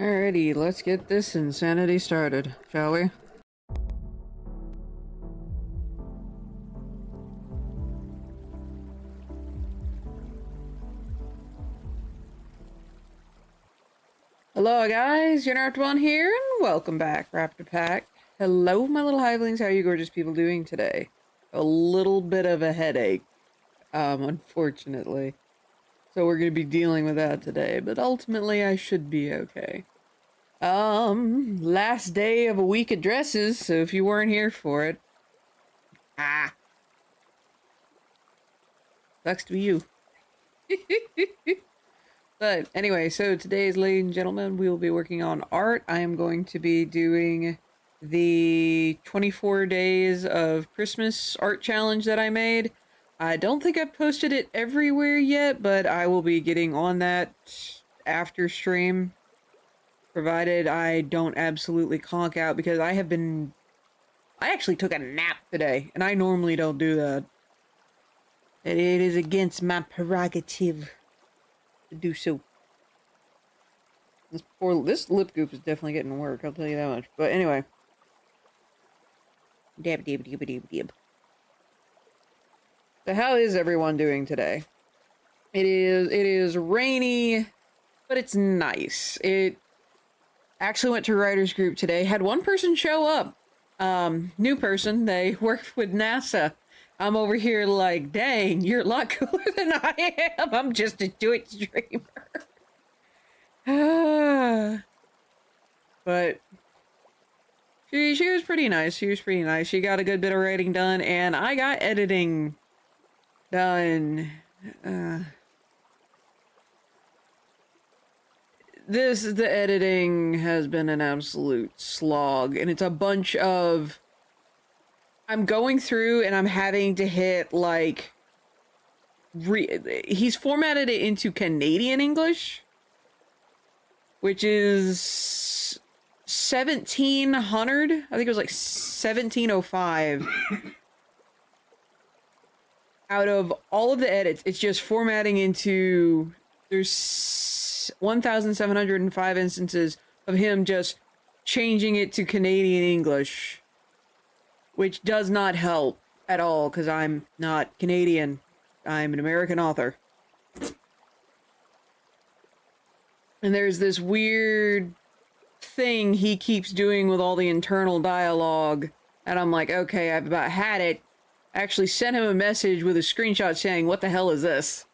Alrighty, let's get this insanity started, shall we? Hello guys, Unoraptormon here, and welcome back, Raptor Pack. Hello my little hivelings, how are you gorgeous people doing today? A little bit of a headache, unfortunately. So we're gonna be dealing with that today, but ultimately I should be okay. Last day of a week of dresses, so if you weren't here for it... Sucks to be you. But anyway, so today's, ladies and gentlemen, we will be working on art. I am going to be doing the 24 days of Christmas art challenge that I made. I don't think I've posted it everywhere yet, but I will be getting on that after stream, provided I don't absolutely conk out, because I actually took a nap today, and I normally don't do that. It is against my prerogative to do so. This lip goop is definitely getting work, I'll tell you that much. But anyway. Dab dab dab dab dab. So how is everyone doing today? It is rainy, but it's nice. It actually went to a writer's group today. Had one person show up. New person. They work with NASA. I'm over here like, dang, you're a lot cooler than I am. I'm just a Twitch streamer. But she was pretty nice. She was pretty nice. She got a good bit of writing done, and I got editing done. The editing has been an absolute slog, and it's a bunch of... I'm going through and I'm having to hit, like... He's formatted it into Canadian English, which is 1700. I think it was like 1705. Out of all of the edits, it's just formatting into... There's 1,705 instances of him just changing it to Canadian English, which does not help at all, because I'm not Canadian. I'm an American author. And there's this weird thing he keeps doing with all the internal dialogue, and I'm like, okay, I've about had it. I actually sent him a message with a screenshot saying, what the hell is this?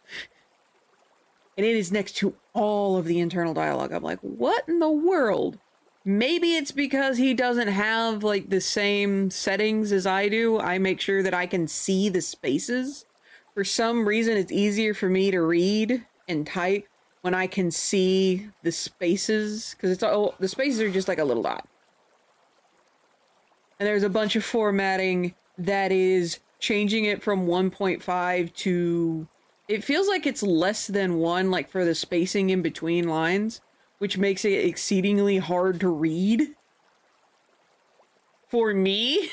And it is next to all of the internal dialogue. I'm like, what in the world? Maybe it's because he doesn't have, like, the same settings as I do. I make sure that I can see the spaces. For some reason, it's easier for me to read and type when I can see the spaces, because it's all, the spaces are just like a little dot. And there's a bunch of formatting that is changing it from 1.5 to... It feels like it's less than 1, like, for the spacing in between lines, which makes it exceedingly hard to read for me.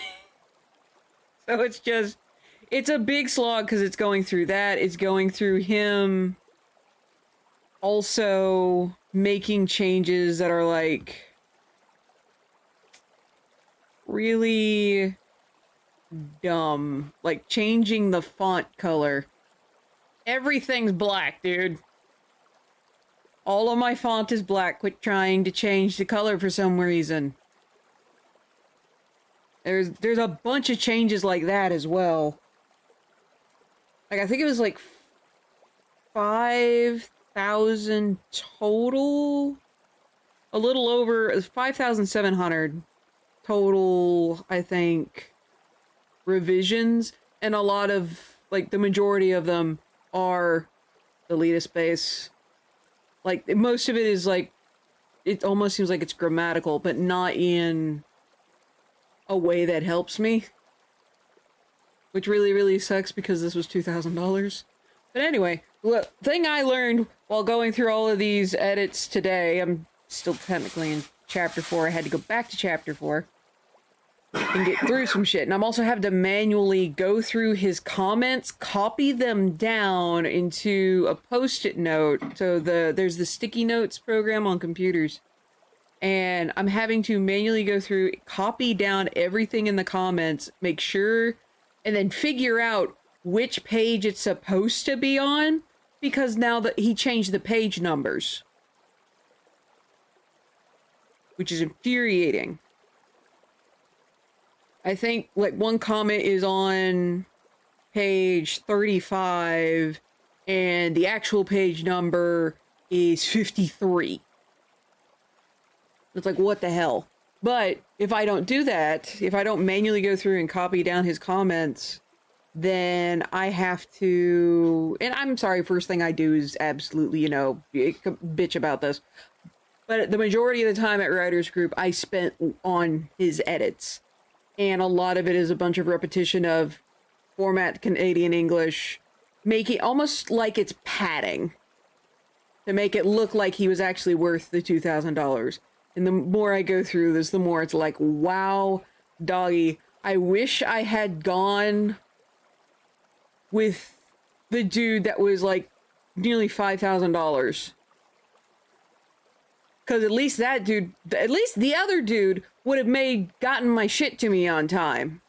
So it's just, it's a big slog, because it's going through that. It's going through him also making changes that are, like, really dumb. Like, changing the font color. Everything's black, dude. All of my font is black. Quit trying to change the color for some reason. There's a bunch of changes like that as well. Like, I think it was like 5,000 total. A little over 5,700 total, I think, revisions. And a lot of, like, the majority of them are delete a space. Like, most of it is, like, it almost seems like it's grammatical, but not in a way that helps me. Which really, really sucks, because this was $2,000. But anyway, the thing I learned while going through all of these edits today, I'm still technically in Chapter 4, I had to go back to Chapter 4. And get through some shit. And I'm also having to manually go through his comments, copy them down into a post-it note. So there's the sticky notes program on computers. and I'm having to manually go through, copy down everything in the comments, make sure, and then figure out which page it's supposed to be on, because now that he changed the page numbers, which is infuriating. I think like one comment is on page 35 and the actual page number is 53. It's like, what the hell? But if I don't do that, if I don't manually go through and copy down his comments, then I have to, and I'm sorry, first thing I do is absolutely, you know, bitch about this. But the majority of the time at Writers Group, I spent on his edits. And a lot of it is a bunch of repetition of format Canadian English, make it almost like it's padding to make it look like he was actually worth the $2,000. And the more I go through this, the more it's like, wow, doggy, I wish I had gone with the dude that was like nearly $5,000. Because at least that dude, at least the other dude would have gotten my shit to me on time.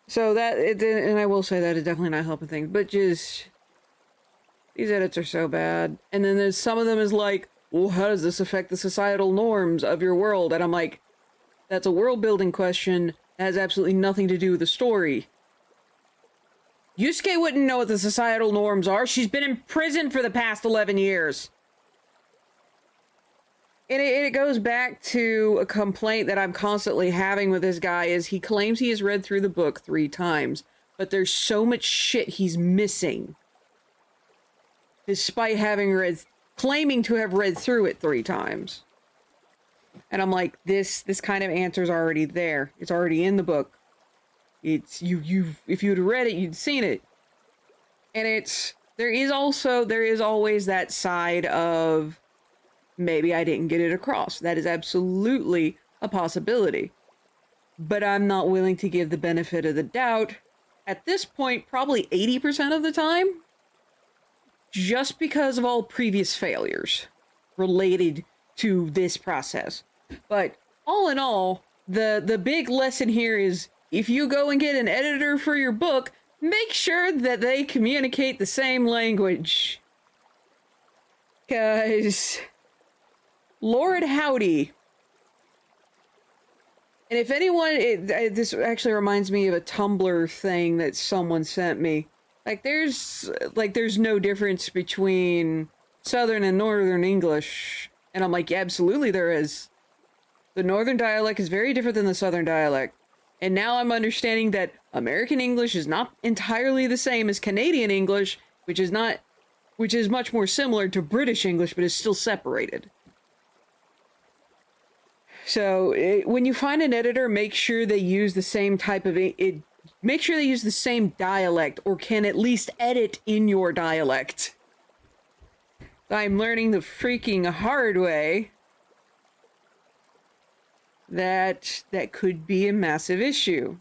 So that, and I will say that is definitely not helping things, but just, these edits are so bad. And then there's some of them is like, well, how does this affect the societal norms of your world? And I'm like, that's a world building question that has absolutely nothing to do with the story. Yusuke wouldn't know what the societal norms are. She's been in prison for the past 11 years. And it goes back to a complaint that I'm constantly having with this guy is he claims he has read through the book 3 times, but there's so much shit he's missing. Despite claiming to have read through it 3 times. And I'm like, this kind of answer's already there. It's already in the book. It's, if you'd read it, you'd seen it. And there is always that side of, maybe I didn't get it across. That is absolutely a possibility. But I'm not willing to give the benefit of the doubt. At this point, probably 80% of the time. Just because of all previous failures related to this process. But all in all, the big lesson here is if you go and get an editor for your book, make sure that they communicate the same language. Because Lord howdy. And if anyone, this actually reminds me of a Tumblr thing that someone sent me. There's no difference between Southern and Northern English. And I'm like, yeah, absolutely there is. The Northern dialect is very different than the Southern dialect. And now I'm understanding that American English is not entirely the same as Canadian English, which is much more similar to British English, but is still separated. So when you find an editor, make sure they use the same type of make sure they use the same dialect or can at least edit in your dialect. I'm learning the freaking hard way that could be a massive issue.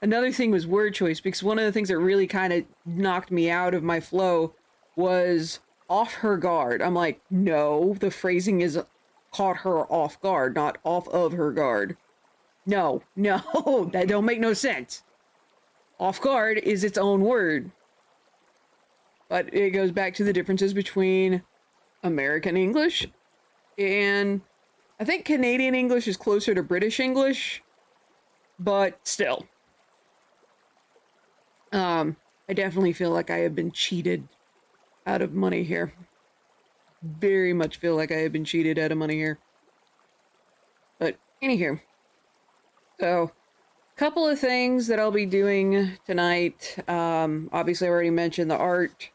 Another thing was word choice, because one of the things that really kind of knocked me out of my flow was off her guard. I'm like, no, the phrasing is caught her off guard, not off of her guard. No, that don't make no sense. Off guard is its own word. But it goes back to the differences between American English and I think Canadian English is closer to British English, but still. I definitely feel like I have been cheated out of money here. Very much feel like I have been cheated out of money here. But anywho. So, couple of things that I'll be doing tonight. Obviously I already mentioned the art.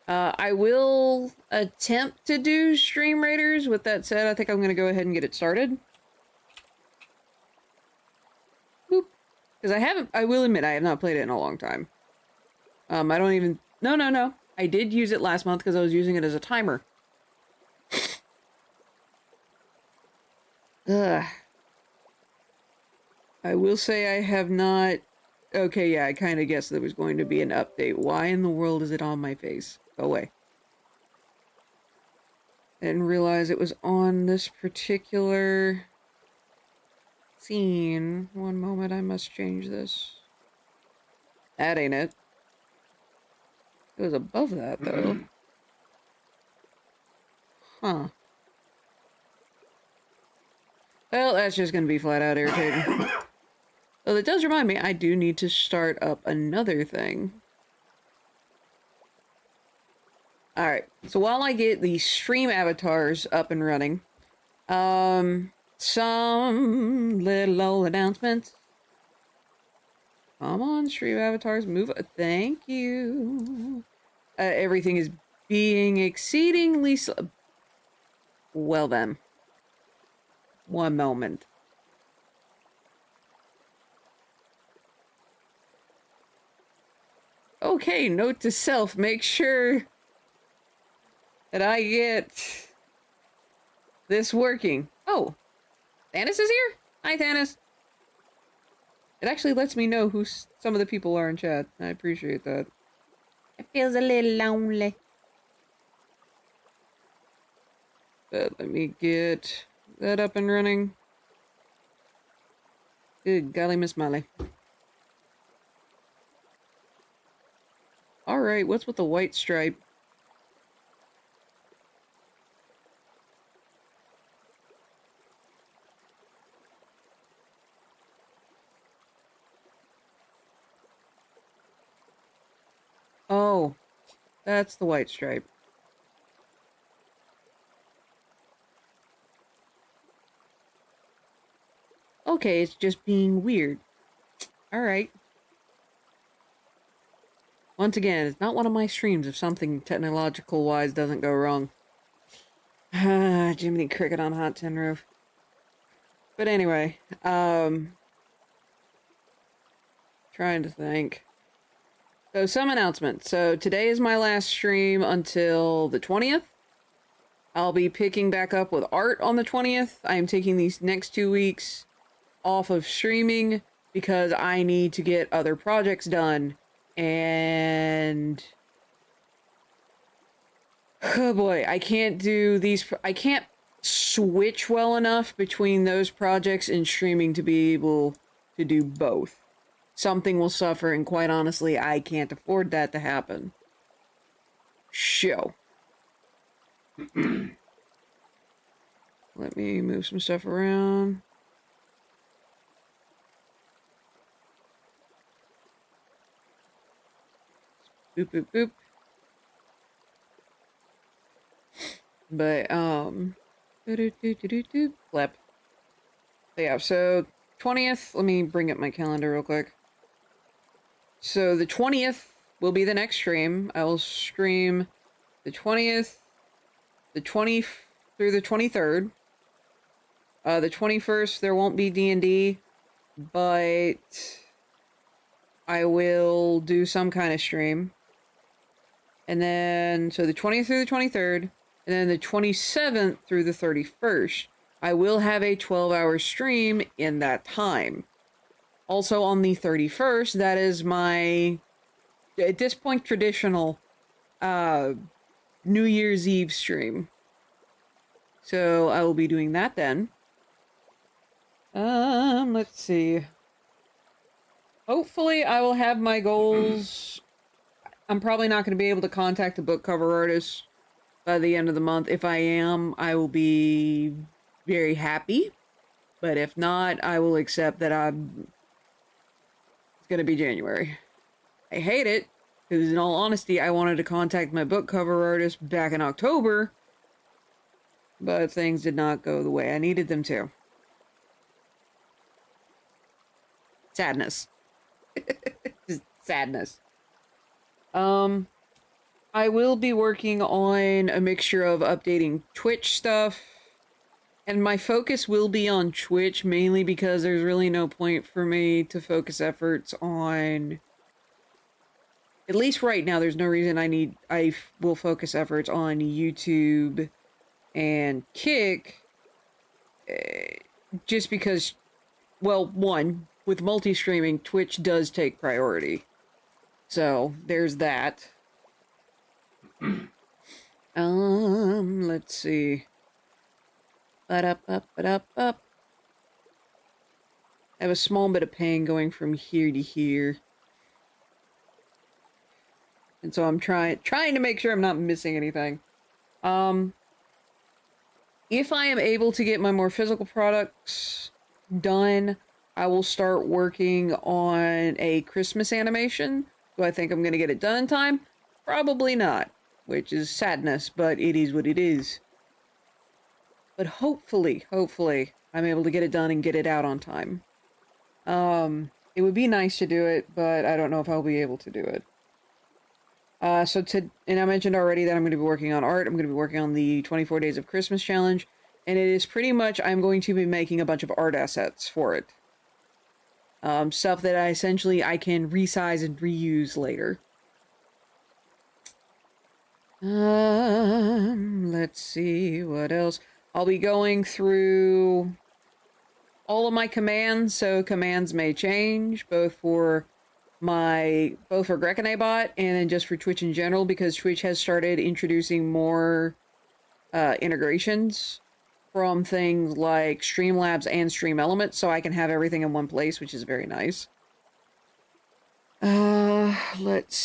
I will attempt to do Stream Raiders. With that said, I think I'm going to go ahead and get it started. Because I will admit, I have not played it in a long time. I don't even, no. I did use it last month because I was using it as a timer. Ugh. I will say I have not, okay, yeah, I kind of guessed there was going to be an update. Why in the world is it on my face? Go away. I didn't realize it was on this particular scene. One moment, I must change this. That ain't it. It was above that, though. Huh. Well, that's just gonna be flat out irritating. Well, it does remind me, I do need to start up another thing. Alright, so while I get the stream avatars up and running, some little old announcements. Come on, stream avatars, move. Thank you. Everything is being exceedingly slow. Well then. One moment. Okay, note to self, make sure that I get this working. Oh, Thanos is here? Hi, Thanos. It actually lets me know who some of the people are in chat. I appreciate that. It feels a little lonely. But let me get that up and running. Good golly, Miss Molly. Alright, what's with the white stripe? Oh, that's the white stripe. Okay, it's just being weird. Alright. Once again, it's not one of my streams if something technological-wise doesn't go wrong. Jiminy Cricket on Hot Tin Roof. But anyway, trying to think. So, some announcements. So, today is my last stream until the 20th. I'll be picking back up with art on the 20th. I am taking these next 2 weeks off of streaming because I need to get other projects done. And oh boy, I can't do these. I can't switch well enough between those projects and streaming to be able to do both. Something will suffer, and quite honestly, I can't afford that to happen. Show. Let me move some stuff around. Boop, boop, boop. But, flip. So yeah, so 20th, let me bring up my calendar real quick. So the 20th will be the next stream. I will stream the 20th, the 20th through the 23rd. The 21st, there won't be D&D, but I will do some kind of stream. And then, so the 20th through the 23rd, and then the 27th through the 31st, I will have a 12-hour stream in that time. Also on the 31st, that is my, at this point, traditional New Year's Eve stream. So I will be doing that then. Let's see. Hopefully I will have my goals. I'm probably not going to be able to contact the book cover artist by the end of the month. If I am, I will be very happy. But if not, I will accept that it's going to be January. I hate it, because in all honesty, I wanted to contact my book cover artist back in October, but things did not go the way I needed them to. Sadness. Just sadness. I will be working on a mixture of updating Twitch stuff, and my focus will be on Twitch, mainly because there's really no point for me to focus efforts on, at least right now, there's no reason I will focus efforts on YouTube and Kick, just because, well, one, with multi-streaming, Twitch does take priority. So, there's that. Let's see. Up. I have a small bit of pain going from here to here. And so I'm trying to make sure I'm not missing anything. If I am able to get my more physical products done, I will start working on a Christmas animation. Do I think I'm going to get it done in time? Probably not, which is sadness, but it is what it is. But hopefully, I'm able to get it done and get it out on time. It would be nice to do it, but I don't know if I'll be able to do it. And I mentioned already that I'm going to be working on art. I'm going to be working on the 24 Days of Christmas challenge. And it is pretty much, I'm going to be making a bunch of art assets for it. Stuff that I can resize and reuse later. Let's see, what else? I'll be going through all of my commands, so commands may change, both for Grekanabot and then just for Twitch in general, because Twitch has started introducing more integrations from things like Streamlabs and Stream Elements, so I can have everything in one place, which is very nice. Let's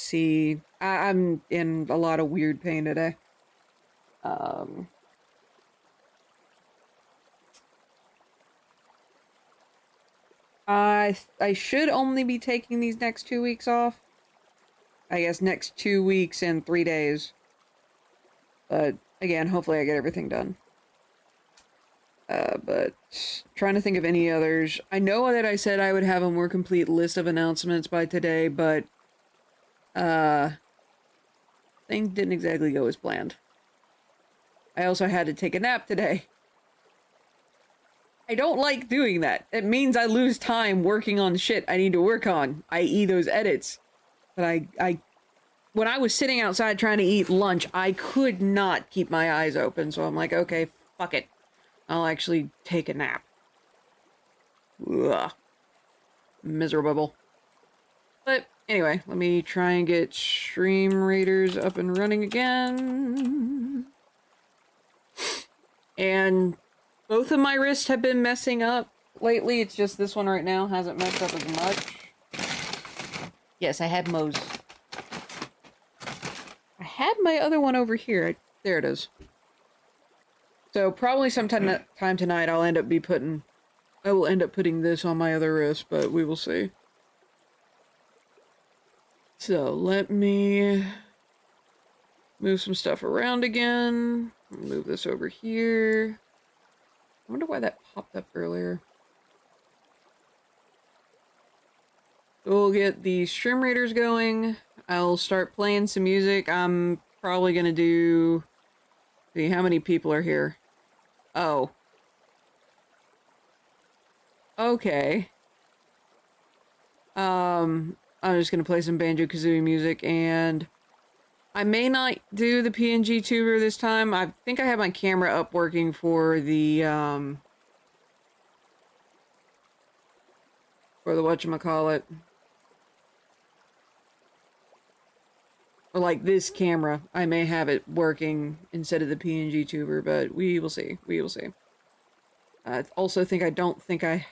see. I'm in a lot of weird pain today. I should only be taking these next 2 weeks off. I guess next 2 weeks and 3 days. But again, hopefully I get everything done. But trying to think of any others. I know that I said I would have a more complete list of announcements by today, but things didn't exactly go as planned. I also had to take a nap today. I don't like doing that. It means I lose time working on shit I need to work on, i.e. those edits. But when I was sitting outside trying to eat lunch, I could not keep my eyes open, so I'm like, okay, fuck it. I'll actually take a nap. Ugh. Miserable. But anyway, let me try and get Stream Raiders up and running again. And both of my wrists have been messing up lately. It's just this one right now hasn't messed up as much. Yes, I had Moe's. I had my other one over here. There it is. So probably sometime tonight I will end up putting this on my other wrist, but we will see. So let me move some stuff around again. Move this over here. I wonder why that popped up earlier. We'll get the Stream Raiders going. I'll start playing some music. I'm probably gonna do... See, how many people are here? Oh. Okay. I'm just gonna play some Banjo-Kazooie music, and I may not do the PNG tuber this time. I think I have my camera up working for the whatchamacallit. Or like this camera. I may have it working instead of the PNG tuber, but we will see. We will see. I also think I don't have...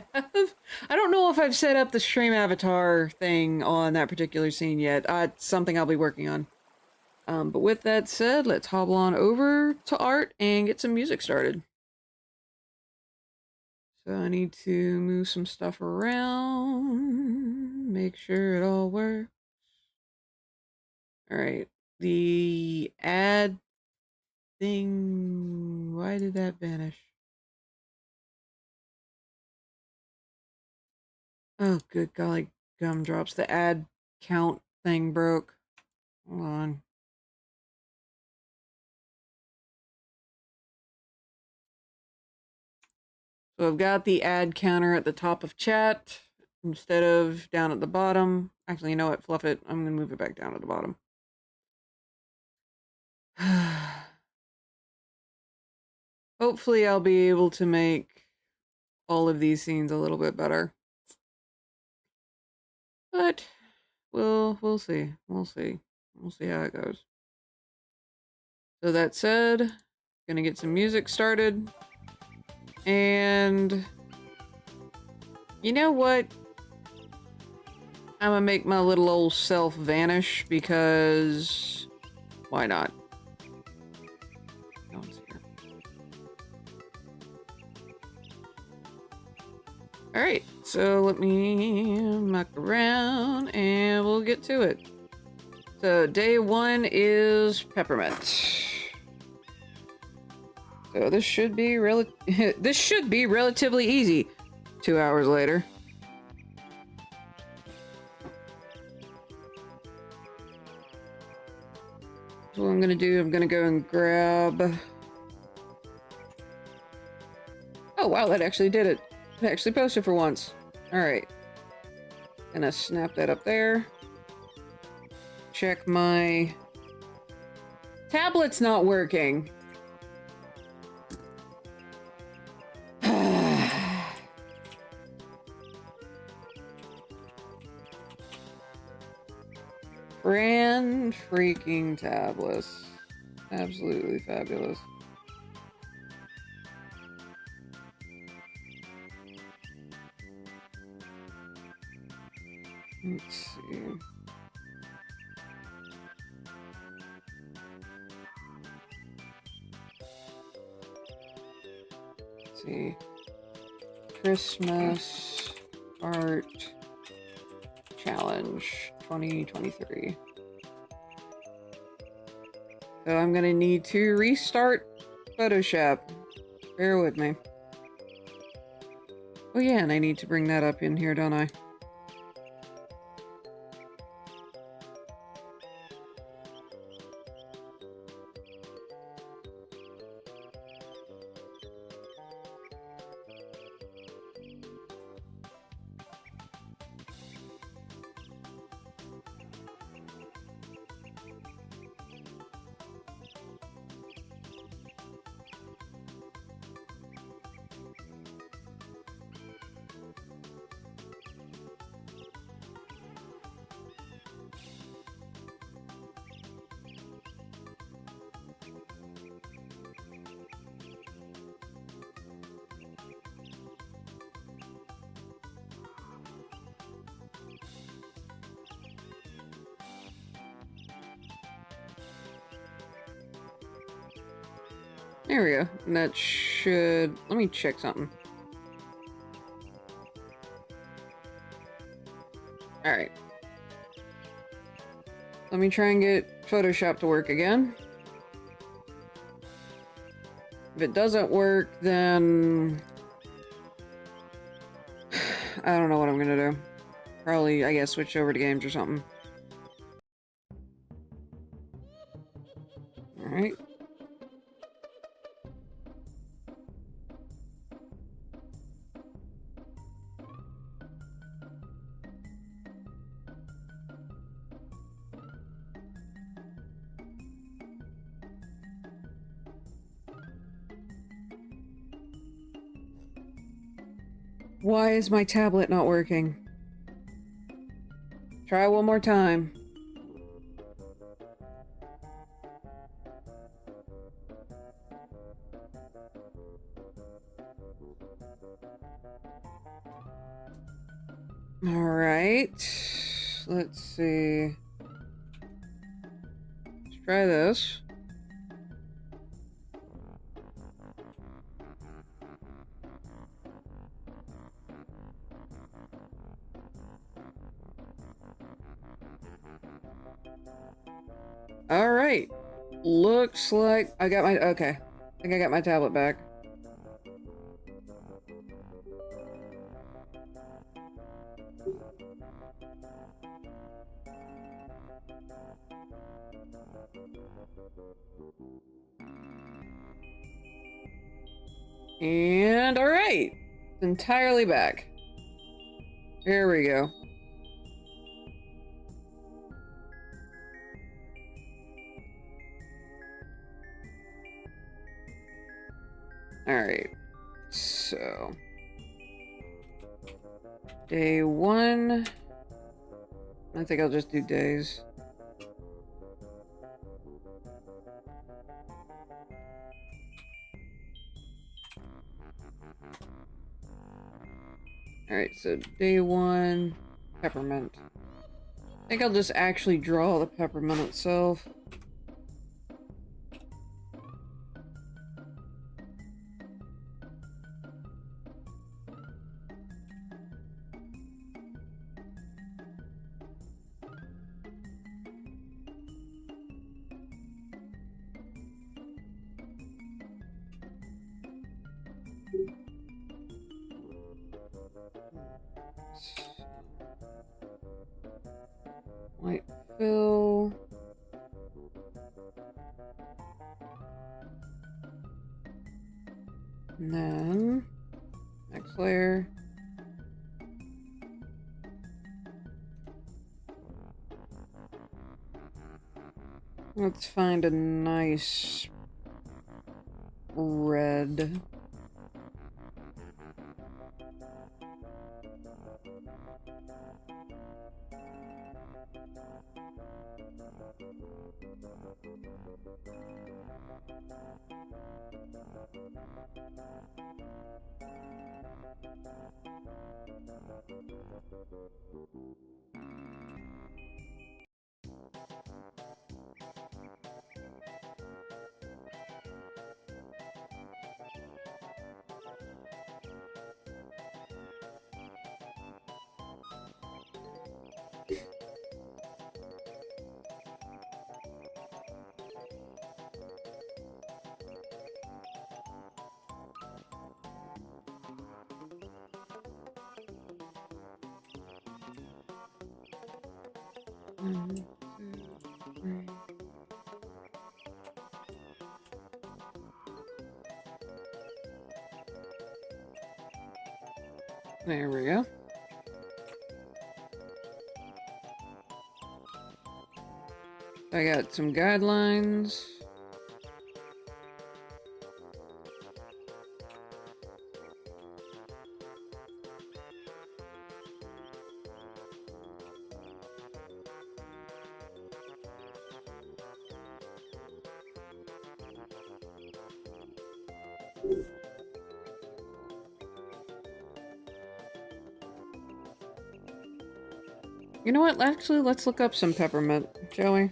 I don't know if I've set up the stream avatar thing on that particular scene yet. It's something I'll be working on. But with that said, let's hobble on over to art and get some music started. So I need to move some stuff around, make sure it all works. Alright, the ad thing, why did that vanish? Oh, good golly gumdrops, the ad count thing broke. Hold on. So I've got the ad counter at the top of chat instead of down at the bottom. Actually, you know what? Fluff it. I'm going to move it back down at the bottom. Hopefully I'll be able to make all of these scenes a little bit better. But we'll see. We'll see. We'll see how it goes. So that said, gonna get some music started. And you know what? I'm gonna make my little old self vanish because why not? No one's here. Alright, so let me muck around and we'll get to it. So day 1 is peppermint. So this should be this should be relatively easy. 2 hours later. So what I'm gonna do, I'm gonna go and grab... Oh wow, that actually did it. It actually posted for once. Alright. Gonna snap that up there. Check my... Tablet's not working. Brand freaking tablets. Absolutely fabulous. Let's see. Let's see. Christmas Art Challenge 2023. So I'm gonna need to restart Photoshop. Bear with me. Oh yeah, and I need to bring that up in here, don't I? There we go. And that should... Let me check something. Alright. Let me try and get Photoshop to work again. If it doesn't work, then... I don't know what I'm gonna do. Probably, I guess, switch over to games or something. Alright. Why is my tablet not working? Try one more time. Alright. Let's see. Let's try this. Alright. Looks like I got my... Okay. I think I got my tablet back. And alright. It's entirely back. Here we go. Alright. So... Day 1... I think I'll just do days. Alright, so day 1, peppermint. I think I'll just actually draw the peppermint itself. White fill. And then, next layer. Let's find a nice red. One, two, three. There we go. I got some guidelines. You know what? Actually, let's look up some peppermint, shall we?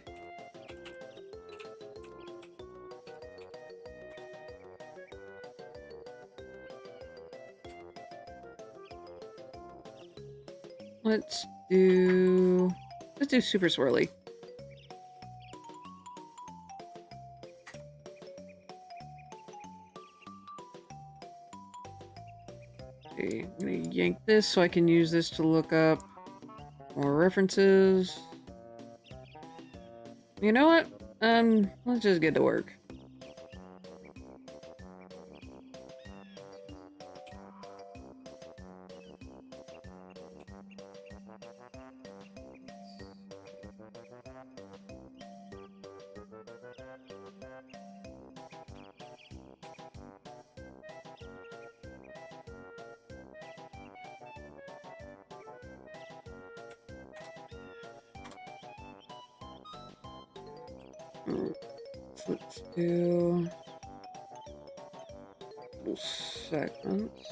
Let's do super swirly. Okay, I'm gonna yank this so I can use this to look up more references. You know what? Let's just get to work. Let's do little segments.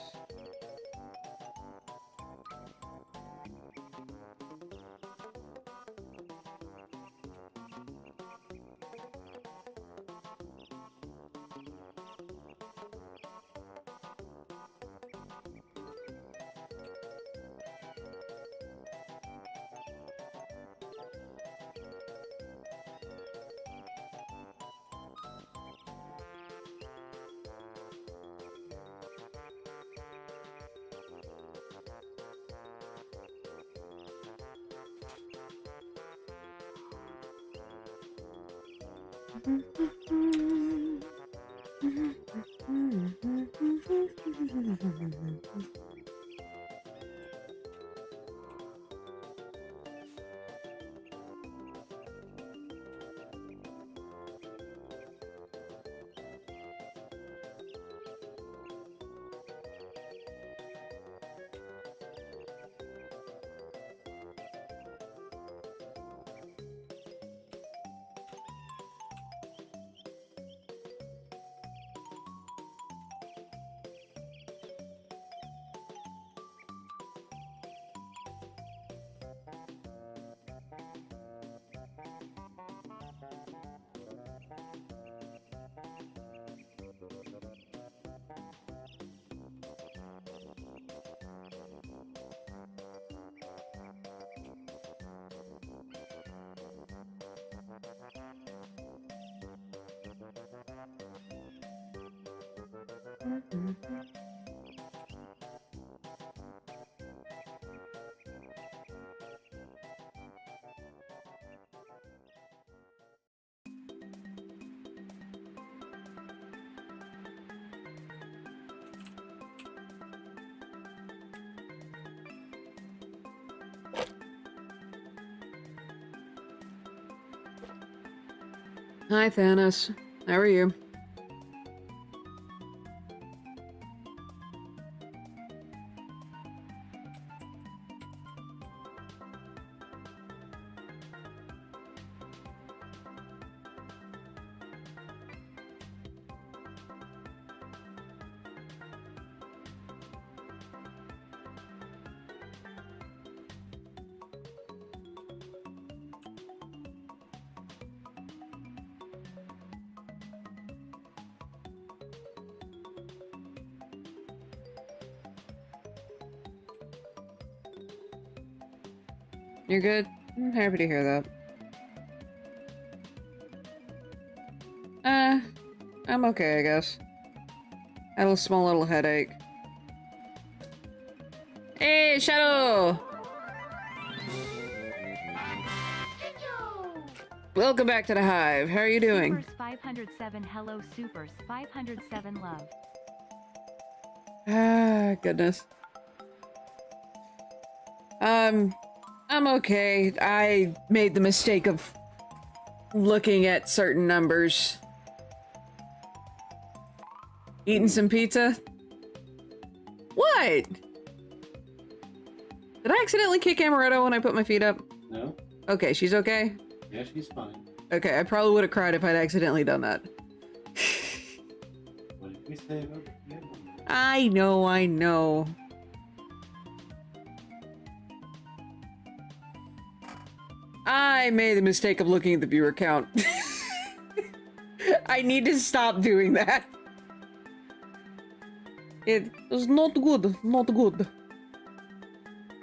Hi, Thanos. How are you? You're good? I'm happy to hear that. I'm okay, I guess. Had a small little headache. Hey, Shadow! Welcome back to the Hive. How are you doing? Supers 507 hello Supers 507 love. Ah, goodness. I'm okay. I made the mistake of looking at certain numbers. Eating some pizza? What? Did I accidentally kick Amaretto when I put my feet up? No. Okay, she's okay? Yeah, she's fine. Okay, I probably would have cried if I'd accidentally done that. What did we say about the piano? I know. I made the mistake of looking at the viewer count. I need to stop doing that. It is not good, not good.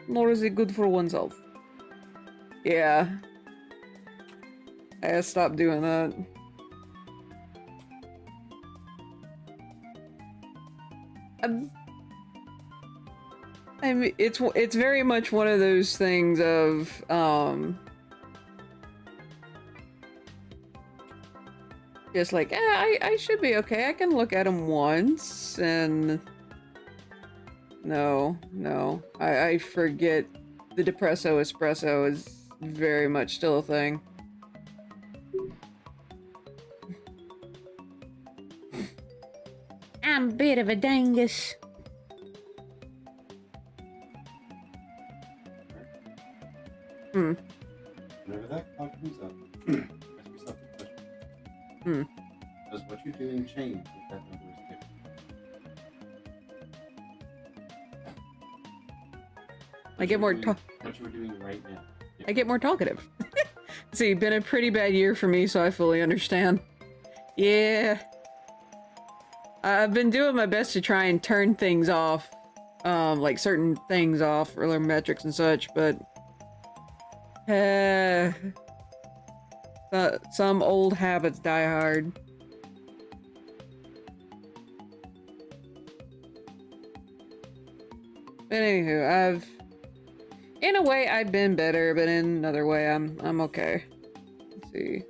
Nor is it good for oneself. Yeah. I gotta stop doing that. I mean, it's very much one of those things of, just like, I should be okay. I can look at them once, and... No. I forget the Depresso Espresso is very much still a thing. I'm a bit of a dangus. Whenever that clock comes up, ask yourself the question. Does what you're doing change if that number is different? I get more What you were doing right now. Yeah. I get more talkative. See, been a pretty bad year for me, so I fully understand. Yeah. I've been doing my best to try and turn things off. Like certain things off, or metrics and such, but... some old habits die hard. But anywho, in a way, I've been better, but in another way, I'm okay. Let's see.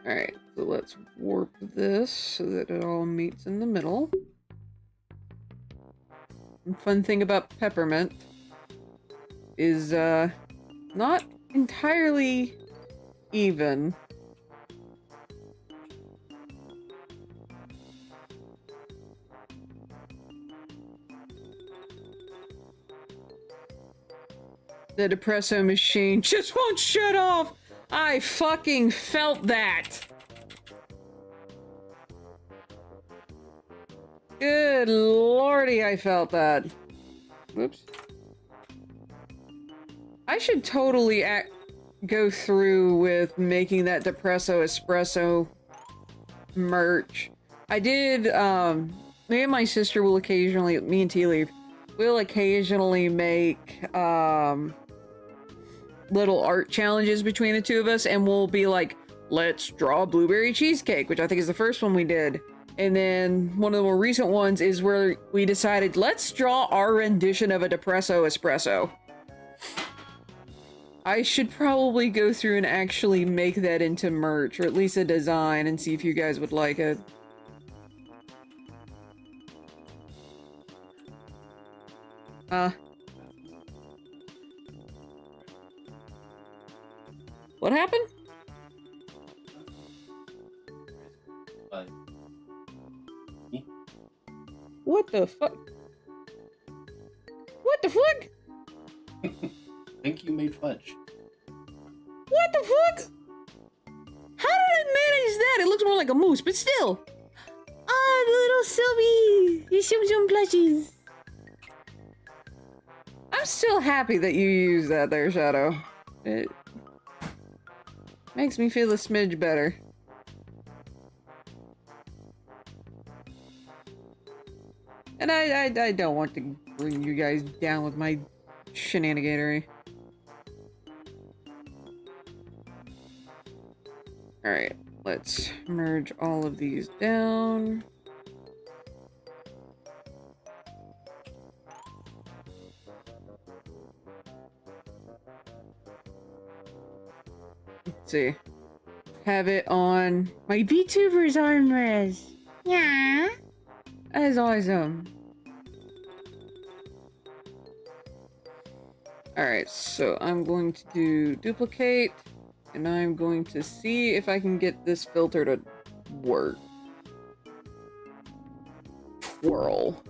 Alright, so let's warp this so that it all meets in the middle. And fun thing about peppermint is, not entirely even. The depresso machine just won't shut off! I fucking felt that! Good lordy, I felt that. Whoops. I should totally go through with making that Depresso Espresso merch. I did, me and my sister will occasionally, me and Tea Leaf, will occasionally make, little art challenges between the two of us, and we'll be like, let's draw a blueberry cheesecake, which I think is the first one we did. And then one of the more recent ones is where we decided, let's draw our rendition of a depresso espresso. I should probably go through and actually make that into merch, or at least a design, and see if you guys would like it. What happened? But What the fuck? What the fuck? I think you made fudge. What the fuck? How did I manage that? It looks more like a moose, but still. Ah, the little Sylvie. You some plushies. I'm still happy that you used that there, Shadow. It makes me feel a smidge better. And I don't want to bring you guys down with my shenaniganery. Alright, let's merge all of these down. Let's see. Have it on my VTuber's armrest. Yeah. That is awesome. Alright, so I'm going to do duplicate, and I'm going to see if I can get this filter to work. Twirl.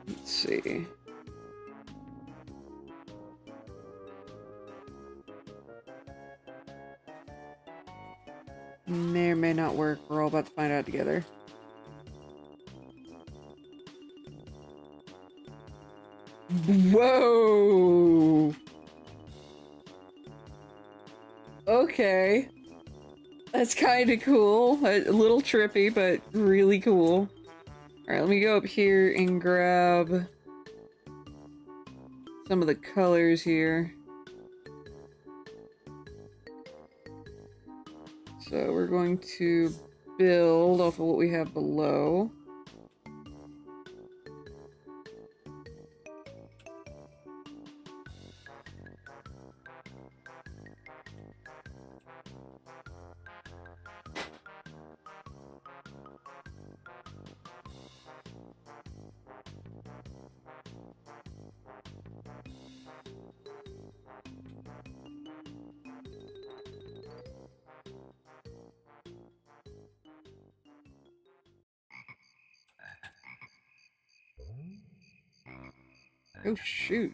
Let's see. May or may not work. We're all about to find out together. Whoa! Okay. That's kind of cool. A little trippy, but really cool. Alright, let me go up here and grab some of the colors here. So we're going to build off of what we have below. Oh shoot.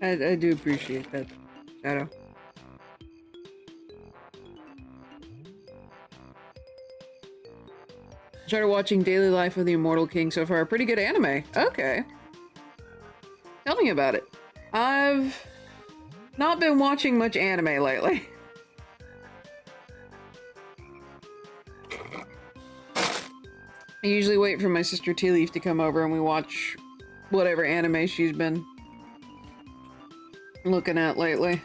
I do appreciate that, Shadow. Started watching Daily Life of the Immortal King so far. Pretty good anime. Okay. Tell me about it. I've not been watching much anime lately. I usually wait for my sister Tea Leaf to come over and we watch whatever anime she's been looking at lately.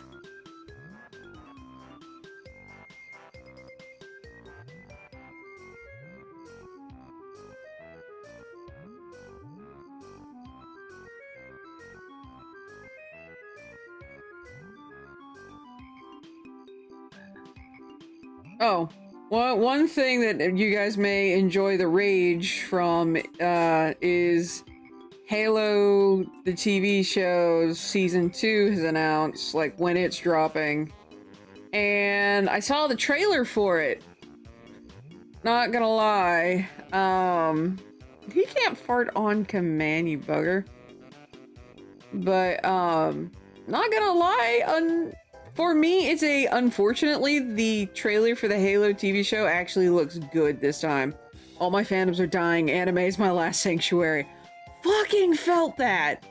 Oh, well, one thing that you guys may enjoy the rage from is Halo, the TV show's season 2 has announced, like, when it's dropping. And I saw the trailer for it. Not gonna lie. He can't fart on command, you bugger. But, not gonna lie, For me, it's a, unfortunately, the trailer for the Halo TV show actually looks good this time. All my fandoms are dying. Anime is my last sanctuary. Fucking felt that!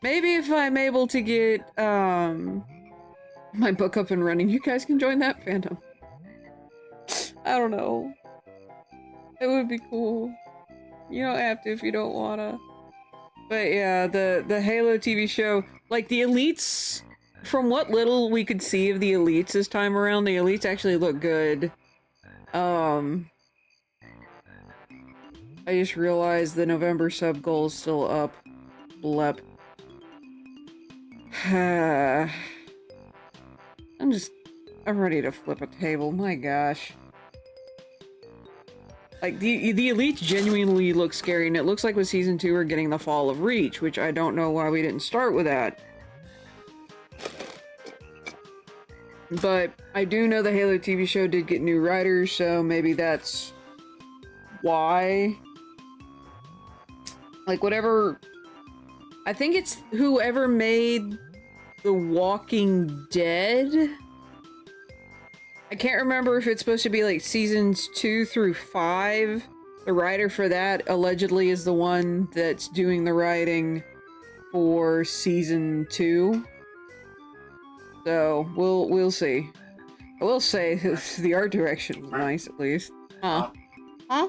Maybe if I'm able to get, my book up and running, you guys can join that fandom. I don't know. It would be cool. You don't have to if you don't wanna. But yeah, the Halo TV show, like the elites, from what little we could see of the elites this time around, the elites actually look good. I just realized the November sub goal is still up. Blep. I'm ready to flip a table, my gosh. Like, the elites genuinely look scary, and it looks like with Season 2 we're getting the fall of Reach, which I don't know why we didn't start with that. But I do know the Halo TV show did get new writers, so maybe that's why. Like, whatever... I think it's whoever made The Walking Dead? I can't remember if it's supposed to be like seasons 2 through 5. The writer for that allegedly is the one that's doing the writing for season 2. So we'll see. I will say the art direction was nice at least. Huh? Huh?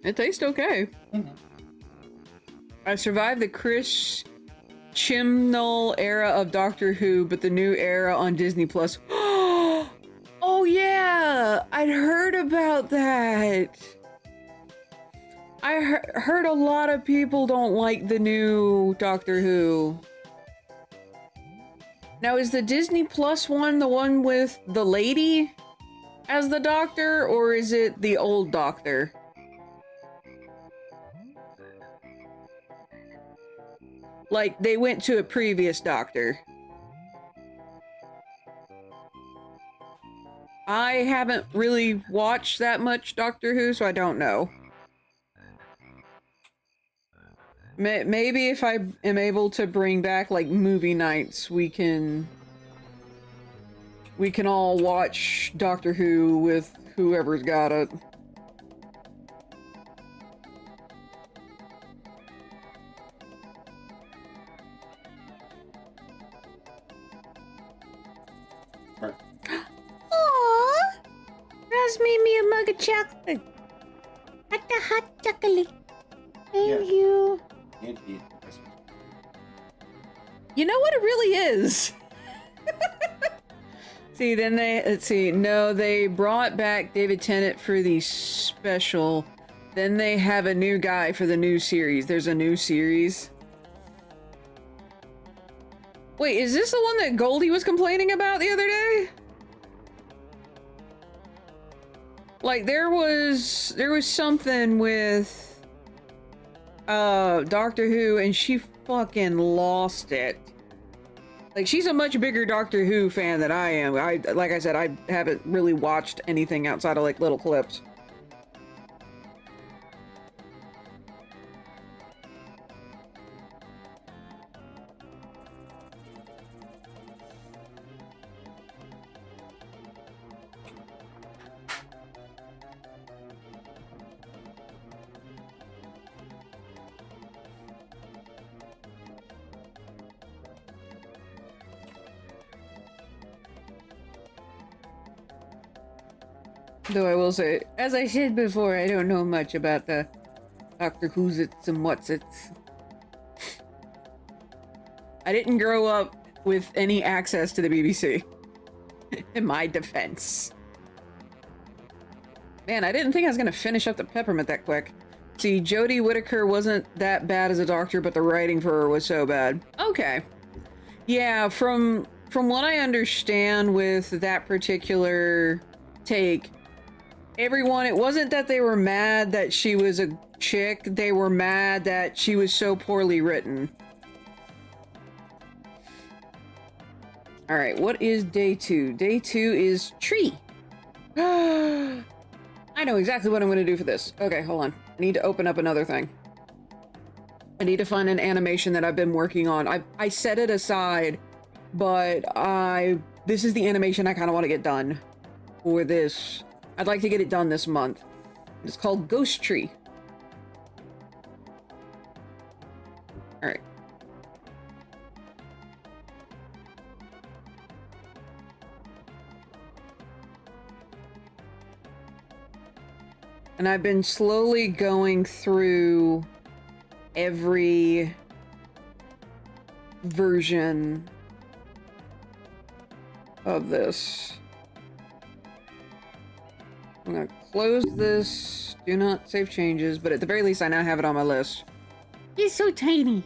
It tastes okay. I survived the Chris Chibnall era of Doctor Who, but the new era on Disney Plus. Oh yeah! I'd heard about that! I heard a lot of people don't like the new Doctor Who. Now, is the Disney Plus one the one with the lady as the Doctor, or is it the old Doctor? Like, they went to a previous Doctor. I haven't really watched that much Doctor Who, so I don't know. Maybe if I am able to bring back, like, movie nights, we can all watch Doctor Who with whoever's got it. Aww! Ross made me a mug of chocolate. Hot chocolate. Thank you. You know what it really is? See, then let's see, no, they brought back David Tennant for the special. Then they have a new guy for the new series. There's a new series. Wait, is this the one that Goldie was complaining about the other day? Like, there was something with Doctor Who, and she fucking lost it. Like, she's a much bigger Doctor Who fan than I am. Like I said, I haven't really watched anything outside of, like, little clips. Though I will say, as I said before, I don't know much about the Doctor Who's its and what's its. I didn't grow up with any access to the BBC. In my defense. Man, I didn't think I was gonna finish up the peppermint that quick. See, Jodie Whittaker wasn't that bad as a doctor, but the writing for her was so bad. Okay. Yeah, from what I understand with that particular take, everyone, it wasn't that they were mad that she was a chick, they were mad that she was so poorly written. Alright, what is day 2? Day 2 is tree. I know exactly what I'm going to do for this. Okay, hold on. I need to open up another thing. I need to find an animation that I've been working on. I set it aside, but this is the animation I kind of want to get done for this. I'd like to get it done this month. It's called Ghost Tree. All right. And I've been slowly going through every version of this. I'm gonna close this, do not save changes, but at the very least I now have it on my list. He's so tiny.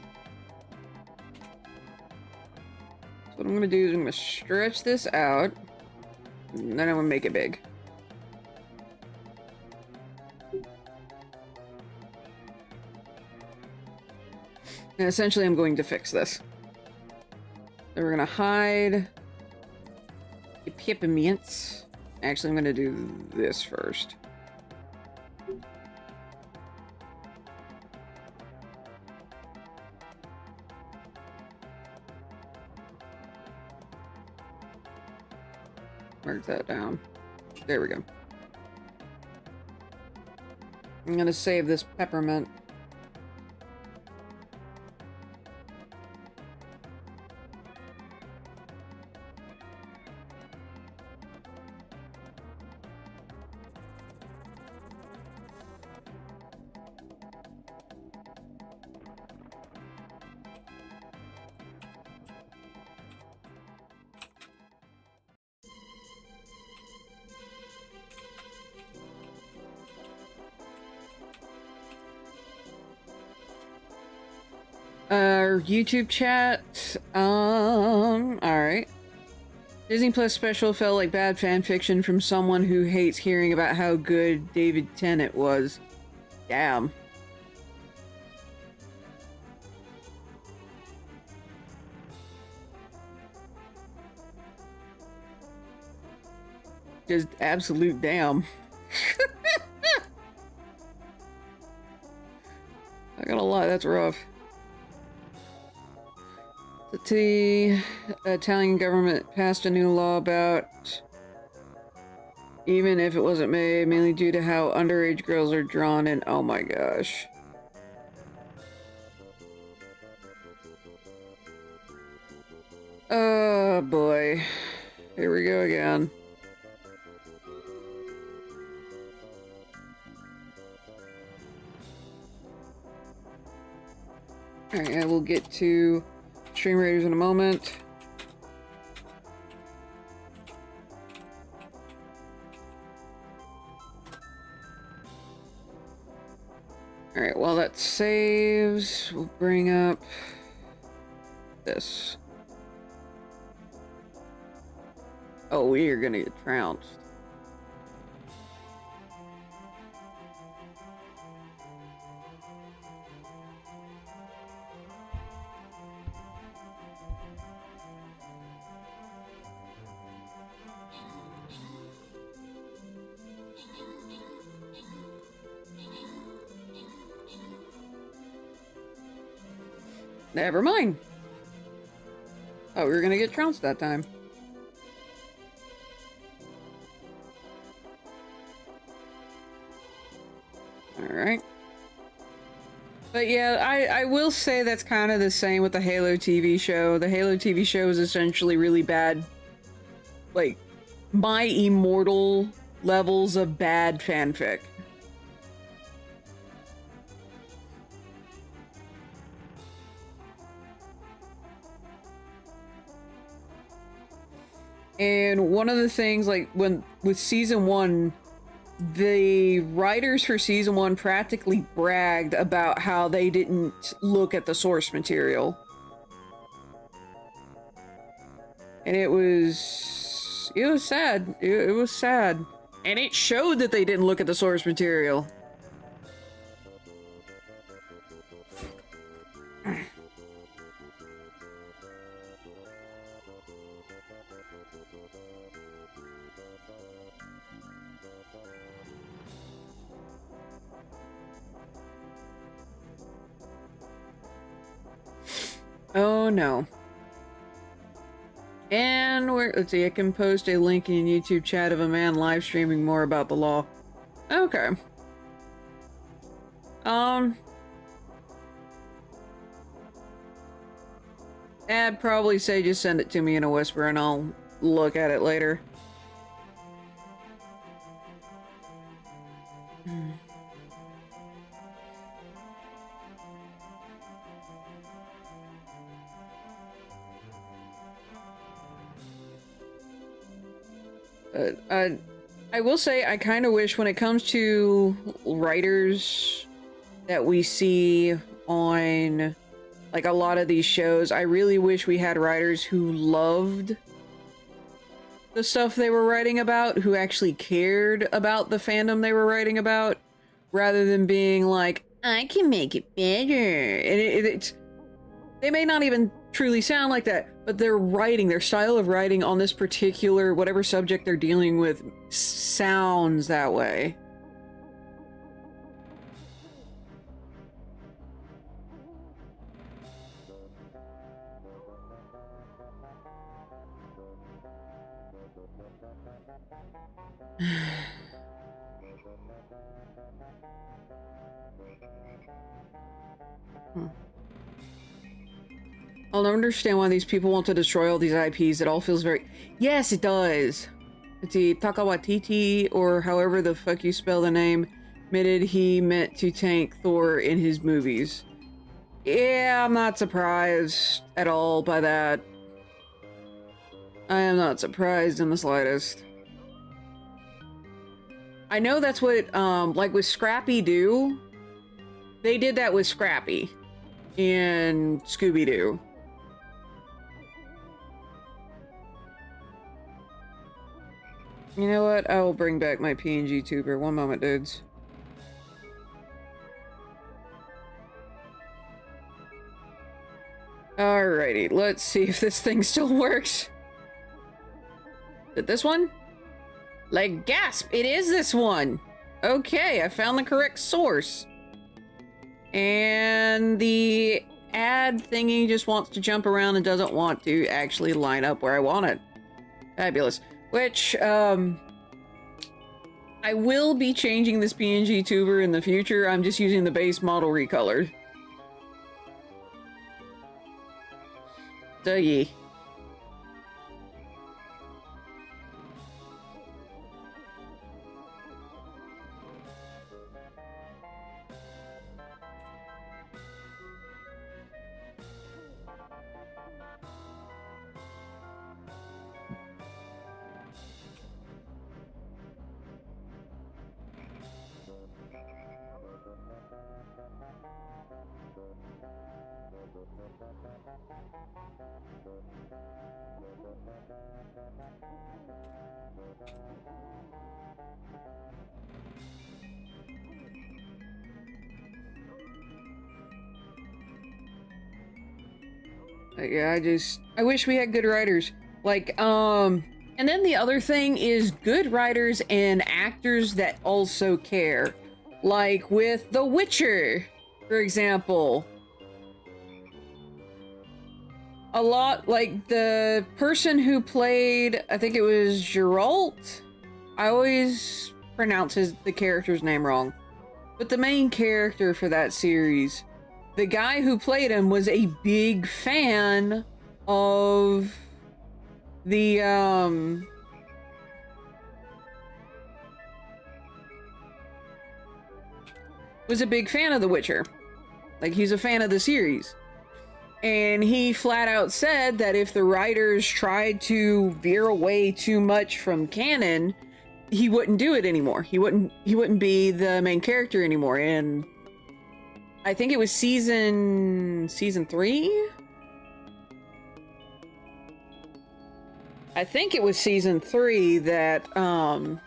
So what I'm gonna do is I'm gonna stretch this out, and then I'm gonna make it big. And essentially I'm going to fix this. So we're gonna hide the peppermints. Actually, I'm gonna do this first. Mark that down. There we go. I'm gonna save this peppermint. YouTube chat. Alright. Disney Plus special felt like bad fan fiction from someone who hates hearing about how good David Tennant was. Damn. Just absolute damn. I gotta lie, that's rough. The Italian government passed a new law about, even if it wasn't made, mainly due to how underage girls are drawn in. Oh my gosh. Oh boy. Here we go again. Alright, I will get to Stream Raiders in a moment. Alright, while that saves, we'll bring up this. Oh, we are gonna get trounced. Never mind. Oh, we were gonna get trounced that time. Alright. But yeah, I will say that's kind of the same with the Halo TV show. The Halo TV show is essentially really bad. Like, my immortal levels of bad fanfic. And one of the things, like, with season 1, the writers for season 1 practically bragged about how they didn't look at the source material. And it was sad. It was sad. And it showed that they didn't look at the source material. Oh no. And let's see, I can post a link in YouTube chat of a man live streaming more about the law. Okay. I'd probably say just send it to me in a whisper and I'll look at it later. I will say I kind of wish when it comes to writers that we see on like a lot of these shows, I really wish we had writers who loved the stuff they were writing about, who actually cared about the fandom they were writing about, rather than being like, I can make it better. And they may not even truly sound like that, but their writing, their style of writing on this particular, whatever subject they're dealing with, sounds that way. I'll never understand why these people want to destroy all these IPs. It all feels very... Yes, it does. Let's see, Takawatiti, or however the fuck you spell the name, admitted he meant to tank Thor in his movies. Yeah, I'm not surprised at all by that. I am not surprised in the slightest. I know that's what, like with Scrappy-Doo, they did that with Scrappy in Scooby-Doo. You know what? I will bring back my PNG tuber. One moment, dudes. Alrighty, let's see if this thing still works. Is it this one? Like, gasp! It is this one! Okay, I found the correct source. And the ad thingy just wants to jump around and doesn't want to actually line up where I want it. Fabulous. Which, I will be changing this PNG tuber in the future. I'm just using the base model recolored. Dougie. Yeah, I wish we had good writers. Like, and then the other thing is good writers and actors that also care. Like with The Witcher, for example. A lot, like the person who played, I think it was Geralt? I always pronounce the character's name wrong. But the main character for that series, the guy who played him was a big fan of the, was a big fan of The Witcher. Like, he's a fan of the series. And he flat out said that if the writers tried to veer away too much from canon, he wouldn't do it anymore. He wouldn't be the main character anymore. And I think it was season 3? I think it was season 3 that that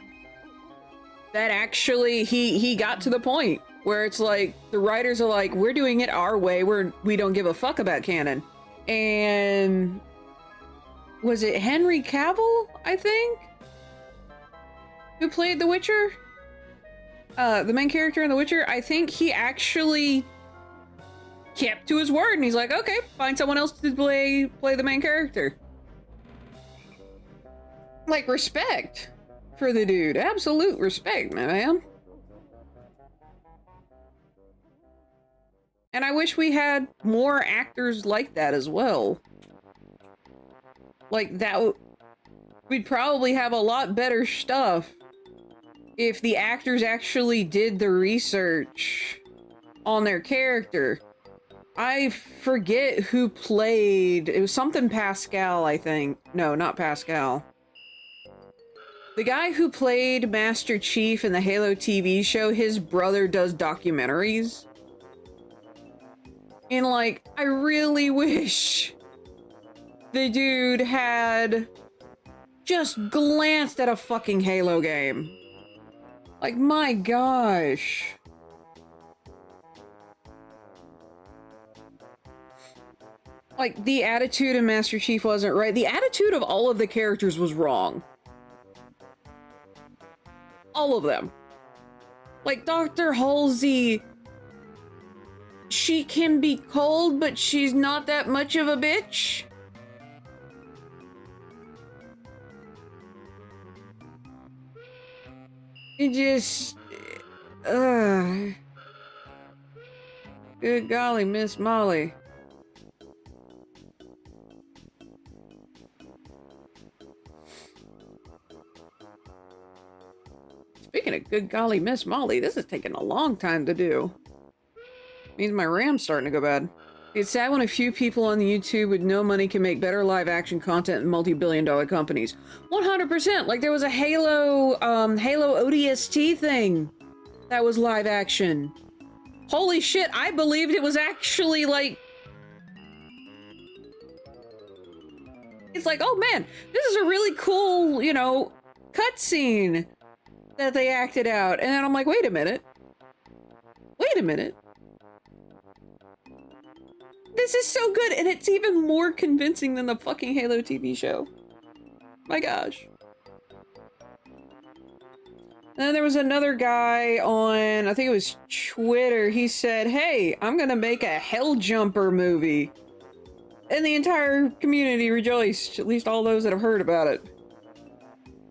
actually he got to the point where it's like the writers are like, we're doing it our way, we don't give a fuck about canon. And was it Henry Cavill, I think, who played The Witcher? The main character in The Witcher, I think he actually kept to his word, and he's like, okay, find someone else to play the main character. Like, respect for the dude. Absolute respect, my man. And I wish we had more actors like that as well. Like, that we'd probably have a lot better stuff if the actors actually did the research on their character. I forget who played... It was something Pascal, I think. No, not Pascal. The guy who played Master Chief in the Halo TV show, his brother does documentaries. And, like, I really wish the dude had just glanced at a fucking Halo game. Like, my gosh. Like, the attitude of Master Chief wasn't right. The attitude of all of the characters was wrong. All of them. Like, Dr. Halsey, she can be cold, but she's not that much of a bitch. It just... Good golly, Miss Molly. Speaking of good golly, Miss Molly, this is taking a long time to do. Means my RAM's starting to go bad. It's sad when a few people on the YouTube with no money can make better live action content than multi-billion-dollar companies. 100%! Like, there was a Halo ODST thing that was live action. Holy shit, I believed it was actually, like... It's like, oh man, this is a really cool, you know, cutscene that they acted out. And then I'm like, wait a minute. Wait a minute. This is so good, and it's even more convincing than the fucking Halo TV show. My gosh. And then there was another guy on, I think it was Twitter, he said, hey, I'm gonna make a Helljumper movie. And the entire community rejoiced, at least all those that have heard about it.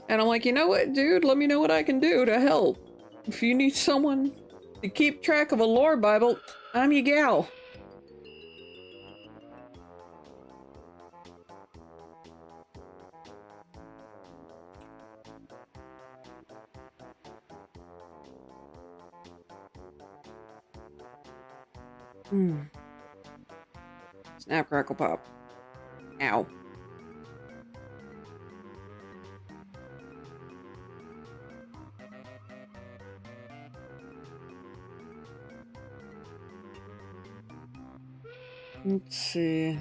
And I'm like, you know what, dude? Let me know what I can do to help. If you need someone to keep track of a lore Bible, I'm your gal. Snap, crackle, pop. Ow. Let's see.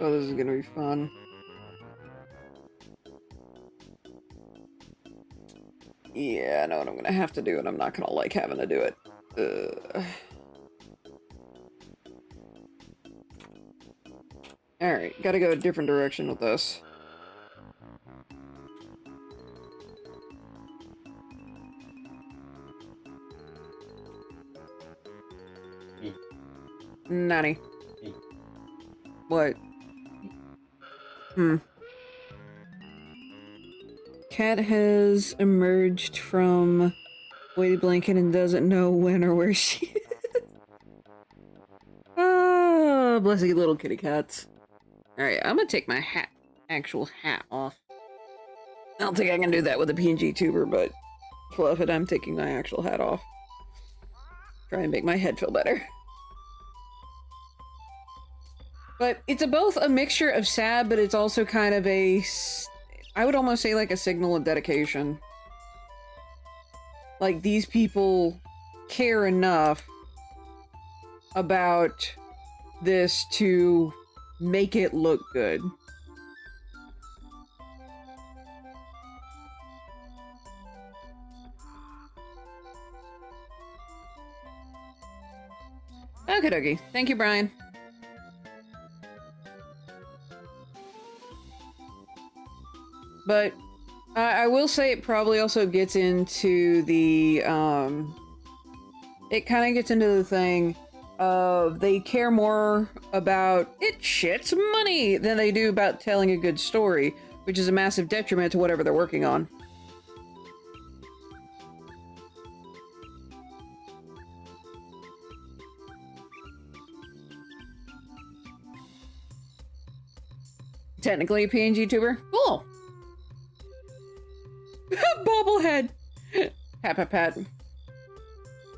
Oh, this is gonna be fun. Yeah, I know what I'm gonna have to do, and I'm not gonna like having to do it. Alright, gotta go a different direction with this. Nanny. What? Cat has emerged from weighted blanket and doesn't know when or where she is. Oh, bless you little kitty cats. Alright, I'm gonna take my actual hat off. I don't think I can do that with a PNG tuber, but fluff it, I'm taking my actual hat off. Try and make my head feel better. But it's both a mixture of sad, but it's also kind of a... I would almost say like a signal of dedication. Like, these people care enough about this to make it look good. Okie dokie. Thank you, Brian. But I will say it probably also gets into the it kind of gets into the thing of they care more about it shits money than they do about telling a good story, which is a massive detriment to whatever they're working on. Technically a PNG tuber? Cool. Bobblehead. Pat pat pat.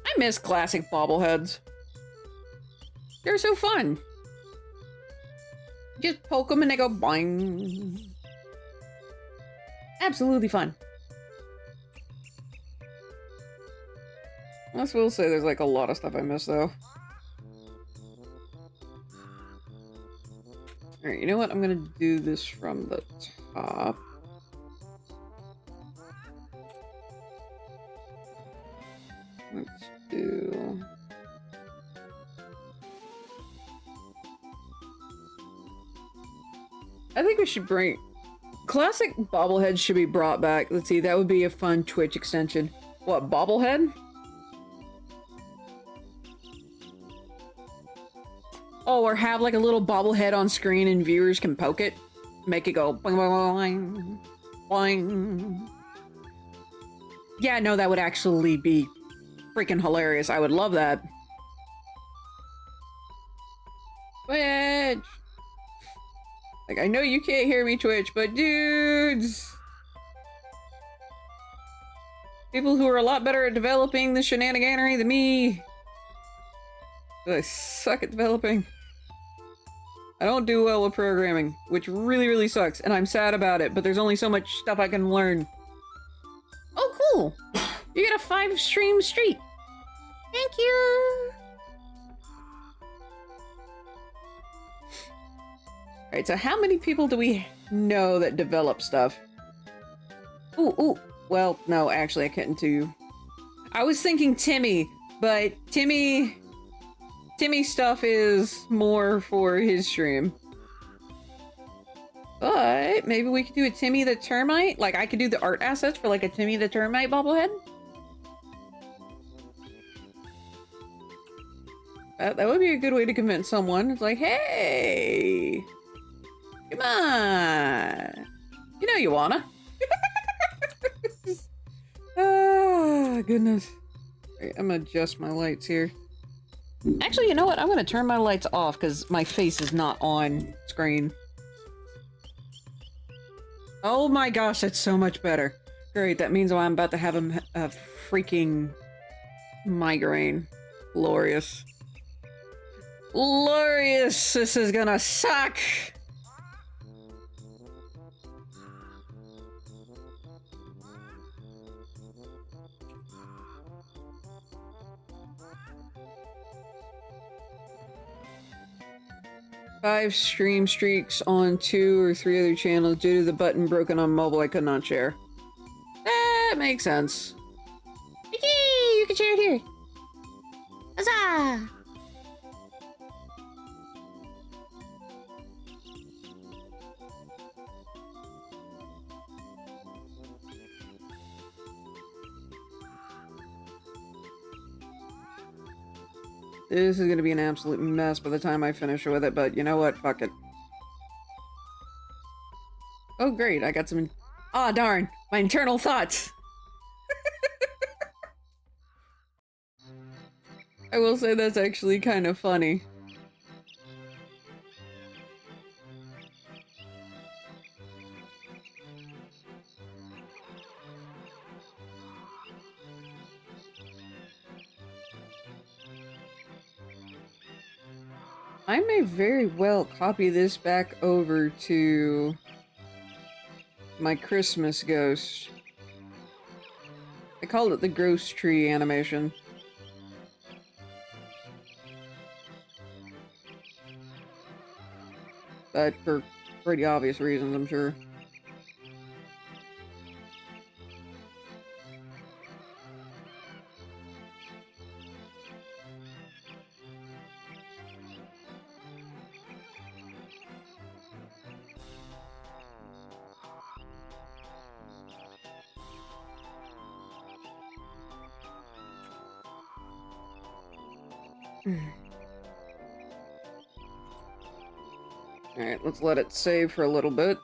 I miss classic bobbleheads. They're so fun. Just poke them and they go boing. Absolutely fun. I will say there's like a lot of stuff I miss though. Alright, you know what? I'm gonna do this from the top. Let's do... I think we should bring... Classic bobbleheads should be brought back. Let's see, that would be a fun Twitch extension. What, bobblehead? Oh, or have like a little bobblehead on screen and viewers can poke it. Make it go boing, boing, boing, boing. Yeah, no, that would actually be freaking hilarious. I would love that. Twitch! Like, I know you can't hear me, Twitch, but dudes! People who are a lot better at developing the shenaniganery than me. I suck at developing. I don't do well with programming, which really, really sucks, and I'm sad about it, but there's only so much stuff I can learn. Oh, cool! You get a 5-stream streak! Thank you! Alright, so how many people do we know that develop stuff? Ooh. Well, no, actually, I couldn't do... I was thinking Timmy, but Timmy stuff is more for his stream. But maybe we could do a Timmy the Termite? Like, I could do the art assets for, like, a Timmy the Termite bobblehead? That would be a good way to convince someone. It's like, hey! Come on! You know you wanna. Oh, goodness. Right, I'm gonna adjust my lights here. Actually, you know what? I'm gonna turn my lights off because my face is not on screen. Oh my gosh, that's so much better. Great, that means I'm about to have a freaking migraine. Glorious. Glorious! This is gonna suck! Five stream streaks on 2 or 3 other channels due to the button broken on mobile I could not share. That makes sense. Yay! You can share it here. Huzzah! This is gonna be an absolute mess by the time I finish with it, but you know what? Fuck it. Oh great, I got some... Ah, darn! My internal thoughts! I will say that's actually kind of funny. I may very well copy this back over to my Christmas ghost. I called it the ghost tree animation. But for pretty obvious reasons, I'm sure. Alright, let's let it save for a little bit.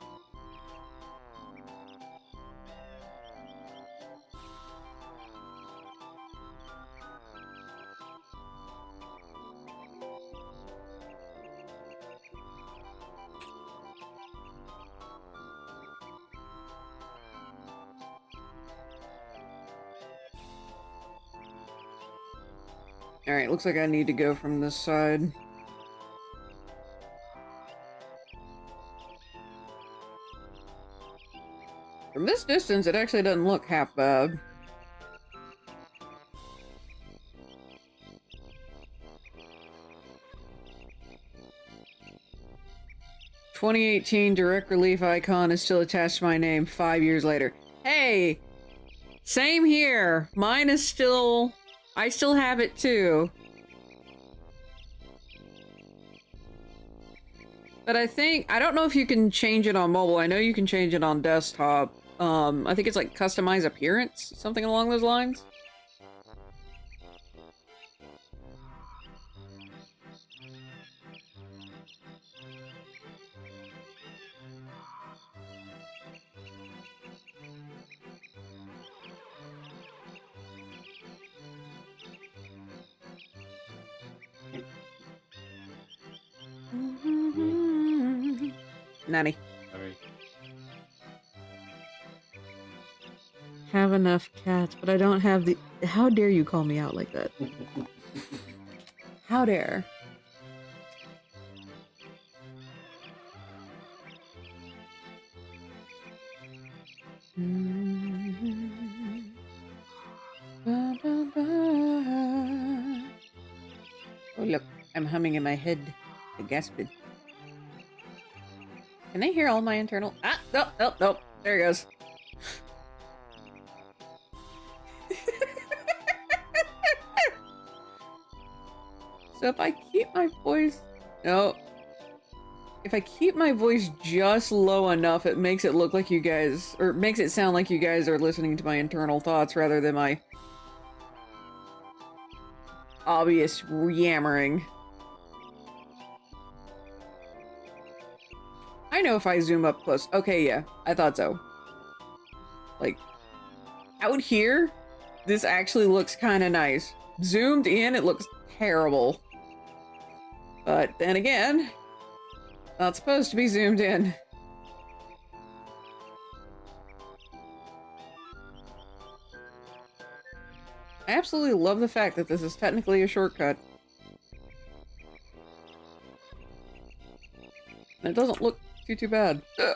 Alright, looks like I need to go from this side. From this distance, it actually doesn't look half bad. "2018 direct relief icon is still attached to my name 5 years later." Hey! Same here! Mine is still... I still have it too. But I think... I don't know if you can change it on mobile. I know you can change it on desktop. I think it's like customize appearance, something along those lines. Nanny. Sorry. Have enough cats, but I don't have the... How dare you call me out like that? How dare? Oh look, I'm humming in my head. I gasped. Can they hear all my internal... Ah! Nope, nope, nope. There he goes. So if I keep my voice... No. If I keep my voice just low enough, it makes it look like you guys... Or makes it sound like you guys are listening to my internal thoughts rather than my... obvious yammering. I know if I zoom up close. Okay, yeah. I thought so. Like, out here, this actually looks kind of nice. Zoomed in, it looks terrible. But then again, not supposed to be zoomed in. I absolutely love the fact that this is technically a shortcut. And it doesn't look too bad. Ugh.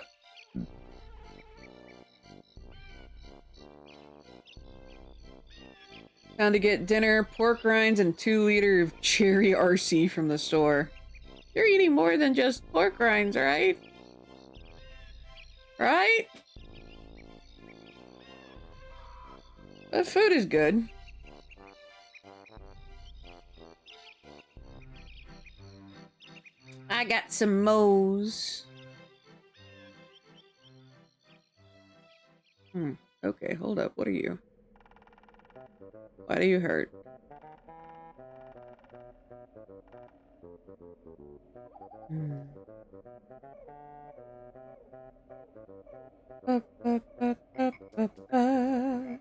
Time to get dinner, pork rinds, and 2 liters of cherry RC from the store. You're eating more than just pork rinds, right? Right? The food is good. I got some Moe's. Okay, hold up. What are you? Why do you hurt? Ba, ba, ba, ba, ba, ba.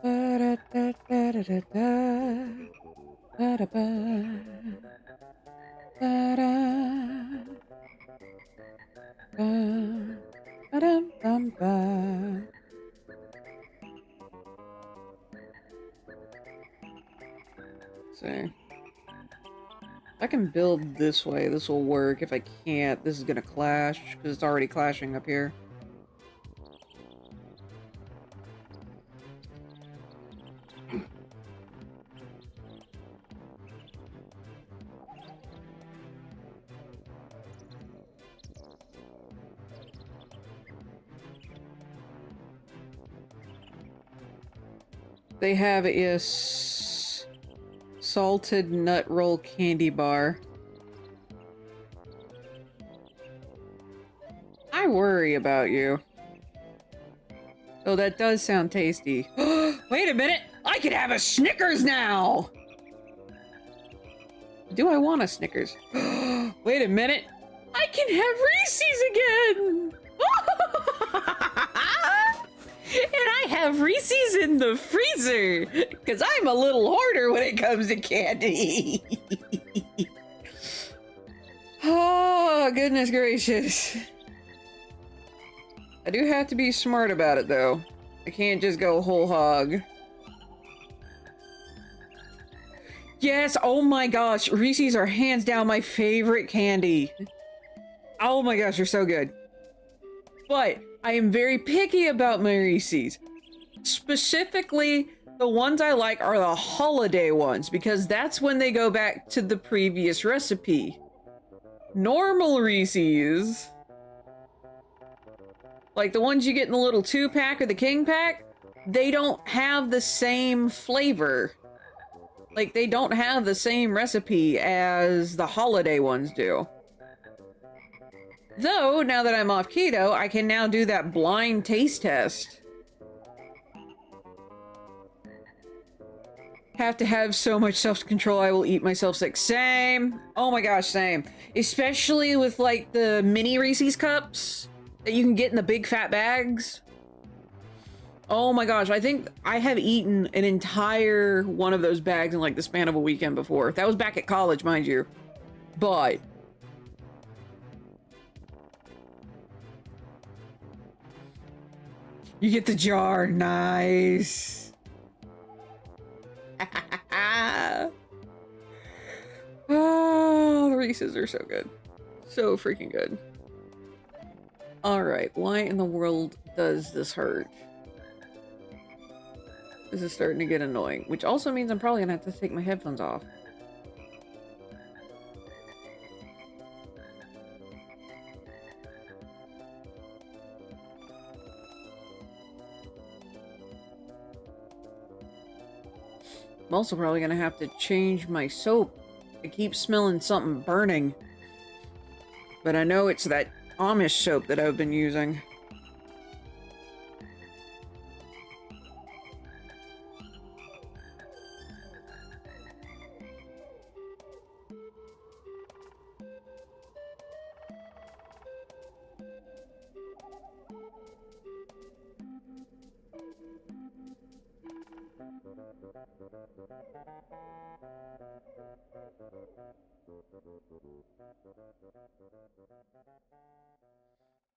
Ba, da, da, da, da, da, da. Ba, da, ba. Ba, da. Ba, ba, dum, bum, ba. See. If I can build this way, this will work. If I can't, this is gonna clash, because it's already clashing up here. They have a salted nut roll candy bar. I worry about you. Oh, that does sound tasty. Wait a minute! I could have a Snickers now! Do I want a Snickers? Wait a minute. I can have Reese's again! And I have Reese's in the freezer, because I'm a little hoarder when it comes to candy. Oh, goodness gracious. I do have to be smart about it, though. I can't just go whole hog. Yes, oh my gosh, Reese's are hands down my favorite candy. Oh my gosh, they're so good. But I am very picky about my Reese's. Specifically, the ones I like are the holiday ones, because that's when they go back to the previous recipe. Normal Reese's, like the ones you get in the little 2-pack or the king pack, they don't have the same flavor. Like, they don't have the same recipe as the holiday ones do. Though, now that I'm off keto, I can now do that blind taste test. Have to have so much self-control I will eat myself sick. Same. Oh my gosh, same. Especially with, like, the mini Reese's cups that you can get in the big fat bags. Oh my gosh, I think I have eaten an entire one of those bags in, like, the span of a weekend before. That was back at college, mind you. But... you get the jar. Nice. Oh, the Reese's are so good. So freaking good. Alright, why in the world does this hurt? This is starting to get annoying, which also means I'm probably gonna have to take my headphones off. I'm also probably gonna have to change my soap. I keep smelling something burning. But I know it's that Amish soap that I've been using.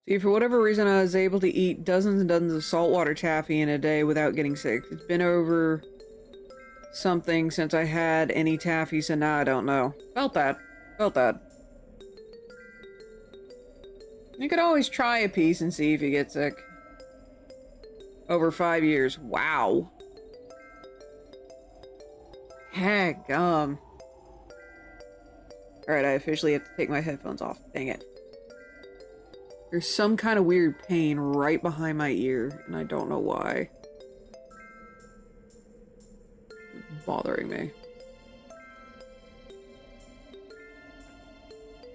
See, for whatever reason, I was able to eat dozens and dozens of saltwater taffy in a day without getting sick. It's been over something since I had any taffy, so now I don't know. Felt that. Felt that. You could always try a piece and see if you get sick. Over 5 years. Wow. Heck, Alright, I officially have to take my headphones off. Dang it. There's some kind of weird pain right behind my ear, and I don't know why. It's bothering me.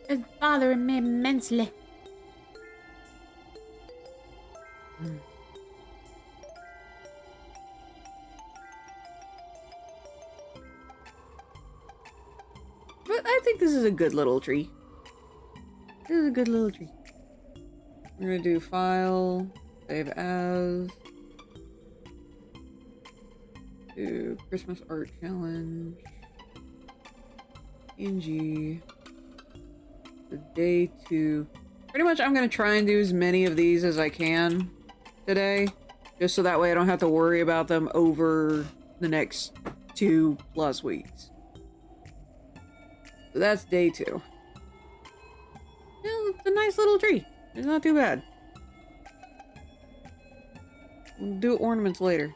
It's bothering me immensely. But I think this is a good little tree. This is a good little tree. We're gonna do file, save as, do Christmas art challenge, PNG, the day 2. Pretty much I'm gonna try and do as many of these as I can today, just so that way I don't have to worry about them over the next 2+ weeks. So that's day 2. Yeah, it's a nice little tree. It's not too bad. We'll do ornaments later.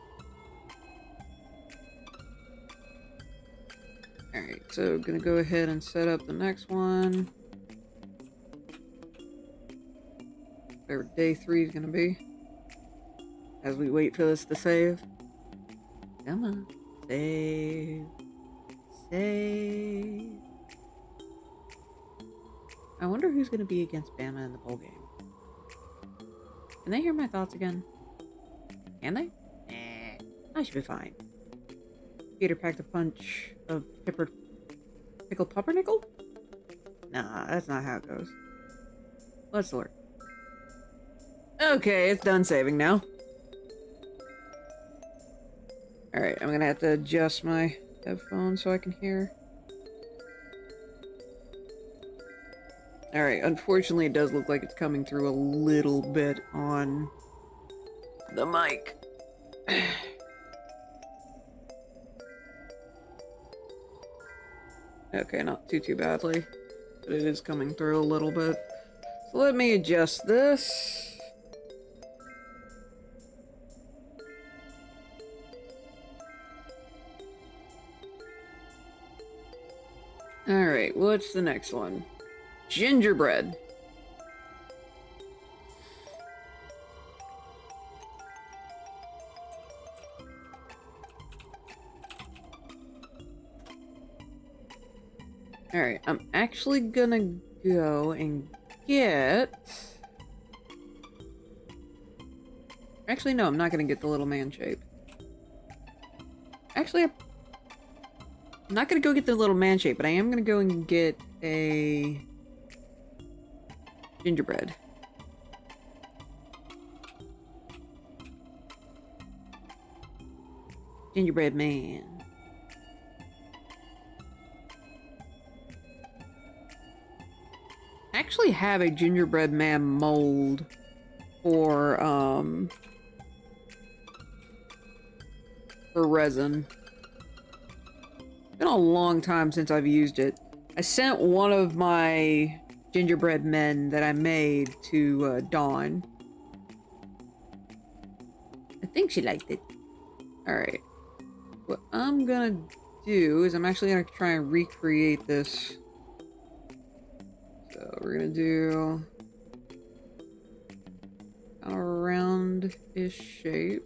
Alright, so gonna go ahead and set up the next one. Whatever day 3 is gonna be. As we wait for this to save. Come on. Save. Save. I wonder who's gonna be against Bama in the bowl game. Can they hear my thoughts again? Can they? I should be fine. Peter packed a punch of pepper Pickled pumpernickel? Nah, that's not how it goes. Let's look. Okay, it's done saving now. Alright, I'm gonna have to adjust my headphones so I can hear. Alright, unfortunately it does look like it's coming through a little bit on the mic. Okay, not too badly. But it is coming through a little bit. So let me adjust this. Alright, what's the next one? Gingerbread. Alright, I'm actually gonna go and get... Actually, no, I'm not gonna get the little man shape. Actually, I'm not gonna go get the little man shape, but I am gonna go and get a... gingerbread. Gingerbread man. I actually have a gingerbread man mold for resin. It's been a long time since I've used it. I sent one of my gingerbread men that I made to Dawn. I think she liked it. Alright. What I'm gonna do is I'm actually gonna try and recreate this. So we're gonna do a round-ish shape.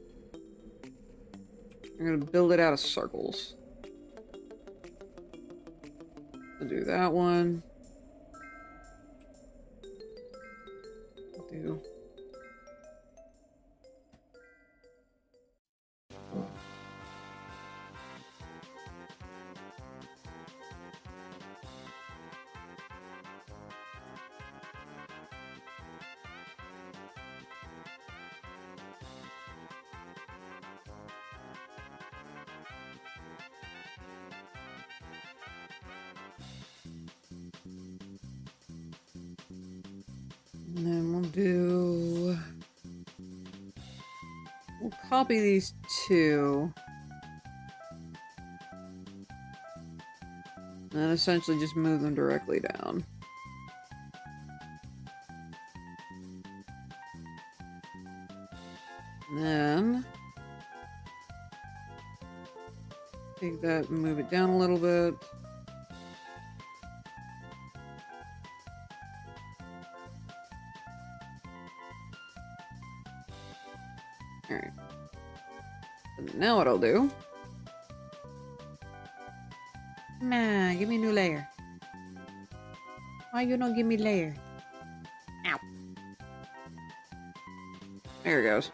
I'm gonna build it out of circles. I'll do that one. I'll do. And then we'll copy these two. And essentially just move them directly down. And then take that and move it down a little bit. Alright. Now what I'll do... Nah, give me a new layer. Why you don't give me layer? Ow. There it goes.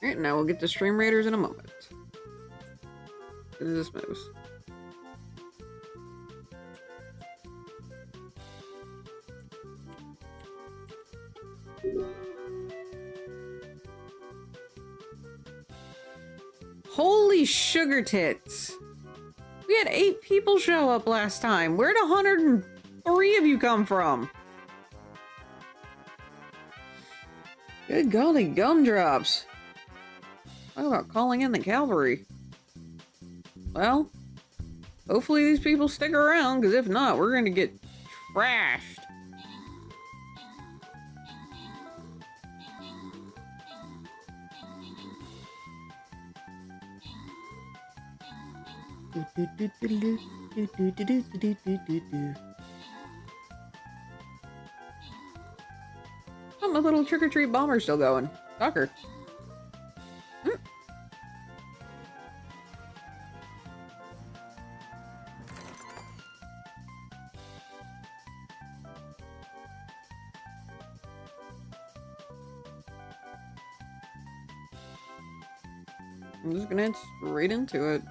Alright, now we'll get to Stream Raiders in a moment. As soon as this moves. Holy sugar tits! We had 8 people show up last time. Where'd 103 of you come from? Good golly gumdrops. Talk about calling in the cavalry. Well, hopefully these people stick around, because if not, we're gonna get trashed. Oh, my little trick-or-treat bomber's still going. Soccer. I'm just gonna head straight into it.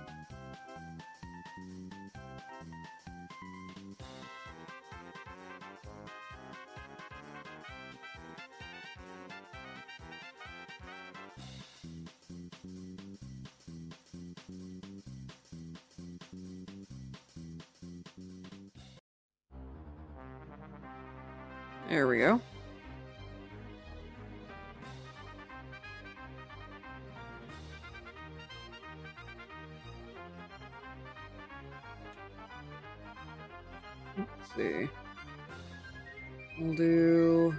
There we go. Let's see. We'll do...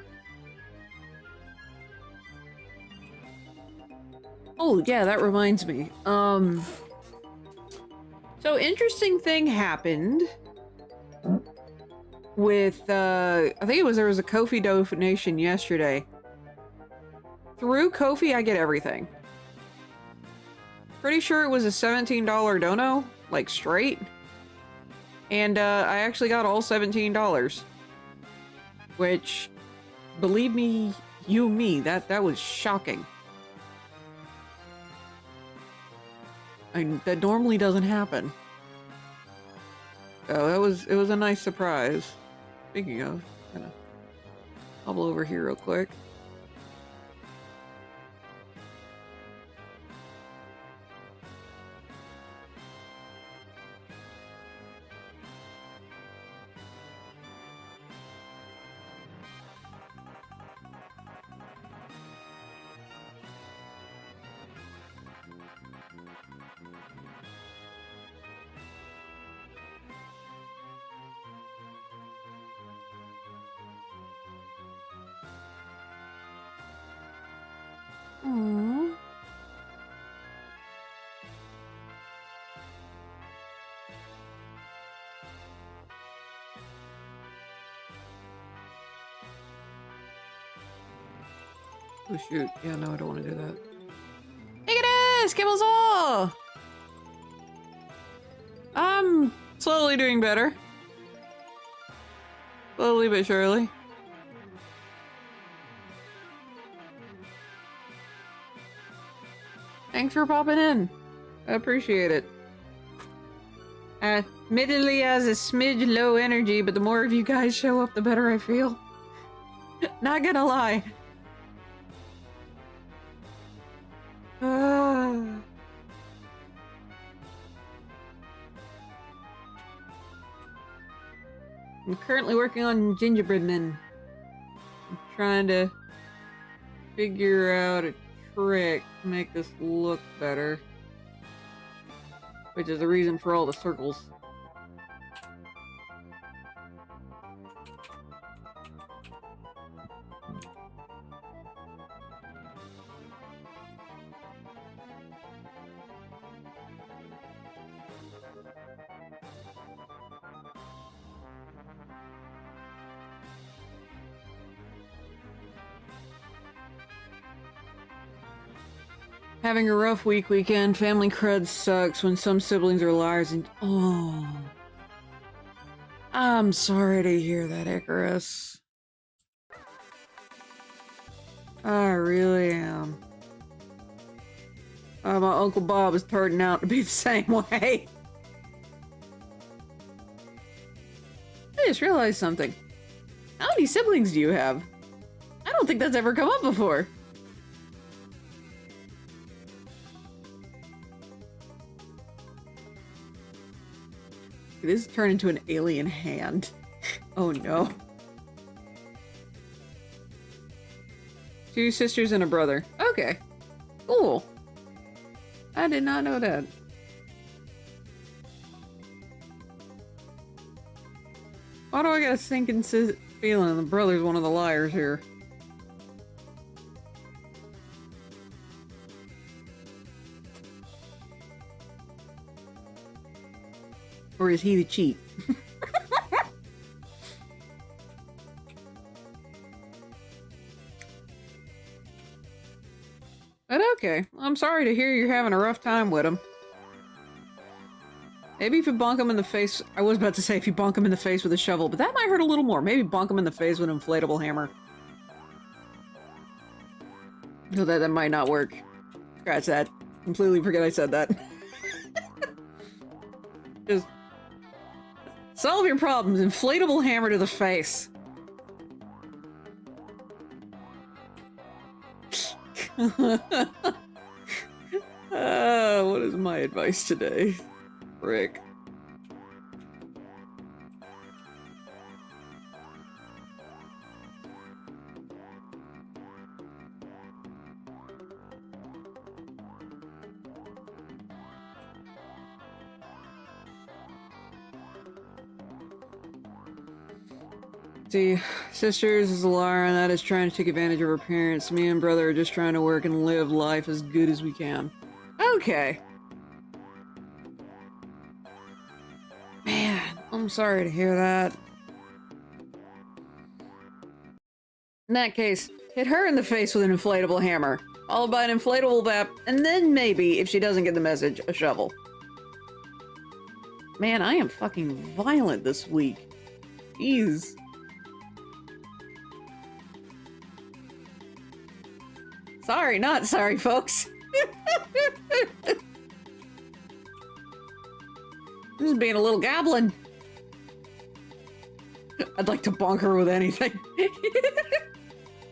Oh, yeah, that reminds me. So interesting thing happened with, I think there was a Ko-fi donation yesterday. Through Ko-fi, I get everything. Pretty sure it was a $17 dono, like straight. And, I actually got all $17. Which, believe me, that was shocking. That normally doesn't happen. So it was a nice surprise. Speaking of, I'm gonna hobble over here real quick. Aww. Oh shoot, yeah, no, I don't want to do that. Take it is! Kibbles all! I'm slowly doing better. Slowly but surely. Thanks for popping in. I appreciate it. Admittedly as a smidge low energy, but the more of you guys show up, the better I feel. Not gonna lie. I'm currently working on gingerbread men. I'm trying to figure out a trick to make this look better. Which is the reason for all the circles. Having a rough weekend. Family crud sucks when some siblings are liars and— oh. I'm sorry to hear that, Icarus. I really am. My Uncle Bob is turning out to be the same way. I just realized something. How many siblings do you have? I don't think that's ever come up before. This turned into an alien hand. Oh no. 2 sisters and a brother. Okay. Cool. I did not know that. Why do I got a sinking feeling the brother's one of the liars here? or is he the cheat? But okay, I'm sorry to hear you're having a rough time with him. Maybe if you bonk him in the face... I was about to say if you bonk him in the face with a shovel, but that might hurt a little more. Maybe bonk him in the face with an inflatable hammer. No, that might not work. Scratch that. Completely forget I said that. Just... solve your problems. Inflatable hammer to the face. What is my advice today? Rick. See, sisters is Lara, and that is trying to take advantage of her parents. Me and brother are just trying to work and live life as good as we can. Okay. Man, I'm sorry to hear that. In that case, hit her in the face with an inflatable hammer, followed by an inflatable bat, and then maybe, if she doesn't get the message, a shovel. Man, I am fucking violent this week. Jeez. Sorry, not sorry, folks. This is being a little goblin. I'd like to bonk her with anything.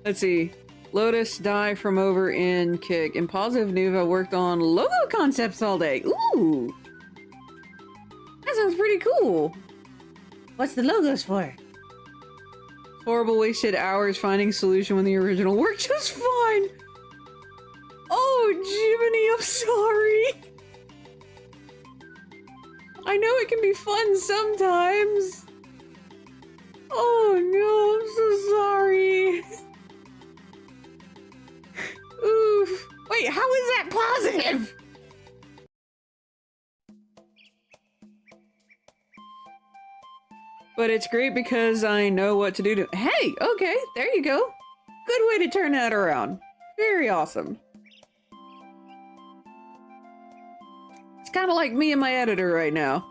Let's see. Lotus, die from over in Kick. In Positive Nuva, worked on logo concepts all day. Ooh! That sounds pretty cool. What's the logos for? Horrible wasted hours finding solution when the original worked just fine. Oh, Jiminy, I'm sorry. I know it can be fun sometimes. Oh no, I'm so sorry. Oof. Wait, how is that positive? But it's great because I know what to do to- Hey, okay, there you go. Good way to turn that around. Very awesome. It's kind of like me and my editor right now.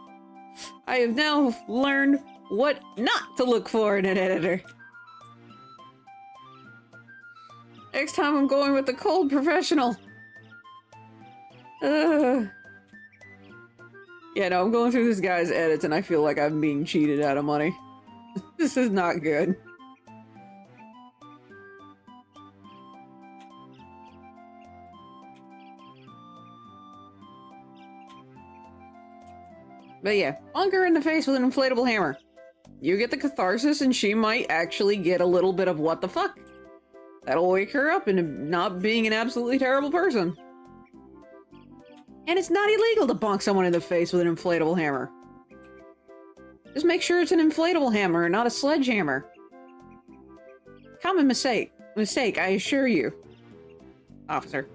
I have now learned what not to look for in an editor. Next time I'm going with the cold professional. Yeah, no, I'm going through this guy's edits and I feel like I'm being cheated out of money. This is not good. But yeah, bonk her in the face with an inflatable hammer. You get the catharsis and she might actually get a little bit of what the fuck. That'll wake her up into not being an absolutely terrible person. And it's not illegal to bonk someone in the face with an inflatable hammer. Just make sure it's an inflatable hammer and not a sledgehammer. Common mistake, I assure you. Officer.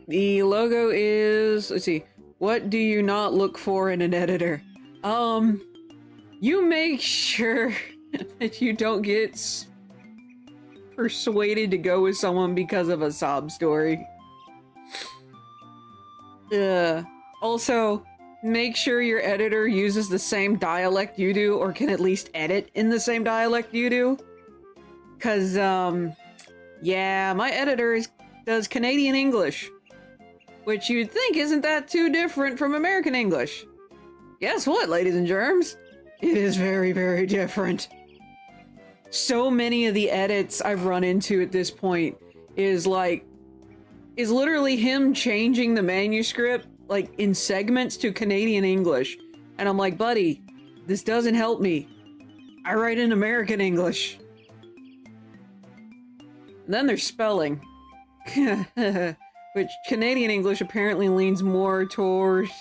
The logo is, let's see, what do you not look for in an editor? You make sure that you don't get persuaded to go with someone because of a sob story. Also, make sure your editor uses the same dialect you do, or can at least edit in the same dialect you do. Cause, yeah, my editor does Canadian English. Which you'd think isn't that too different from American English. Guess what, ladies and germs? It is very, very different. So many of the edits I've run into at this point is literally him changing the manuscript, like, in segments to Canadian English. And I'm like, buddy, this doesn't help me. I write in American English. And then there's spelling. Which Canadian English apparently leans more towards...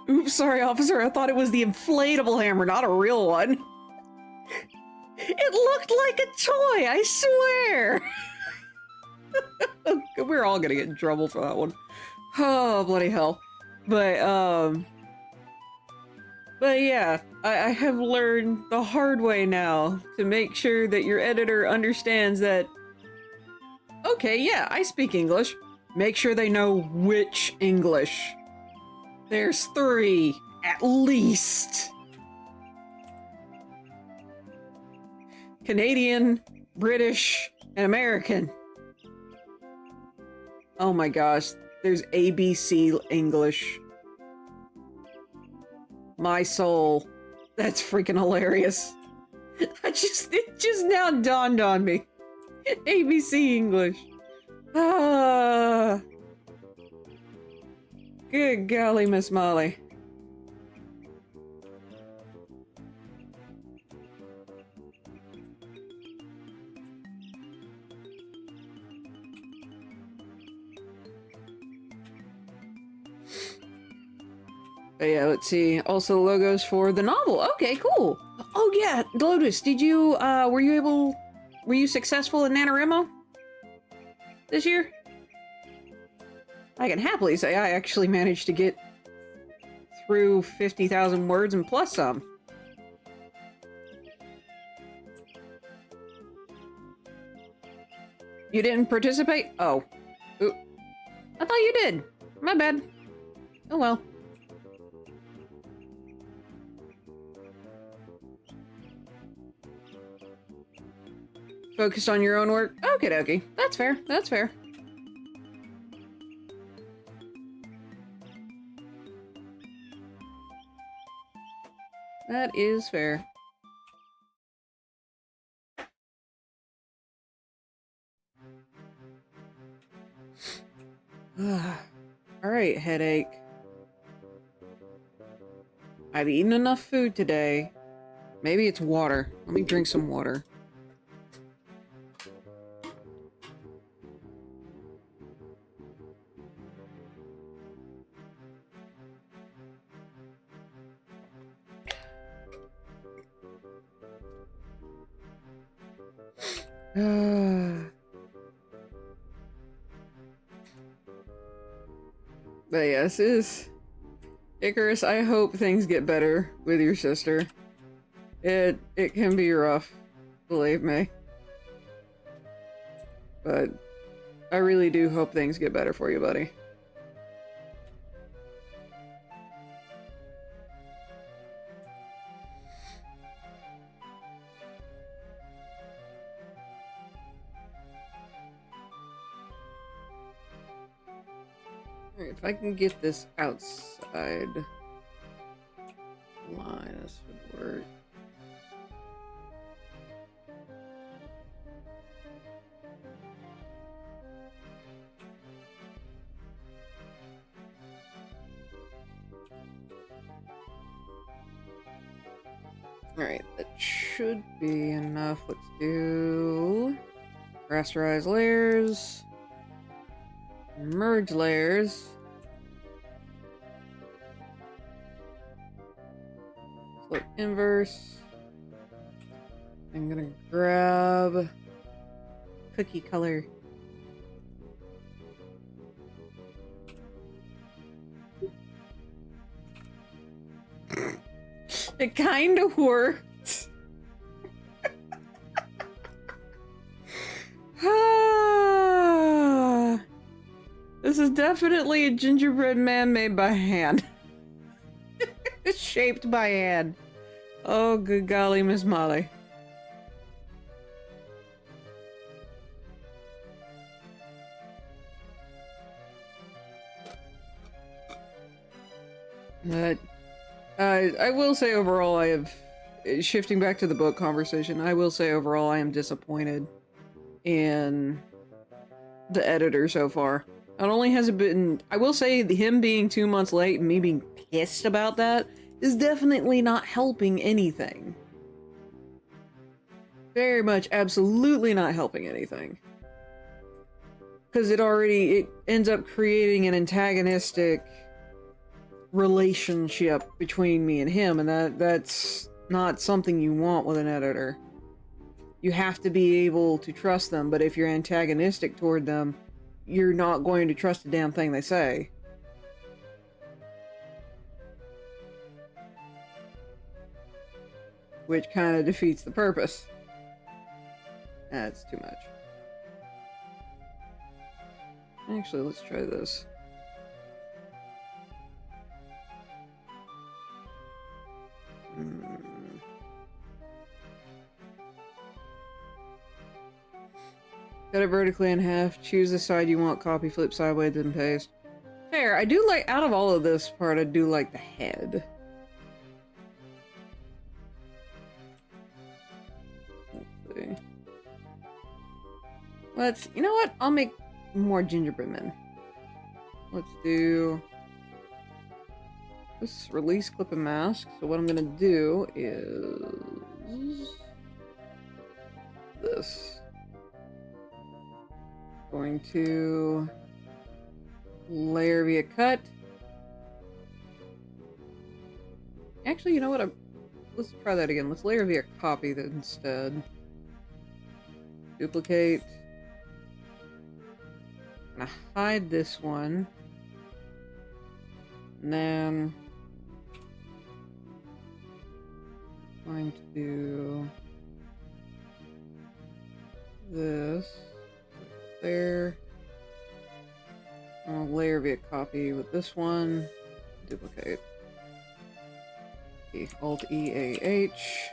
Oops, sorry, officer. I thought it was the inflatable hammer, not a real one. It looked like a toy, I swear. we're all gonna get in trouble for that one. Oh, bloody hell. But yeah, I have learned the hard way now to make sure that your editor understands that, okay, yeah, I speak English. Make sure they know which English. There's 3, at least. Canadian, British, and American. Oh my gosh, there's ABC English. My soul. That's freaking hilarious. It just now dawned on me. ABC English. Ah. Good golly, Miss Molly. But yeah, let's see. Also logos for the novel. Okay, cool. Oh yeah, Lotus, did you, were you successful in NaNoWriMo this year? I can happily say I actually managed to get through 50,000 words and plus some. You didn't participate? Oh. Ooh. I thought you did. My bad. Oh well. Focused on your own work? Okie dokie. That's fair. That's fair. That is fair. Alright, headache. I've eaten enough food today. Maybe it's water. Let me drink some water. But yes, Icarus, I hope things get better with your sister. It can be rough, believe me. But I really do hope things get better for you, buddy. Alright, if I can get this outside line, this would work. Alright, that should be enough. Let's do rasterize layers. Merge layers. Select inverse. I'm gonna grab cookie color. It kind of worked. This is definitely a gingerbread man made by hand. It's shaped by hand. Oh, good golly, Miss Molly. But I will say overall I have, shifting back to the book conversation, I will say overall I am disappointed in the editor so far. Not only has it been, I will say him being 2 months late and me being pissed about that is definitely not helping anything. Very much, absolutely not helping anything. Because it ends up creating an antagonistic relationship between me and him, and that's not something you want with an editor. You have to be able to trust them, but if you're antagonistic toward them, you're not going to trust a damn thing they say. Which kind of defeats the purpose. That's too much. Actually, let's try this. Cut it vertically in half. Choose the side you want. Copy, flip sideways, then paste. Fair. I do like, out of all of this part, I do like the head. Let's see. You know what? I'll make more gingerbread men. Let's do this release clip and mask. So what I'm gonna do is this. Going to layer via cut. Actually, you know what? Let's try that again. Let's layer via copy that instead. Duplicate. I'm gonna hide this one. And then I'm going to do this. There. I'll layer via copy with this one. Duplicate. Alt E A H.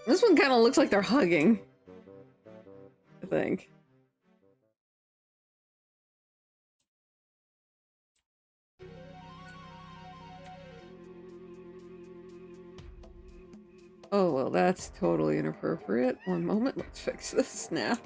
This one kind of looks like they're hugging, I think. Oh, well, that's totally inappropriate. One moment, let's fix this now.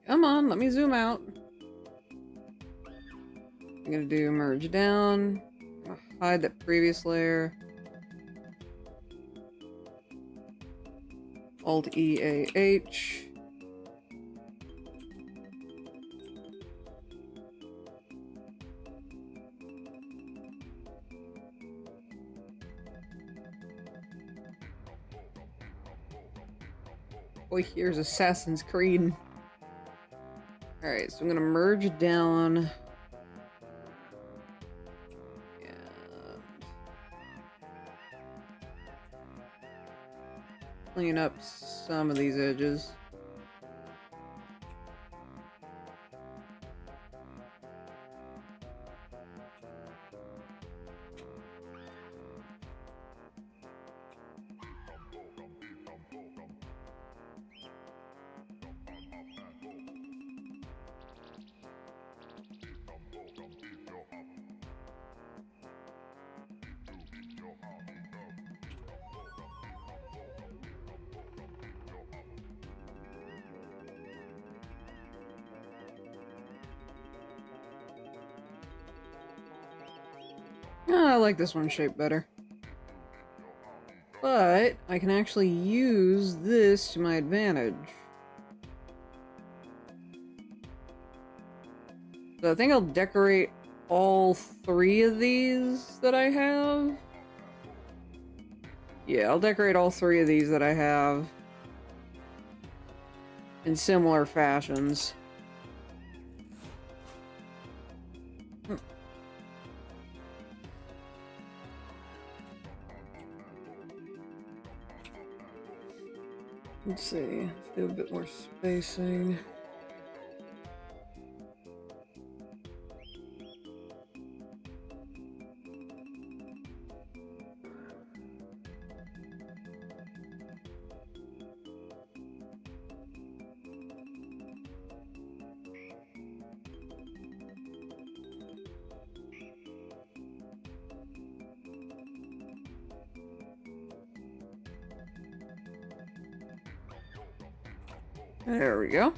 Come on, let me zoom out. I'm gonna do merge down. I'm gonna hide that previous layer. Alt E A H. Boy, here's Assassin's Creed. Alright, so I'm gonna merge down. And clean up some of these edges. Oh, I like this one shaped better. But I can actually use this to my advantage. So I think I'll decorate all 3 of these that I have. Yeah, I'll decorate all 3 of these that I have in similar fashions. Let's see, let's do a bit more spacing. There we go.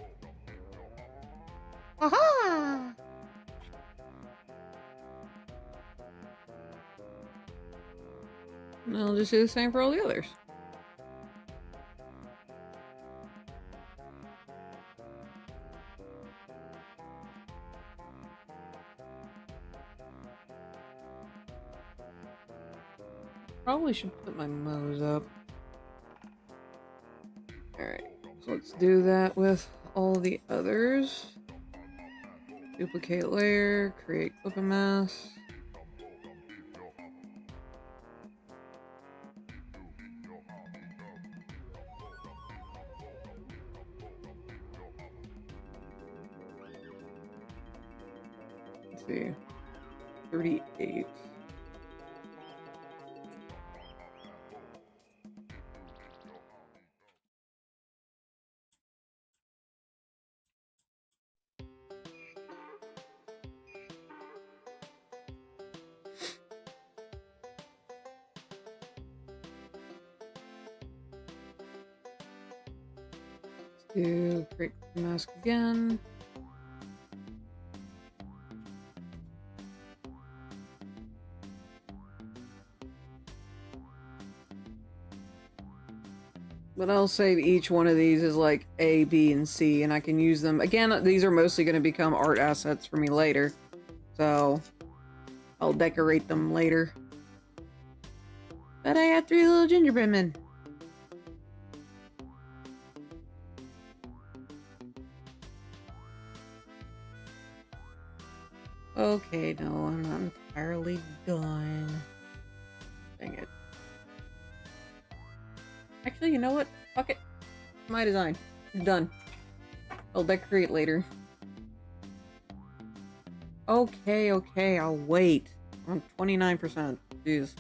Aha! And I'll just do the same for all the others. Probably should put my Mo's up. Alright, so let's do that with all the others. Duplicate layer, create clip and mask. Let's see. 38. Do create mask again. But I'll save each one of these as like A, B, and C, and I can use them. Again, these are mostly going to become art assets for me later. So I'll decorate them later. But I got 3 little gingerbread men. Okay, no, I'm not entirely done. Dang it. Actually, you know what? Fuck it. My design. It's done. I'll decorate later. Okay, okay, I'll wait. I'm 29%. Jeez.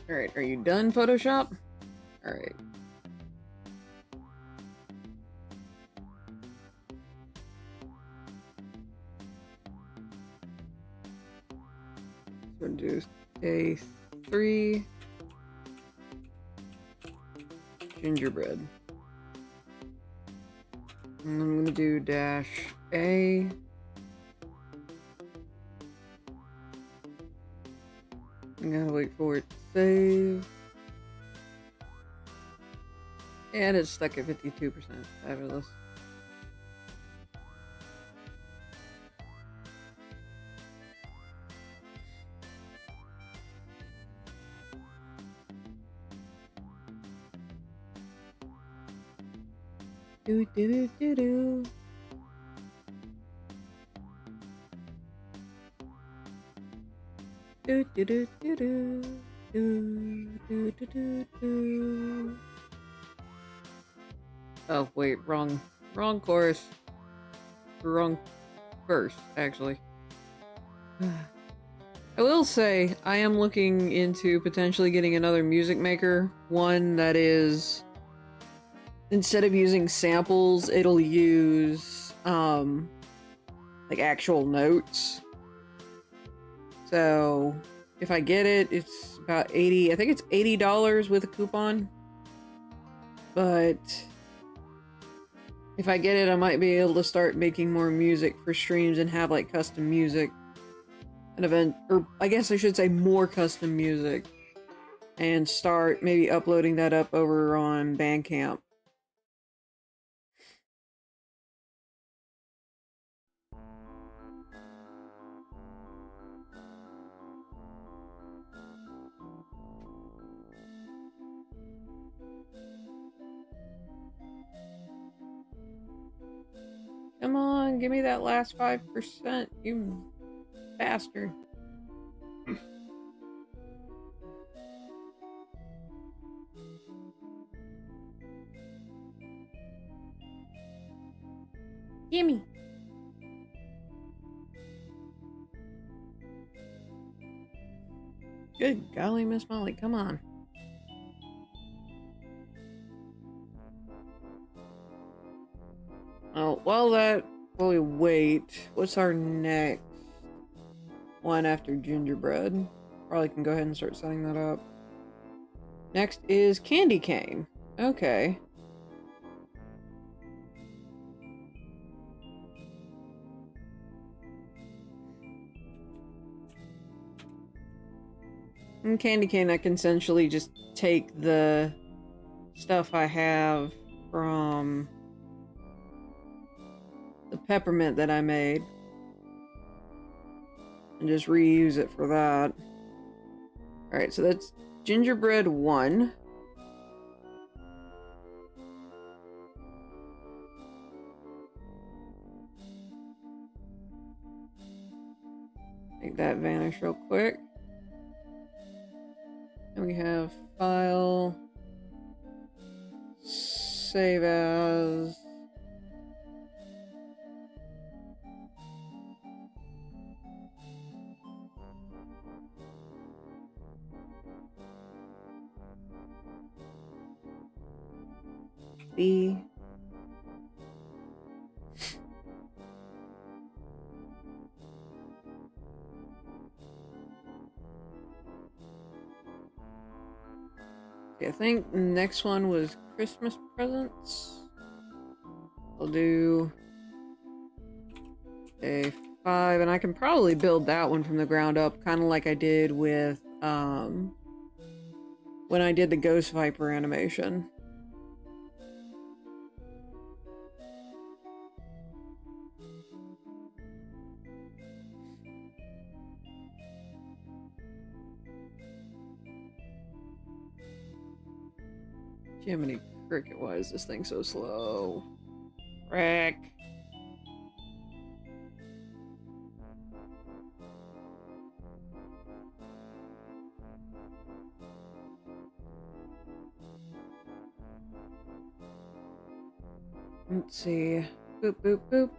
Alright, are you done, Photoshop? Alright. So do A3 gingerbread. And I'm gonna do dash A. I'm gonna wait for it to save. And it's stuck at 52%. Fabulous. Do do do do do. Do do do do do. Do do do do do. Oh wait, wrong chorus. Wrong verse, actually. I will say, I am looking into potentially getting another music maker. One that is, instead of using samples, it'll use, like actual notes. So, if I get it, it's about I think it's $80 with a coupon. But if I get it, I might be able to start making more music for streams and have like custom music. An event, or I guess I should say more custom music. and start maybe uploading that up over on Bandcamp. Come on, give me that last 5%, you bastard. Gimme. Good golly, Miss Molly, come on. Oh, while we wait, what's our next one after gingerbread? Probably can go ahead and start setting that up. Next is candy cane. Okay. In candy cane, I can essentially just take the stuff I have from the peppermint that I made and just reuse it for that. Alright, so that's gingerbread 1. Make that vanish real quick. And we have file, save as. B. Okay, I think the next one was Christmas presents. I'll do a 5, and I can probably build that one from the ground up, kind of like I did with when I did the Ghost Viper animation. Jiminy cricket, why is this thing so slow? Frick. Let's see. Boop, boop, boop.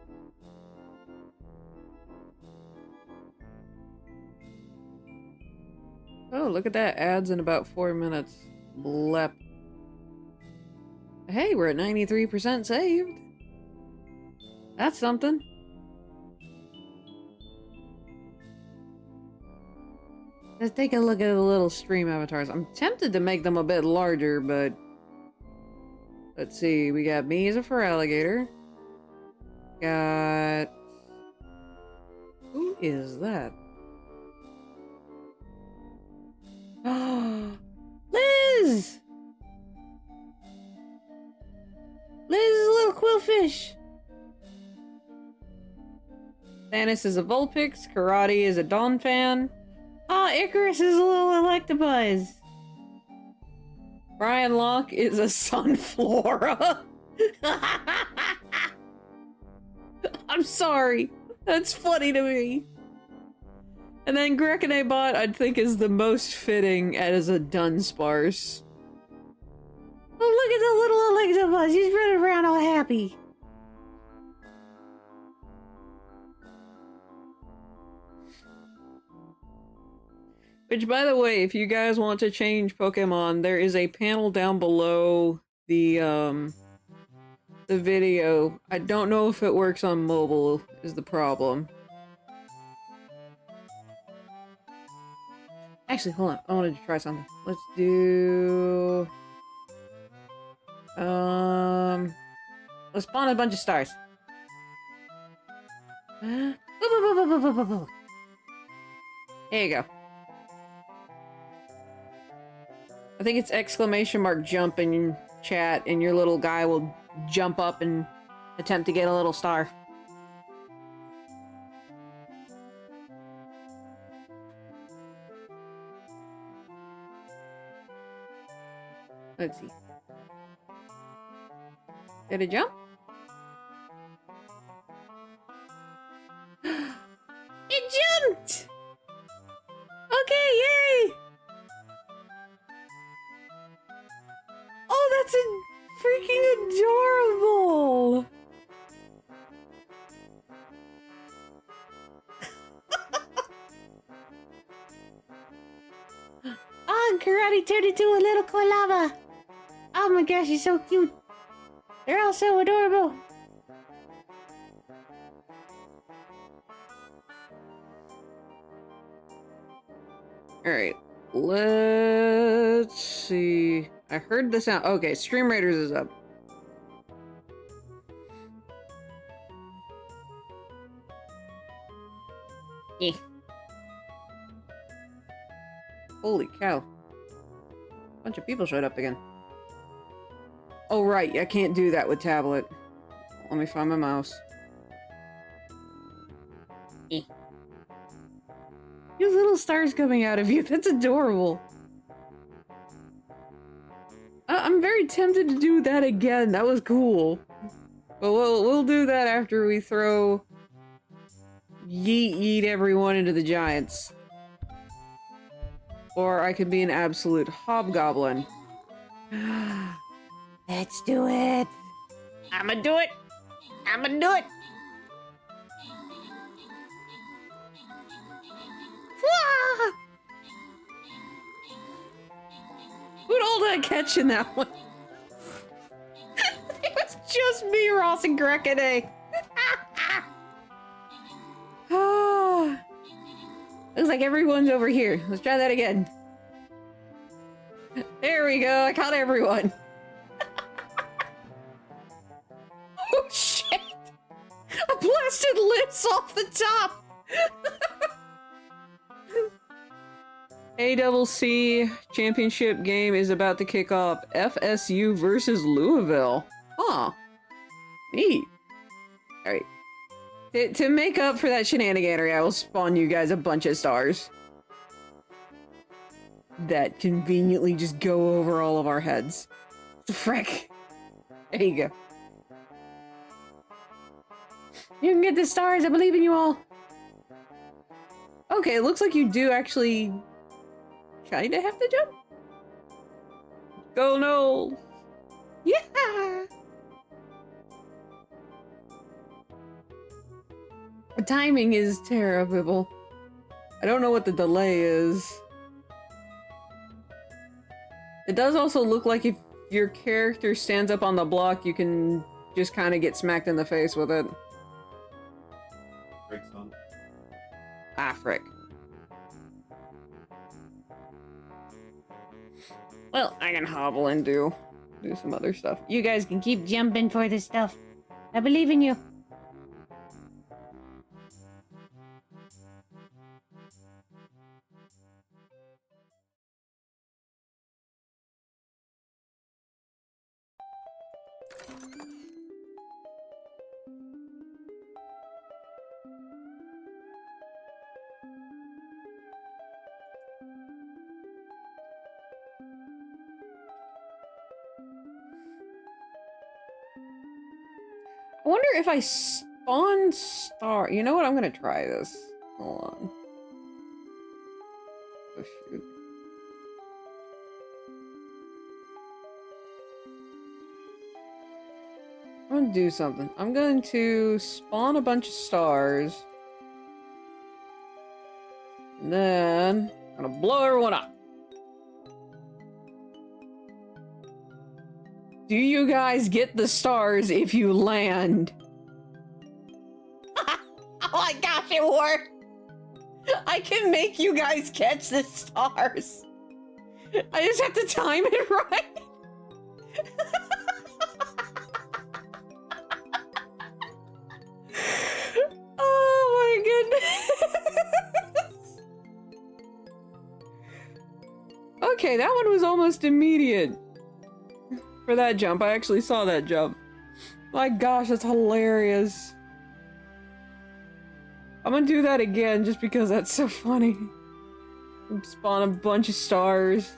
Oh, look at that. Ads in about 4 minutes. Blep. Hey, we're at 93% saved. That's something. Let's take a look at the little stream avatars. I'm tempted to make them a bit larger, but... Let's see. We got me as a fur alligator. Got... Who is that? Liz! Liz is a little quillfish. Thanos is a Vulpix. Karate is a Donphan. Oh, Icarus is a little Electabuzz. Brian Locke is a Sunflora. I'm sorry. That's funny to me. And then Grekanabot, I'd think, is the most fitting as a Dunsparce. Oh, look at the little Electabuzz. He's running around all happy. Which, by the way, if you guys want to change Pokemon, there is a panel down below the video. I don't know if it works on mobile, is the problem. Actually, hold on. I wanted to try something. Let's do... Let's spawn a bunch of stars. There you go. I think it's exclamation mark jump in chat, and your little guy will jump up and attempt to get a little star. Let's see. Did it jump? It jumped! Okay, yay! Oh, that's freaking adorable! Oh, Karate turned into a little koalava. Oh my gosh, he's so cute. They're all so adorable. Alright, let's see. I heard the sound. Okay, Stream Raiders is up. Yeah. Holy cow. Bunch of people showed up again. Oh, right, I can't do that with tablet. Let me find my mouse. Eh. You have little stars coming out of you. That's adorable. I'm very tempted to do that again. That was cool. But we'll do that after we throw yeet everyone into the giants. Or I could be an absolute hobgoblin. Let's do it. I'ma do it. I'ma do it. Wah! Who'd all that catch in that one? It was just me, Ross, and Grecaday. Ah. Looks like everyone's over here. Let's try that again. There we go. I caught everyone. Oh, shit. I blasted Liz off the top. ACC championship game is about to kick off. FSU versus Louisville. Huh. Neat. Alright. To make up for that shenaniganery, I will spawn you guys a bunch of stars. That conveniently just go over all of our heads. The frick. There you go. You can get the stars, I believe in you all. Okay, it looks like you do actually kinda have to jump. Go Noel! Yeah! The timing is terrible. I don't know what the delay is. It does also look like if your character stands up on the block, you can just kind of get smacked in the face with it. Brakes on. Ah, frick. Well, I can hobble and do some other stuff. You guys can keep jumping for this stuff. I believe in you. I wonder if I spawn star. You know what? I'm gonna try this. Hold on. Oh shoot. I'm gonna do something. I'm going to spawn a bunch of stars. And then I'm gonna blow everyone up. Do you guys get the stars if you land? Oh my gosh, it worked! I can make you guys catch the stars. I just have to time it right. Oh my goodness. Okay, that one was almost immediate. For that jump, I actually saw that jump. My gosh, that's hilarious. I'm gonna do that again just because that's so funny. Spawn a bunch of stars.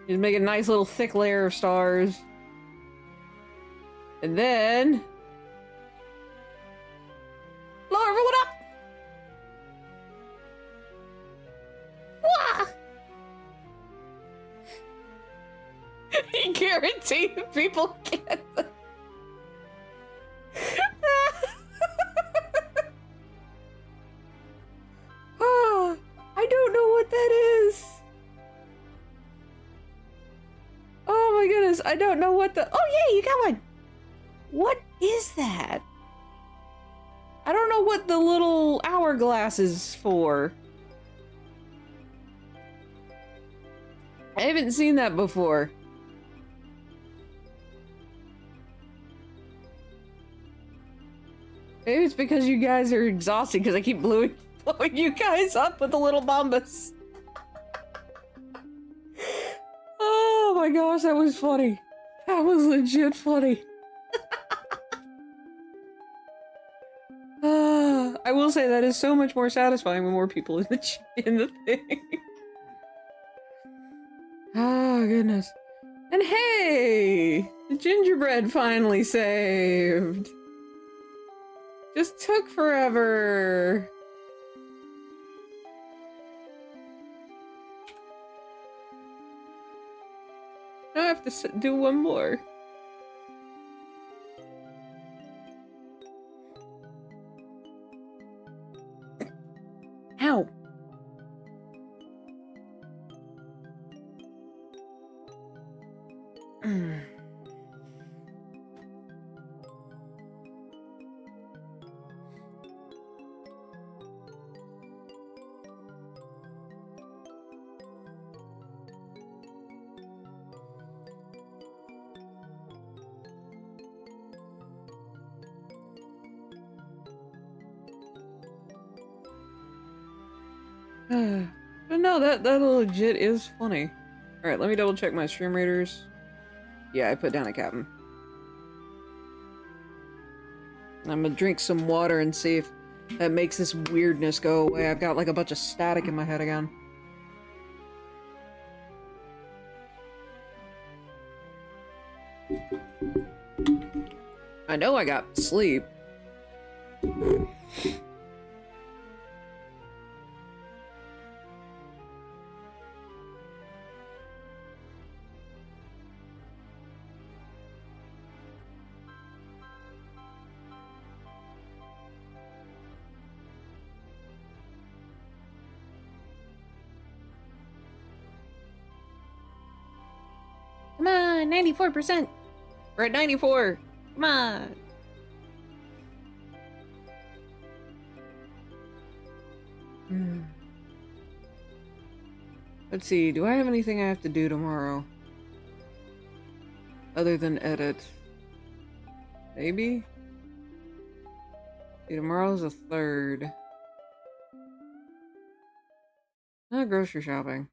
Just make a nice little thick layer of stars. And then... Hello everyone up! Wah! I guarantee people get them. Ah, I don't know what that is. Oh my goodness, I don't know what the... Oh yeah, you got one! What is that? I don't know what the little hourglass is for. I haven't seen that before. Maybe it's because you guys are exhausted because I keep blowing you guys up with the little bombas. Oh my gosh, that was funny. That was legit funny. I will say that is so much more satisfying when more people in the thing. Oh goodness. And hey! The gingerbread finally saved! Just took forever! Now I have to do one more. Ow! But no, that legit is funny. Alright, let me double check my stream raters. Yeah, I put down a captain. I'm gonna drink some water and see if that makes this weirdness go away. I've got like a bunch of static in my head again. I know I got sleep. Come on, 94%. We're at 94. Come on. Let's see, do I have anything I have to do tomorrow? Other than edit? Maybe? See, tomorrow's the 3rd. Not grocery shopping.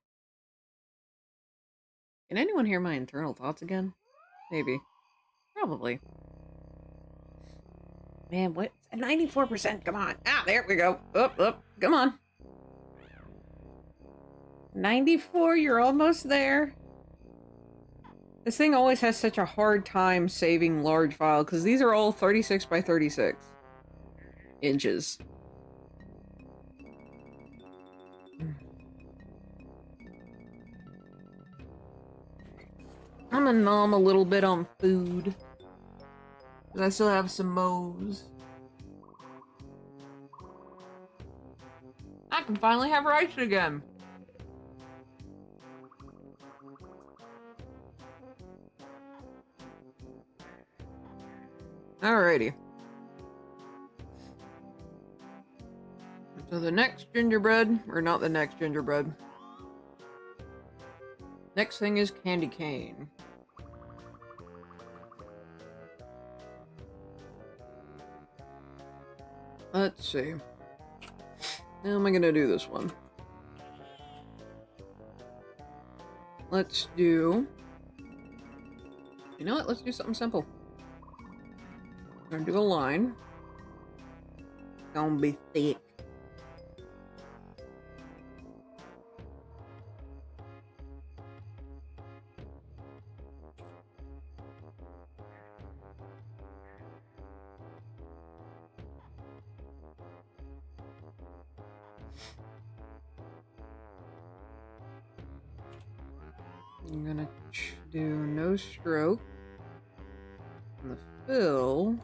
Can anyone hear my internal thoughts again? Maybe. Probably. Man, what? 94%, come on. Ah, there we go. Up, come on. 94, you're almost there. This thing always has such a hard time saving large files, because these are all 36 by 36 inches. I'm gonna nom a little bit on food. Because I still have some mows. I can finally have rice again. Alrighty. So the next gingerbread, or not the next gingerbread. Next thing is candy cane. Let's see. How am I gonna do this one? let's do... You know what? Let's do something simple. We're gonna do a line. It's gonna be thick. I'm gonna do no stroke. And the fill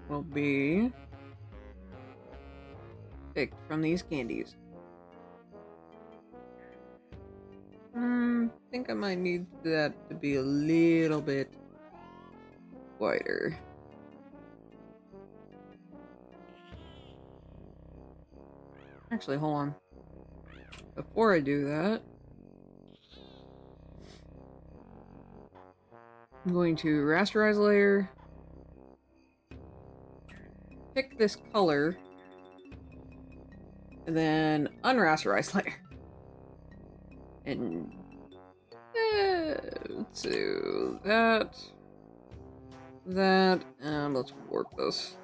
will be picked from these candies. I think I might need that to be a little bit wider. Actually, hold on. Before I do that, I'm going to rasterize layer, pick this color, and then unrasterize layer. And let's do that, and let's warp this.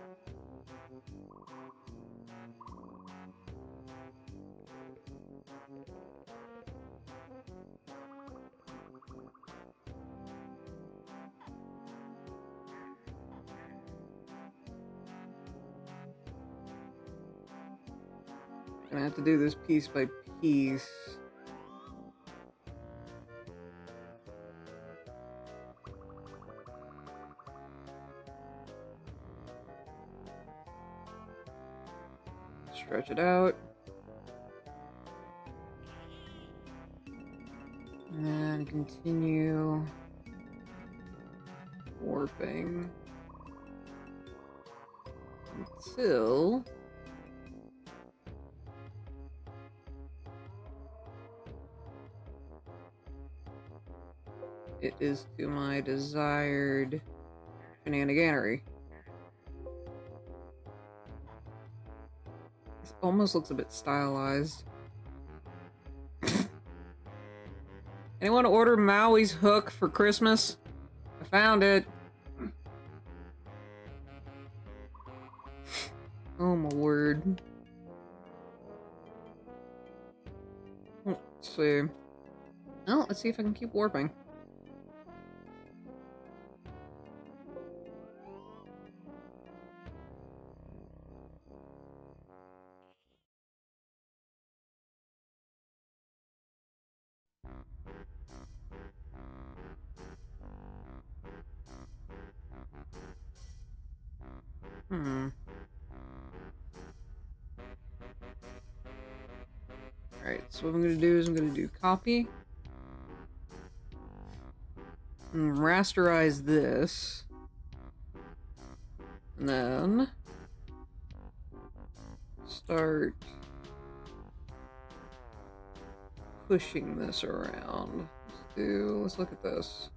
Gonna have to do this piece by piece. Stretch it out. And then continue warping until it is to my desired shenaniganery. This almost looks a bit stylized. Anyone order Maui's hook for Christmas? I found it. Oh my word. Let's see. Oh, let's see if I can keep warping. Alright, so what I'm gonna do is I'm gonna do copy. And rasterize this. And then start pushing this around. Let's look at this.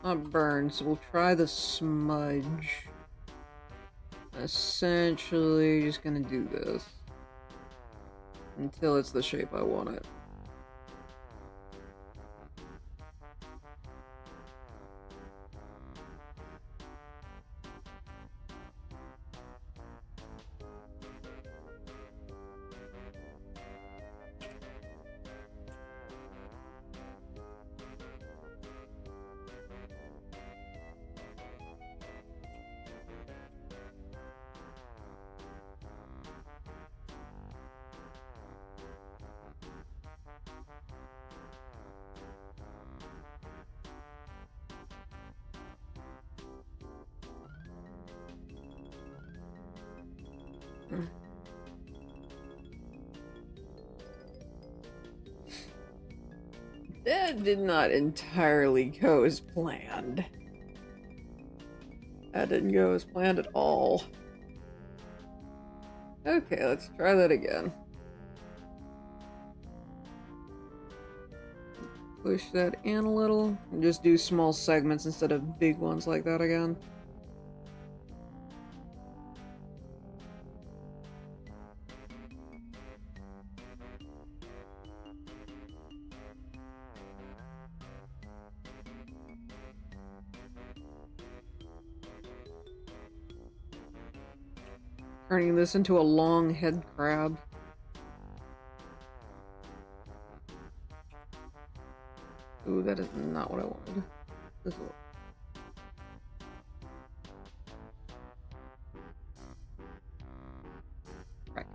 Not burn, so we'll try the smudge. Essentially just gonna do this until it's the shape I want it. That did not entirely go as planned. That didn't go as planned at all. Okay, let's try that again. Push that in a little, and just do small segments instead of big ones like that again. Turning this into a long head crab. Ooh, that is not what I wanted. This is right.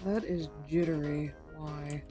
That is jittery. Why?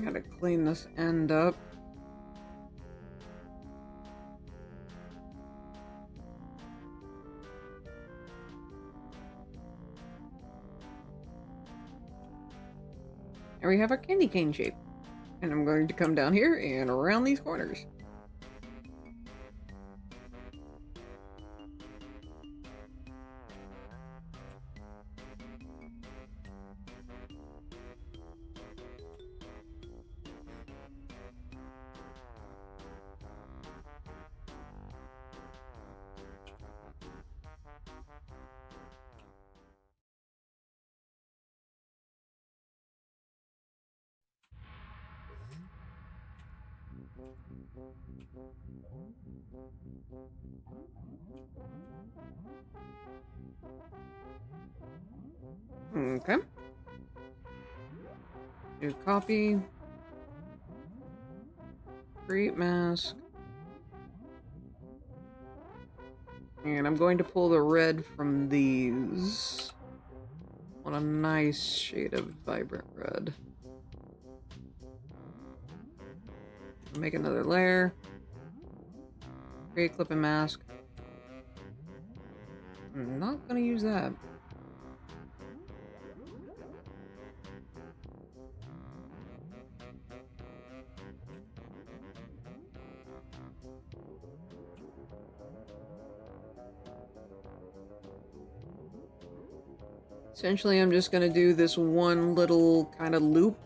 Gotta clean this end up. And we have our candy cane shape. And I'm going to come down here and around these corners. Okay. Do copy. Create mask. And I'm going to pull the red from these. What a nice shade of vibrant red. Make another layer. Create clip and mask. I'm not gonna use that. Essentially, I'm just gonna do this one little kind of loop.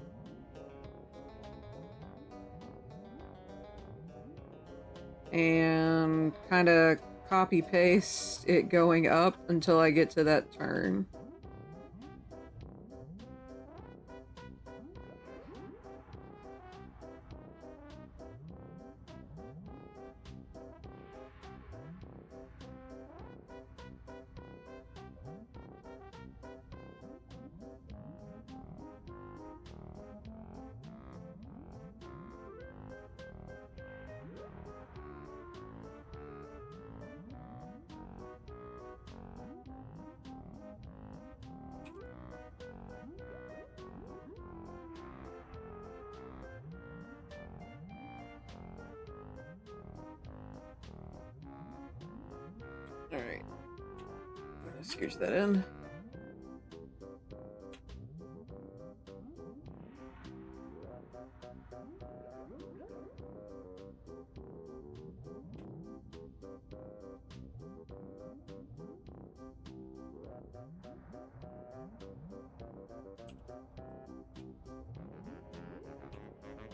And kind of copy paste it going up until I get to that turn. Alright. Let's scooch that in.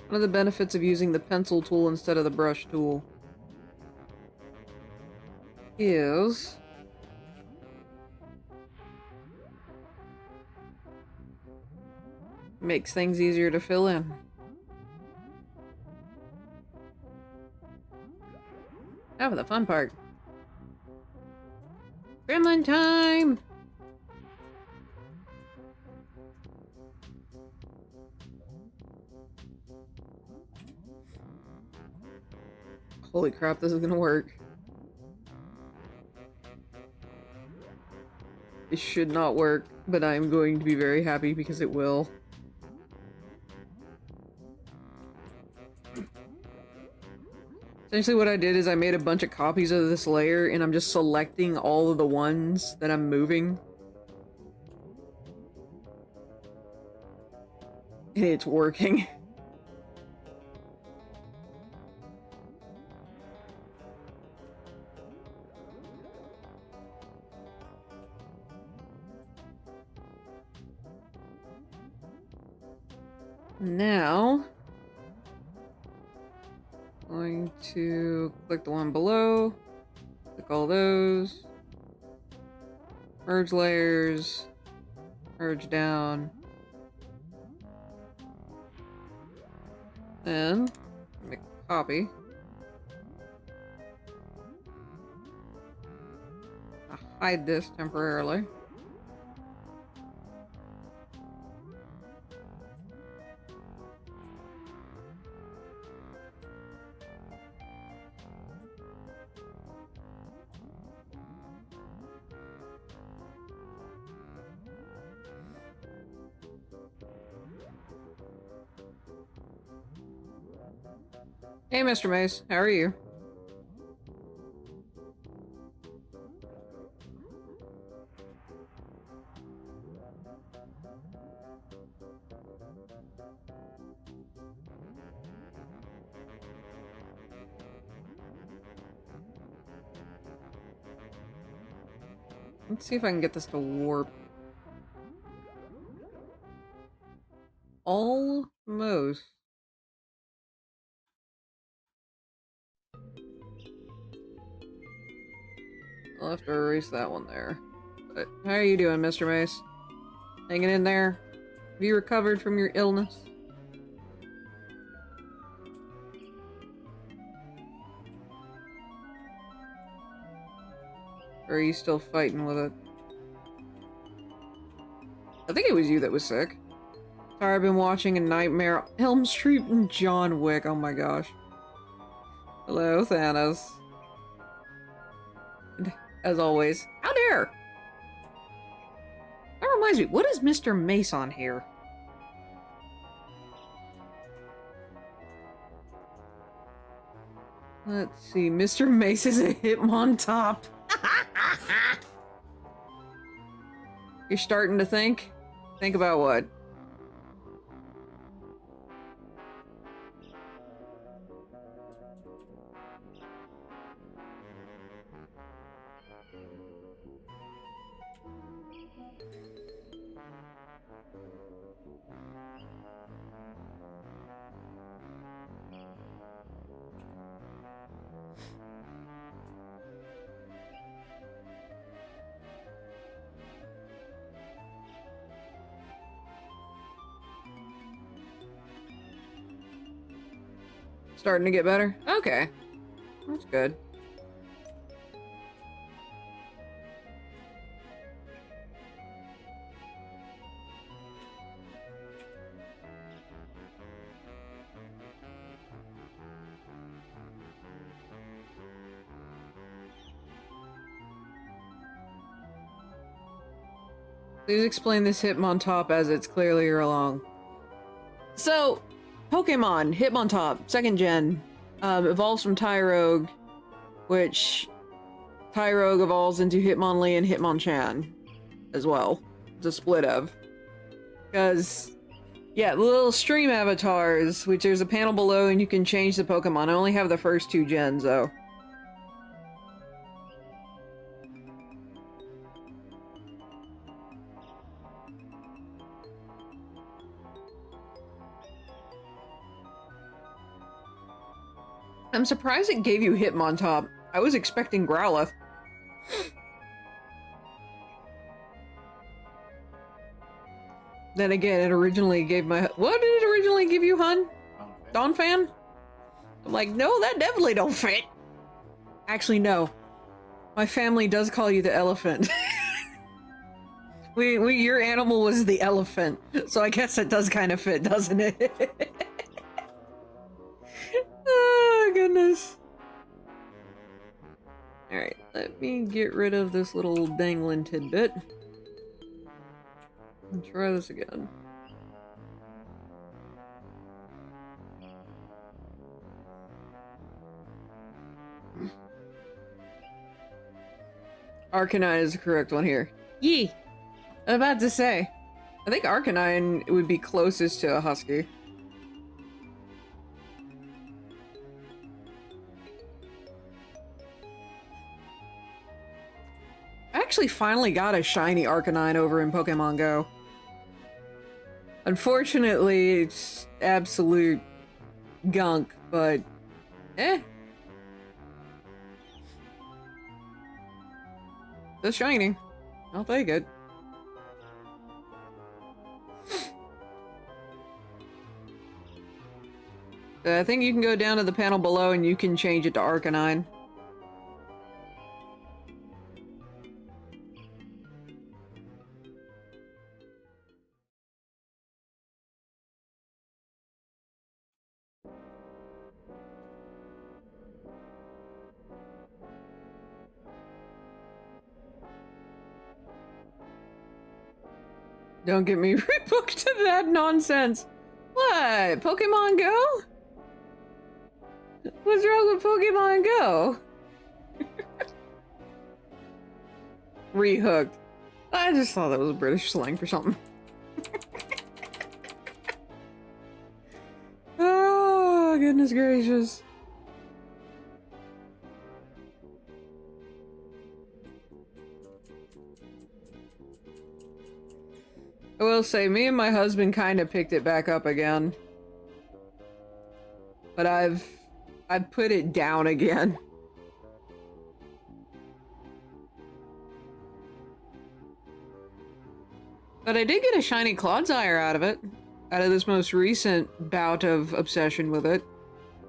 One of the benefits of using the pencil tool instead of the brush tool is makes things easier to fill in. Now for the fun part. Gremlin time! Holy crap, this is gonna work. It should not work, but I'm going to be very happy because it will. Essentially what I did is I made a bunch of copies of this layer and I'm just selecting all of the ones that I'm moving. And it's working. Now, going to click the one below, click all those, merge layers, merge down, then make a copy. I'll hide this temporarily. Hey, Mr. Mace, how are you? Let's see if I can get this to warp. Almost. I'll have to erase that one there. But how are you doing, Mr. Mace? Hanging in there? Have you recovered from your illness? Or are you still fighting with it? I think it was you that was sick. Sorry, I've been watching A Nightmare, Elm Street, and John Wick. Oh my gosh. Hello, Thanos. And as always, how dare! That reminds me, what is Mr. Mace on here? Let's see, Mr. Mace is a Hitmontop. You're starting to think? Think about what? Starting to get better? Okay. That's good. Please explain this Hitmontop as it's clearly wrong. So, Pokemon, Hitmontop, 2nd gen, evolves from Tyrogue, which Tyrogue evolves into Hitmonlee and Hitmonchan as well. It's a split of. Because, yeah, the little stream avatars, which there's a panel below and you can change the Pokemon. I only have the first 2 gens, though. I'm surprised it gave you Hitmontop. I was expecting Growlithe. Then again, it originally gave my... What did it originally give you, hun? Donphan? I'm like, no, that definitely don't fit. Actually, no. My family does call you the elephant. Your animal was the elephant, so I guess it does kind of fit, doesn't it? Oh, goodness. Alright, let me get rid of this little dangling tidbit. And try this again. Arcanine is the correct one here. Yee! I'm about to say. I think Arcanine would be closest to a Husky. I actually finally got a shiny Arcanine over in Pokemon Go. Unfortunately, it's absolute gunk, but eh. It's shiny. I'll take it. I think you can go down to the panel below and you can change it to Arcanine. Don't get me rebooked to that nonsense. What? Pokemon Go? What's wrong with Pokemon Go? Rehooked. I just thought that was a British slang for something. Oh, goodness gracious. I will say, me and my husband kind of picked it back up again. But I've put it down again. But I did get a shiny Clodsire out of it. Out of this most recent bout of obsession with it.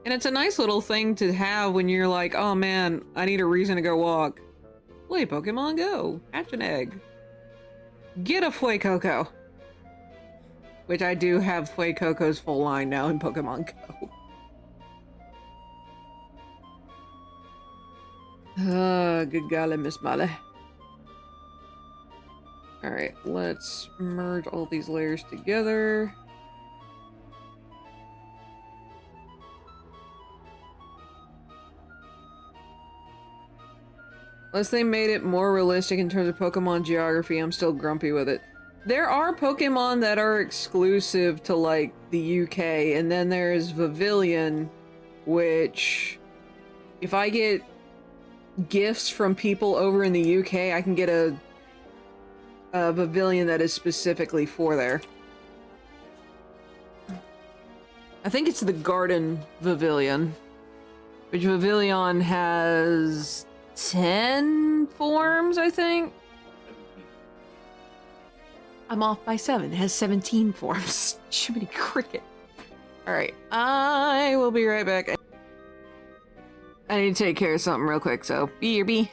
And it's a nice little thing to have when you're like, oh man, I need a reason to go walk. Play Pokemon Go. Hatch an egg. Get a Fuecoco. Which I do have Fuecoco's full line now in Pokemon Go. Good golly, Miss Molly. Alright, let's merge all these layers together. Unless they made it more realistic in terms of Pokemon geography, I'm still grumpy with it. There are Pokemon that are exclusive to, like, the UK, and then there's Vivillon, which, if I get gifts from people over in the UK, I can get a Vivillon that is specifically for there. I think it's the Garden Vivillon, which Vivillon has 10 forms, I think? I'm off by 7. It has 17 forms. Jiminy Cricket. Alright, I will be right back. I need to take care of something real quick, so BRB.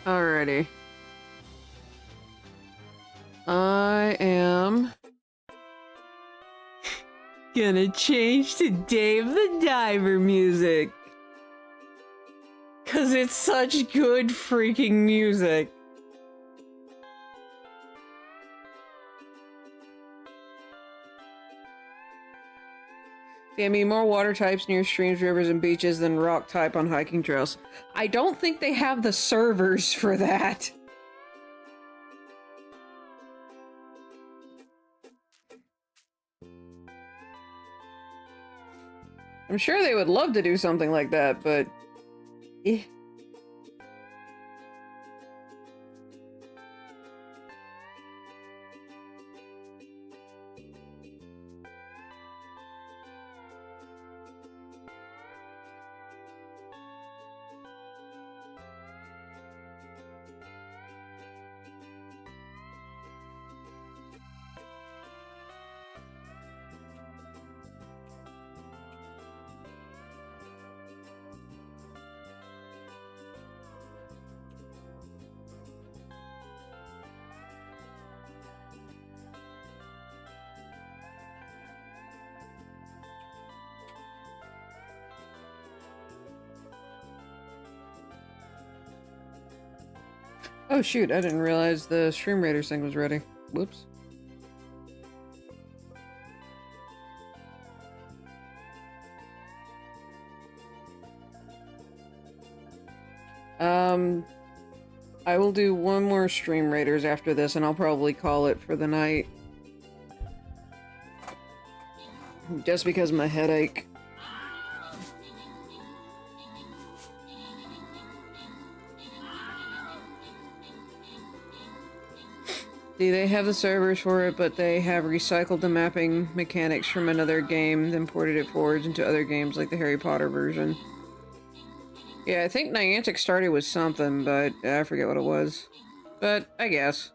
Alrighty. I am gonna change to Dave the Diver music. Cause it's such good freaking music. I mean, more water types near streams, rivers, and beaches than rock type on hiking trails. I don't think they have the servers for that. I'm sure they would love to do something like that, but... eh. Oh shoot, I didn't realize the Stream Raiders thing was ready. Whoops. I will do one more Stream Raiders after this, and I'll probably call it for the night. Just because of my headache. See, they have the servers for it, but they have recycled the mapping mechanics from another game, then ported it forwards into other games like the Harry Potter version. Yeah, I think Niantic started with something, but I forget what it was. But, I guess.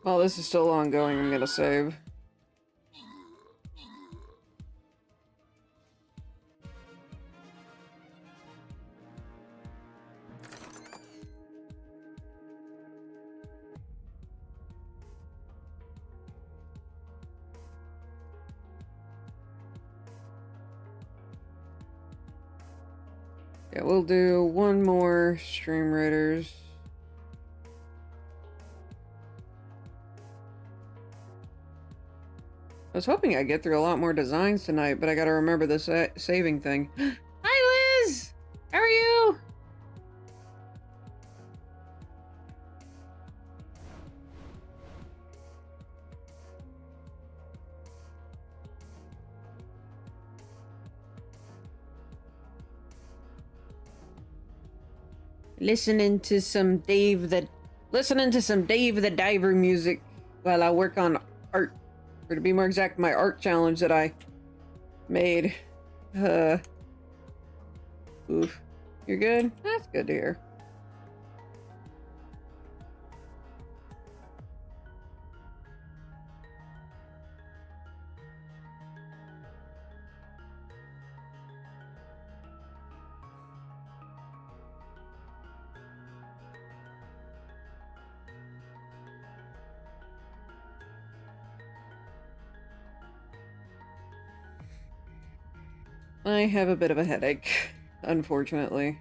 While this is still ongoing, I'm gonna save. Yeah, we'll do one more Stream Raiders. I was hoping I'd get through a lot more designs tonight, but I gotta remember the saving thing. Hi, Liz! How are you? Listening to some Dave the Diver music while I work on art. Or to be more exact, my art challenge that I made. Oof. You're good? That's good to hear. I have a bit of a headache, unfortunately.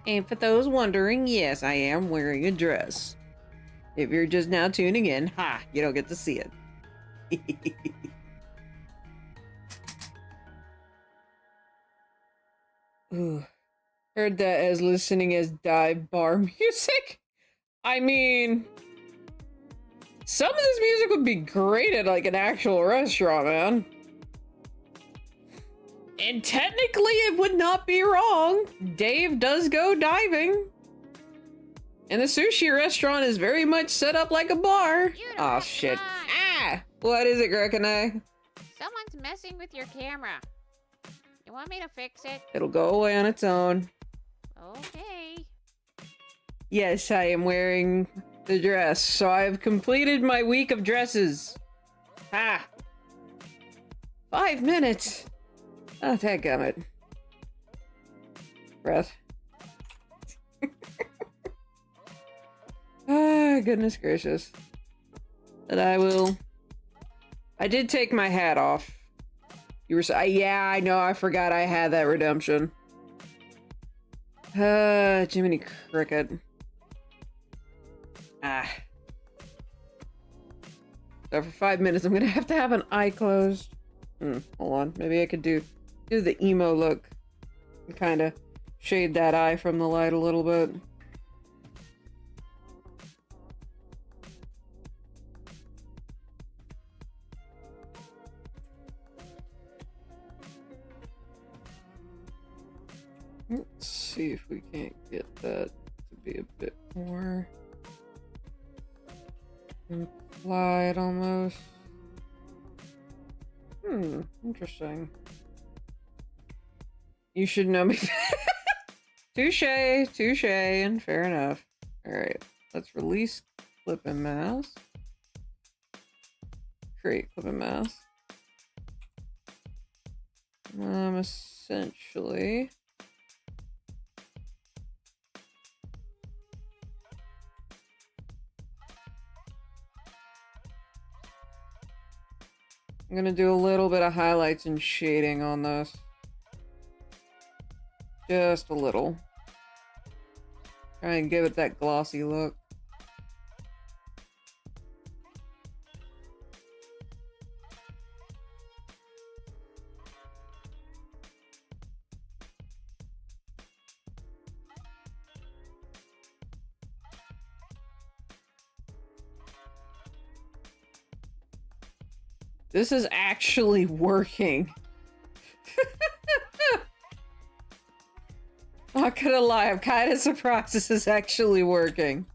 And for those wondering, yes, I am wearing a dress. If you're just now tuning in, ha, you don't get to see it. Ooh. Heard that as listening as dive bar music? I mean... some of this music would be great at, like, an actual restaurant, man. And technically, it would not be wrong. Dave does go diving. And the sushi restaurant is very much set up like a bar. Oh shit. Ah! What is it, Grekanai? Someone's messing with your camera. You want me to fix it? It'll go away on its own. Okay. Yes, I am wearing the dress, so I've completed my week of dresses. Ha! 5 minutes! Oh, dadgummit. Breath. Ah, goodness gracious. And I did take my hat off. You were yeah, I know, I forgot I had that redemption. Jiminy Cricket. Ah. So for 5 minutes, I'm gonna have to have an eye closed. Hold on. Maybe I could do the emo look. And kind of shade that eye from the light a little bit. Let's see if we can't get that to be a bit more implied almost. Interesting. You should know me. Touche, and fair enough. Alright, let's release clip and mouse. Create clip and mouse. Essentially. I'm gonna do a little bit of highlights and shading on this. Just a little. Try and give it that glossy look. This is actually working. Not gonna lie, I'm kind of surprised this is actually working.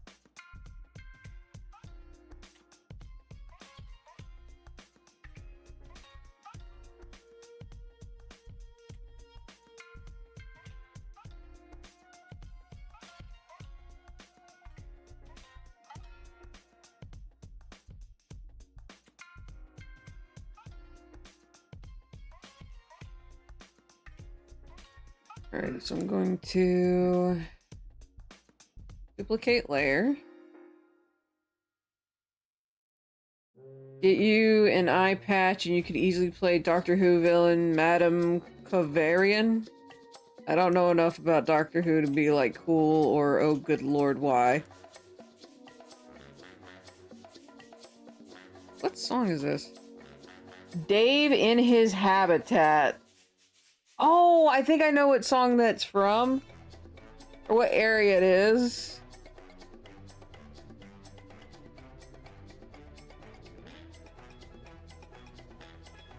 Alright, so I'm going to duplicate layer. Get you an eye patch and you could easily play Doctor Who villain Madame Cavarian. I don't know enough about Doctor Who to be like cool or oh good lord why. What song is this? Dave in His Habitat. Oh, I think I know what song that's from. Or what area it is.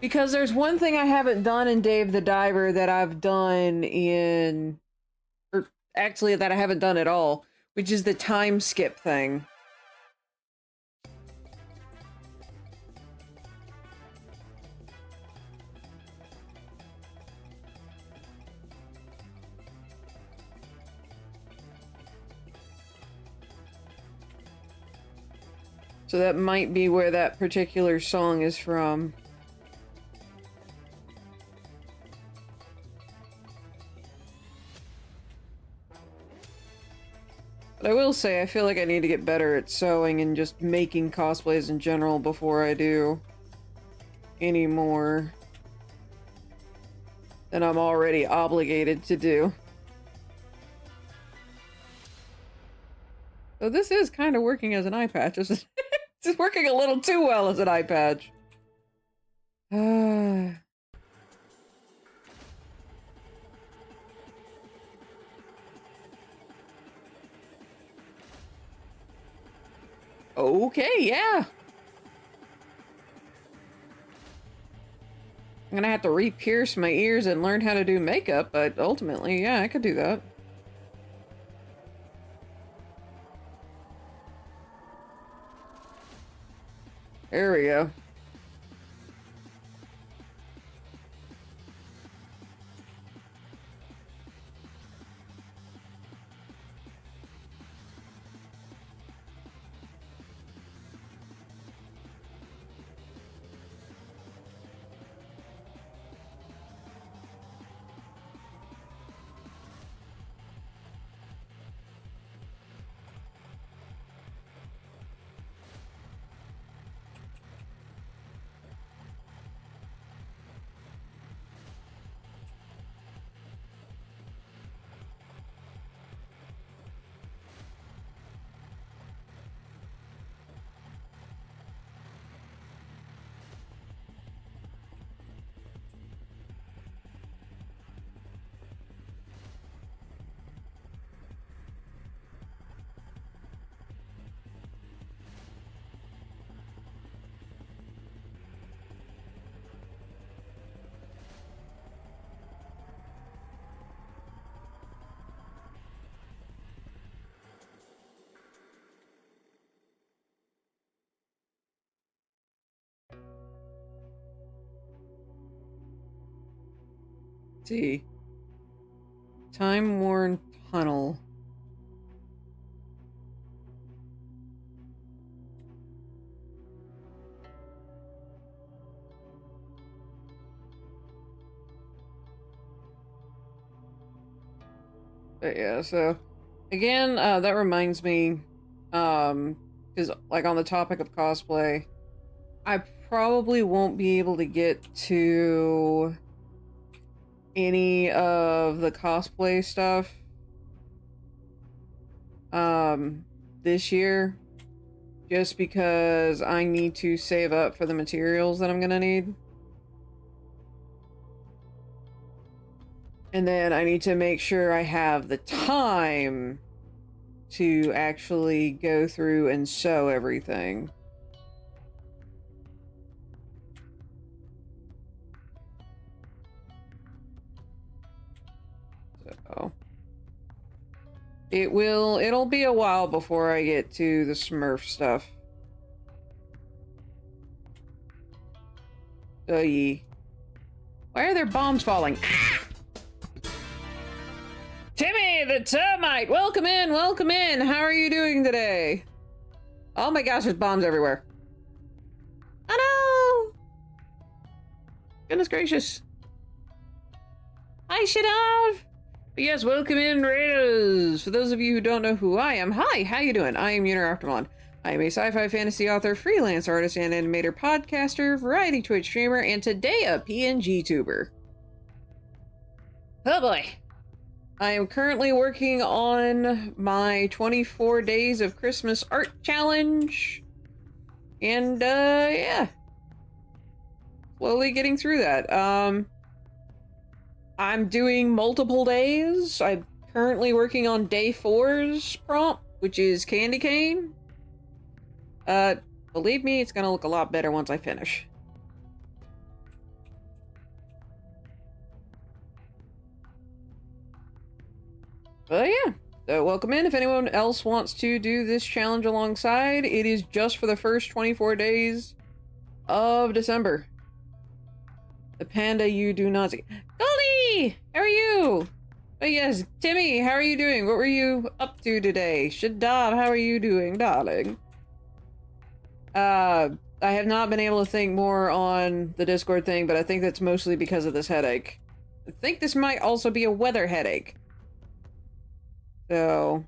Because there's one thing I haven't done in Dave the Diver that I've done in... Or actually that I haven't done at all. Which is the time skip thing. So that might be where that particular song is from. But I will say, I feel like I need to get better at sewing and just making cosplays in general before I do any more than I'm already obligated to do. So this is kind of working as an eye patch. It's working a little too well as an eye patch. Okay, yeah. I'm gonna have to re-pierce my ears and learn how to do makeup, but ultimately, yeah, I could do that. you go. See. Time-worn tunnel. But yeah, so again, that reminds me, because like on the topic of cosplay, I probably won't be able to get to any of the cosplay stuff this year, just because I need to save up for the materials that I'm gonna need. And then I need to make sure I have the time to actually go through and sew everything. So it'll be a while before I get to the Smurf stuff. Why are there bombs falling? Ah! Timmy the termite, welcome in, welcome in. How are you doing today? Oh my gosh, there's bombs everywhere. Oh no! Goodness gracious. I should have. But yes, welcome in, Raiders. For those of you who don't know who I am, hi, how you doing? I am Unoraptormon. I am a sci-fi fantasy author, freelance artist, and animator, podcaster, variety Twitch streamer, and today a PNG tuber. Oh boy. I am currently working on my 24 days of Christmas art challenge. And, yeah. Slowly getting through that. I'm doing multiple days. I'm currently working on day 4's prompt, which is candy cane. Believe me, it's gonna look a lot better once I finish. But yeah, so welcome in. If anyone else wants to do this challenge alongside, it is just for the first 24 days of December. The panda you do not see. Goldie! How are you? Oh yes, Timmy, how are you doing? What were you up to today? Shadab, how are you doing, darling? I have not been able to think more on the Discord thing, but I think that's mostly because of this headache. I think this might also be a weather headache. So,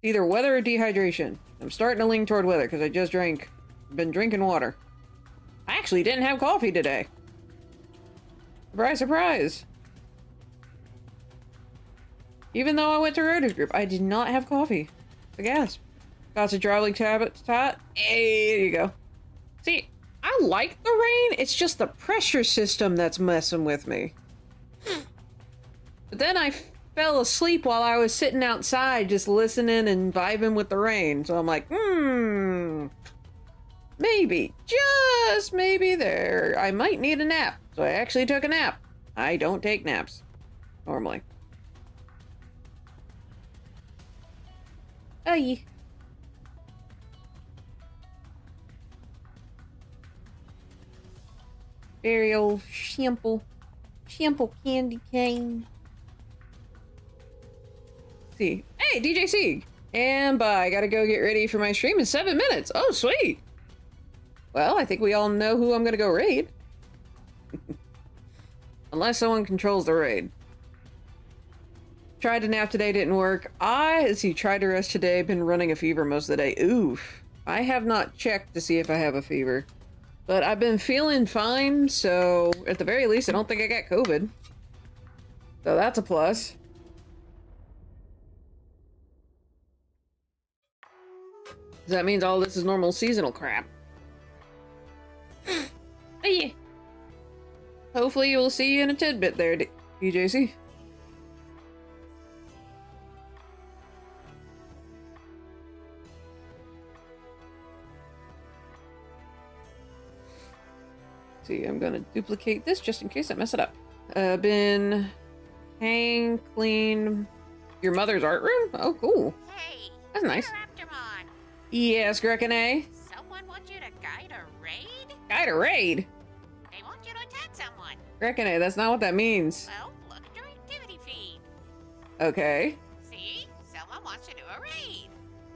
either weather or dehydration. I'm starting to lean toward weather because I just been drinking water. I actually didn't have coffee today. Surprise, surprise. Even though I went to Rotary Group, I did not have coffee. I guess. Got some traveling tablets, tot. Hey, there you go. See, I like the rain, it's just the pressure system that's messing with me. But then I fell asleep while I was sitting outside just listening and vibing with the rain. So I'm like, maybe, just maybe there, I might need a nap. So I actually took a nap. I don't take naps, normally. Aye. Very old simple candy cane. See. Hey, DJ Sieg! And bye. Gotta go get ready for my stream in 7 minutes. Oh, sweet! Well, I think we all know who I'm gonna go raid. Unless someone controls the raid. Tried to nap today, didn't work. Let's see, tried to rest today, been running a fever most of the day. Oof. I have not checked to see if I have a fever. But I've been feeling fine, so at the very least, I don't think I got COVID. So that's a plus. That means all this is normal seasonal crap. Oh yeah. Hopefully we'll see you in a tidbit there, DJC. See, I'm gonna duplicate this just in case I mess it up. Been hang clean your mother's art room? Oh, cool. Hey, That's nice. Unoraptormon. Yes, Grekene. Someone wants you to guide a raid? Guide a raid? They want you to attack someone. Grekene, that's not what that means. Well, look at your activity feed. Okay. See? Someone wants to do a raid.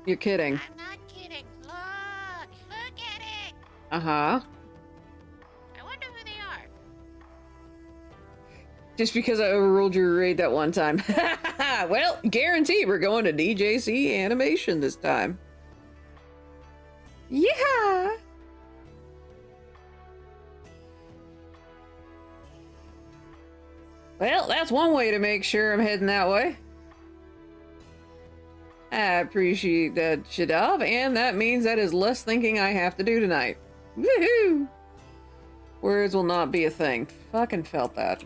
You're kidding. I'm not kidding. Look! Look at it! Uh-huh. I wonder who they are. Just because I overruled your raid that one time. Well, guarantee we're going to DJC animation this time. Yeah. Well, that's one way to make sure I'm heading that way. I appreciate that, Shadav, and that means that is less thinking I have to do tonight. Woohoo! Words will not be a thing. Fucking felt that.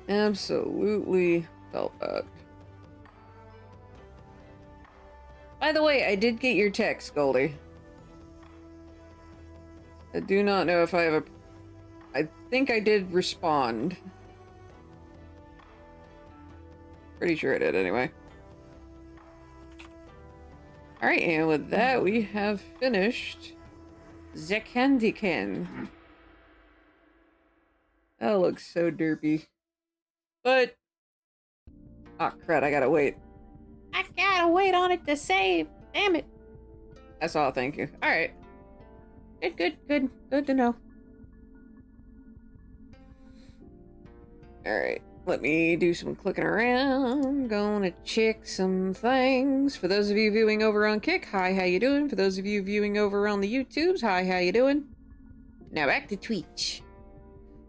Absolutely felt that. By the way, I did get your text, Goldie. I do not know if I have a... I think I did respond. Pretty sure I did, anyway. Alright, and with that, we have finished the candy can. That looks so derpy. But... oh, crud, I gotta wait. I gotta wait on it to save. Damn it. That's all, thank you. Alright. Good to know. Alright, let me do some clicking around. Gonna check some things. For those of you viewing over on Kick, hi, how you doing? For those of you viewing over on the YouTubes, hi, how you doing? Now back to Twitch.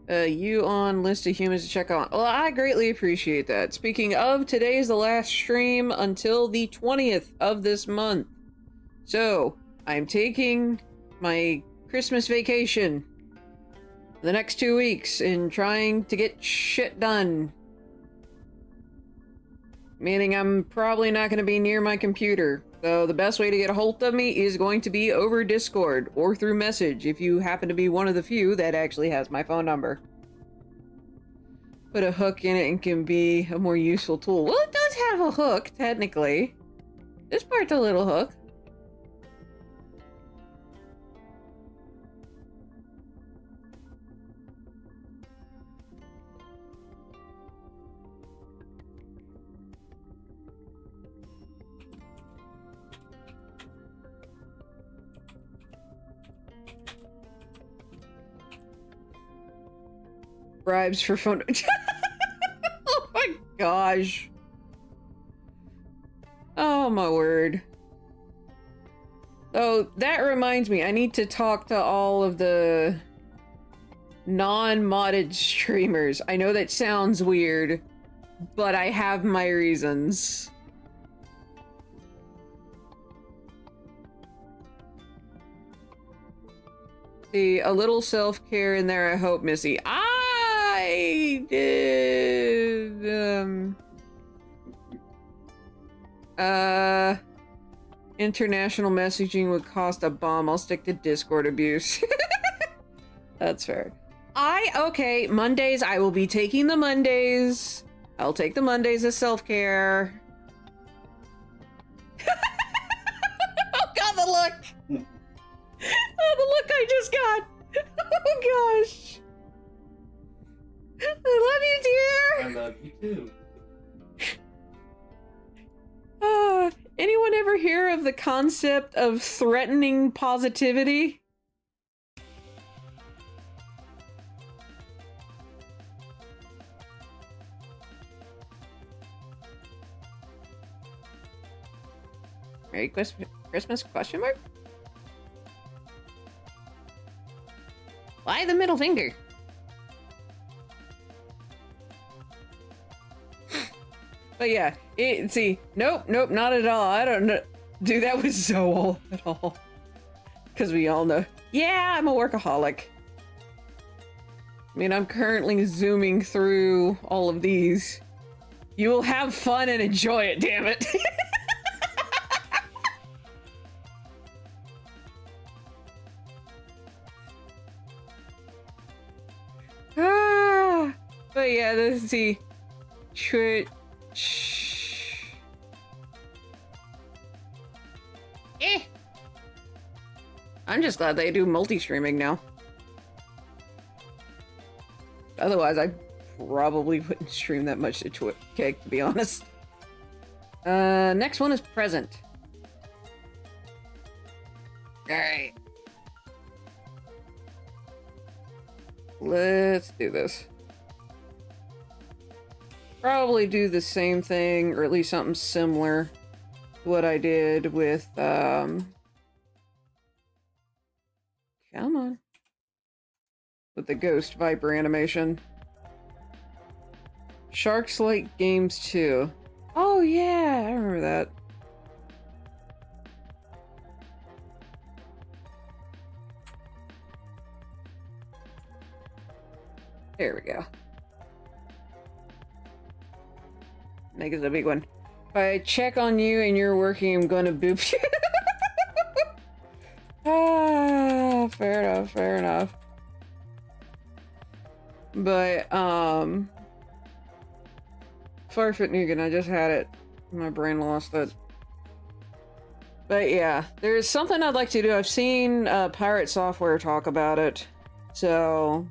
You on list of humans to check on. Well, I greatly appreciate that. Speaking of, today is the last stream until the 20th of this month. So, I'm taking my Christmas vacation the next 2 weeks and trying to get shit done. Meaning I'm probably not going to be near my computer. So the best way to get a hold of me is going to be over Discord or through message if you happen to be one of the few that actually has my phone number. Put a hook in it and can be a more useful tool. Well, it does have a hook, technically. This part's a little hook. Bribes for phone. Oh my gosh. Oh my word. Oh, that reminds me, I need to talk to all of the non-modded streamers. I know that sounds weird, but I have my reasons. See, a little self-care in there, I hope, Missy. I did, international messaging would cost a bomb. I'll stick to Discord abuse. That's fair. Okay, Mondays, I will be taking the Mondays. I'll take the Mondays as self-care. Oh, the look I just got! Oh gosh! I love you, dear! I love you too. Anyone ever hear of the concept of threatening positivity? Merry Christmas question mark? Why the middle finger? But yeah, nope, not at all. I don't know. Dude, that was so old at all. Because we all know. Yeah, I'm a workaholic. I mean, I'm currently zooming through all of these. You will have fun and enjoy it, damn it. But yeah, let's see. I'm just glad they do multi-streaming now. Otherwise, I probably wouldn't stream that much to Twitch, to be honest. Next one is present. Alright. Let's do this. Probably do the same thing, or at least something similar to what I did with, come on. With the Ghost Viper animation. Sharks Like Games 2. Oh yeah, I remember that. There we go. Make it a big one. If I check on you and you're working, I'm gonna boop you. Ah, fair enough, fair enough. But, Farfoot Nugan, I just had it. My brain lost it. But yeah, there's something I'd like to do. I've seen Pirate Software talk about it. So,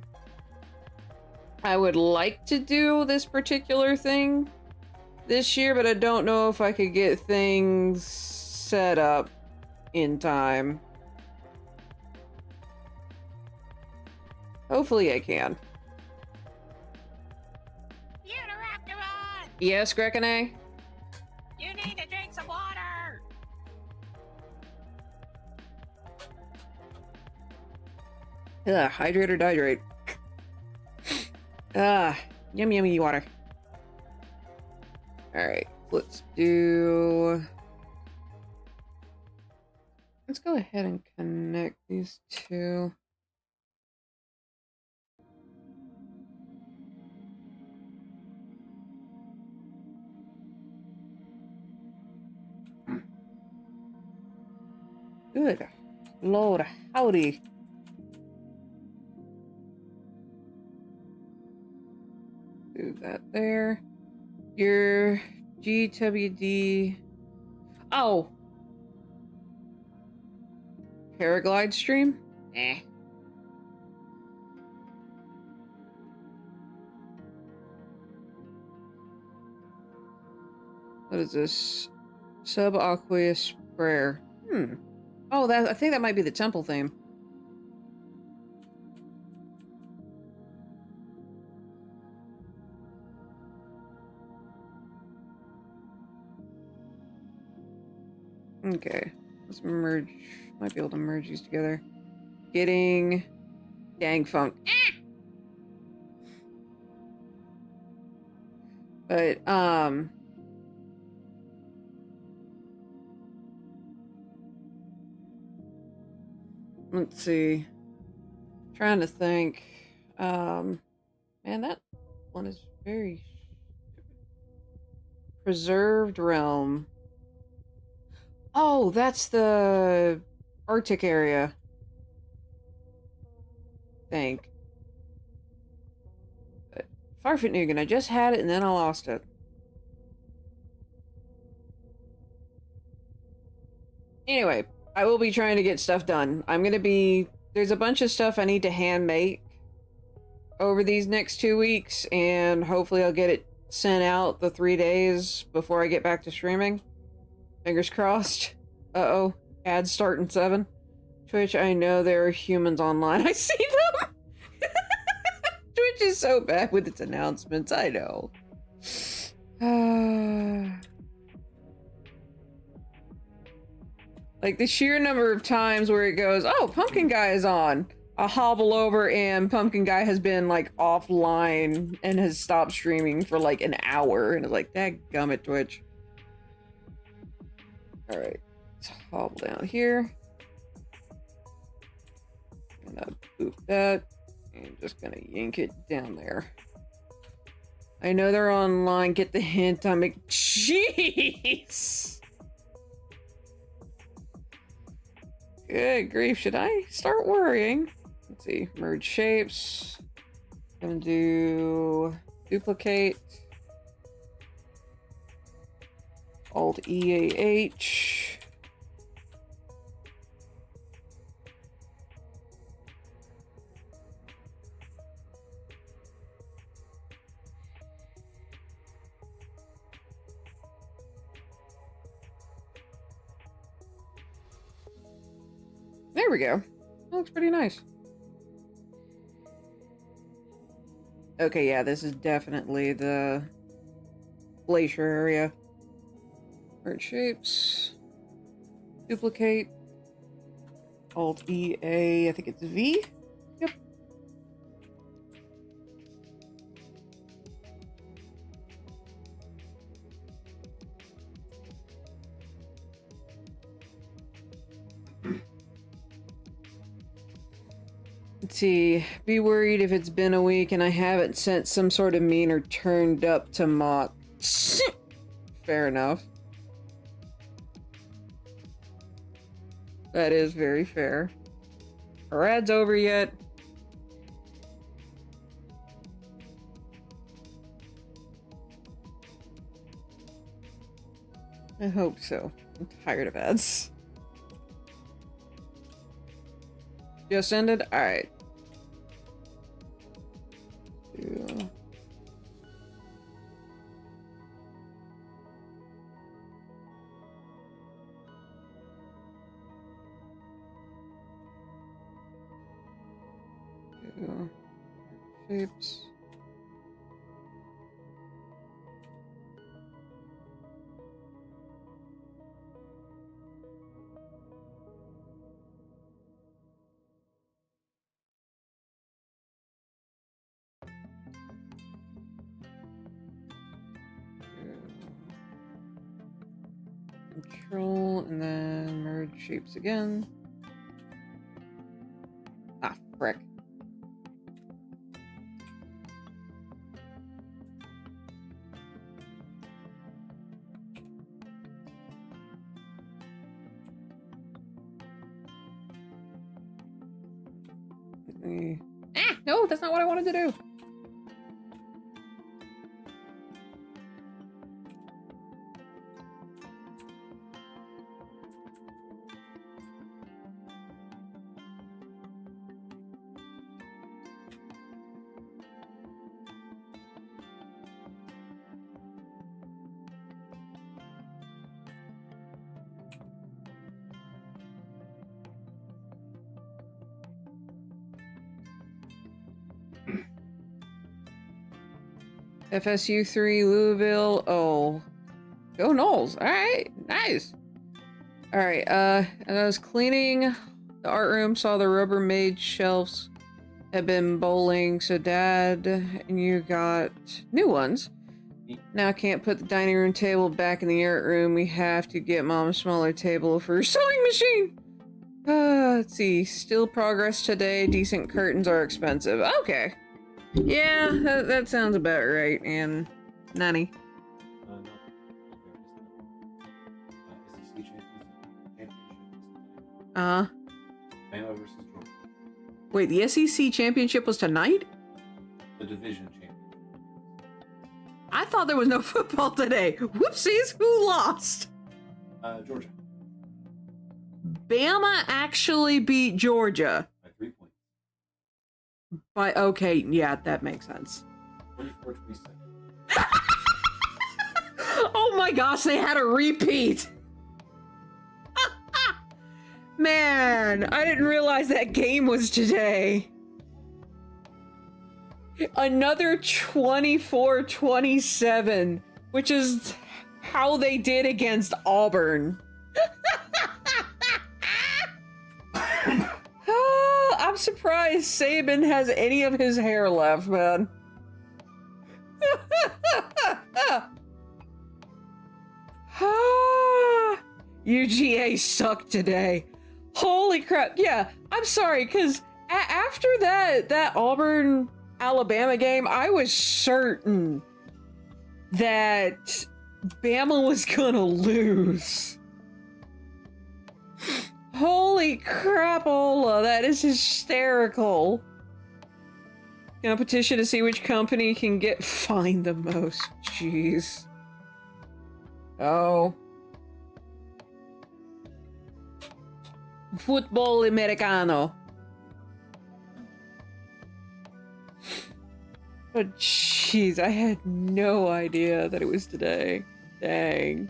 I would like to do this particular thing this year, but I don't know if I could get things set up in time. Hopefully I can. Unoraptormon! Yes, Grekene? You need to drink some water! Ugh, hydrate or dihydrate. Yummy, yummy water. Alright, let's go ahead and connect these two. Good Lord, howdy. Do that there. Your GWD. Oh! Paraglide stream? Eh. What is this? Subaqueous prayer. Oh, I think that might be the temple theme. Okay, let's merge. Might be able to merge these together. Getting dang phone. But let's see. Trying to think. Man, that one is very preserved realm. Oh, that's the Arctic area. Think. But Farfoot Nugan, I just had it and then I lost it. Anyway, I will be trying to get stuff done. There's a bunch of stuff I need to hand make over these next 2 weeks, and hopefully I'll get it sent out the 3 days before I get back to streaming. Fingers crossed. Uh-oh. Ads start in 7. Twitch, I know there are humans online. I see them! Twitch is so bad with its announcements, I know. Like the sheer number of times where it goes, oh, Pumpkin Guy is on. I'll hobble over and Pumpkin Guy has been like offline and has stopped streaming for like an hour. And it's like, dadgummit, Twitch. Alright, let's hobble down here. Gonna boop that. And just gonna yank it down there. I know they're online. Get the hint. I'm like, jeez. Good grief. Should I start worrying? Let's see. Merge shapes. Gonna do duplicate. Alt EAH. There we go. That looks pretty nice. Okay, yeah, this is definitely the glacier area. Merge shapes. Duplicate. Alt EA, I think it's V. Yep. Let's see. Be worried if it's been a week and I haven't sent some sort of meme or turned up to mock. Fair enough. That is very fair. Are ads over yet? I hope so. I'm tired of ads. Just ended? Alright. Shapes. Control and then merge shapes again. Ah, frick. No, that's not what I wanted to do. FSU3, Louisville. Oh. Go Knowles. Alright. Nice. Alright, as I was cleaning the art room, saw the Rubbermaid shelves had been bowling, so Dad and you got new ones. Now I can't put the dining room table back in the art room. We have to get Mom a smaller table for her sewing machine. Let's see. Still progress today. Decent curtains are expensive. Okay. Yeah, that sounds about right, and nanny. No. SEC championship. Bama versus Georgia. Wait, the SEC championship was tonight? The division championship. I thought there was no football today. Whoopsies, who lost? Georgia. Bama actually beat Georgia. By 3 points. Okay, yeah, that makes sense. 24-27. Oh my gosh, they had a repeat. Man, I didn't realize that game was today. Another 24-27, which is how they did against Auburn. I'm surprised Saban has any of his hair left, man. UGA sucked today. Holy crap. Yeah, I'm sorry, because after that Auburn Alabama game, I was certain that Bama was gonna lose. Holy crapola, that is hysterical. Gonna petition to see which company can get fined the most. Jeez. Oh. Football Americano. But jeez, I had no idea that it was today. Dang.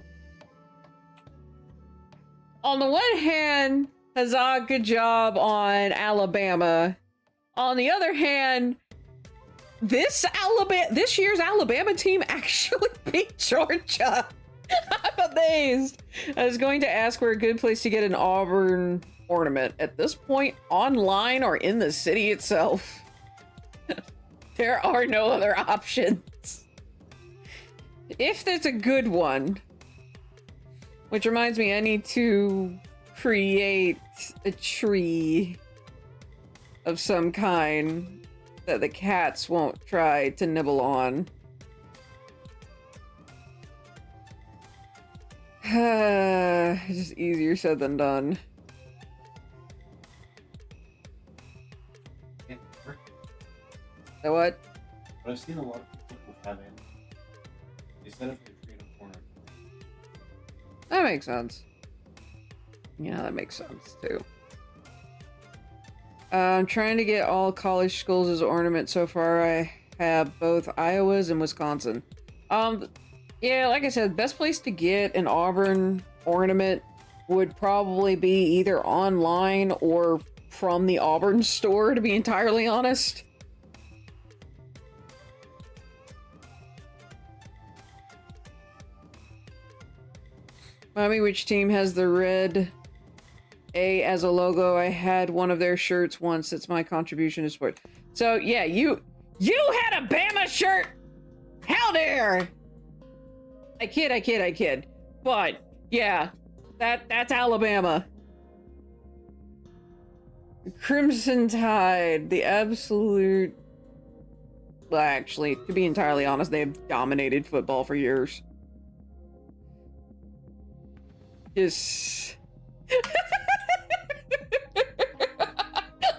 On the one hand, huzzah, good job on Alabama. On the other hand, this year's Alabama team actually beat Georgia. I'm amazed. I was going to ask where a good place to get an Auburn ornament. At this point, online or in the city itself. There are no other options. If there's a good one. Which reminds me, I need to create a tree of some kind that the cats won't try to nibble on. It's just easier said than done. Can't work. So what? But I've seen a lot of people who have it. They set up a tree in a corner. That makes sense. Yeah, that makes sense too. I'm trying to get all college schools as ornaments. So far, I have both Iowa's and Wisconsin. Yeah, like I said, best place to get an Auburn ornament would probably be either online or from the Auburn store, to be entirely honest. Mommy, which team has the red A as a logo? I had one of their shirts once. It's my contribution to sport. So yeah, you had a Bama shirt? How dare! I kid. But yeah, that's Alabama. Crimson Tide, the absolute... Well, actually, to be entirely honest, they've dominated football for years. Just...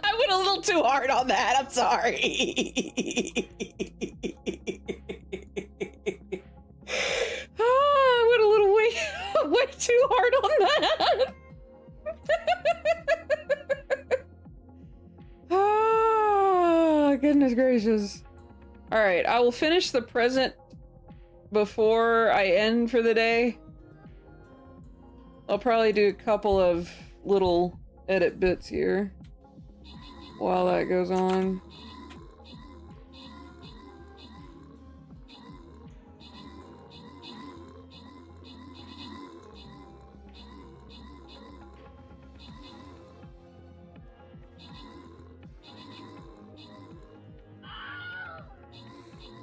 I went a little too hard on that, I'm sorry. I went a little way too hard on that. Oh, goodness gracious. Alright, I will finish the present before I end for the day. I'll probably do a couple of little edit bits here while that goes on.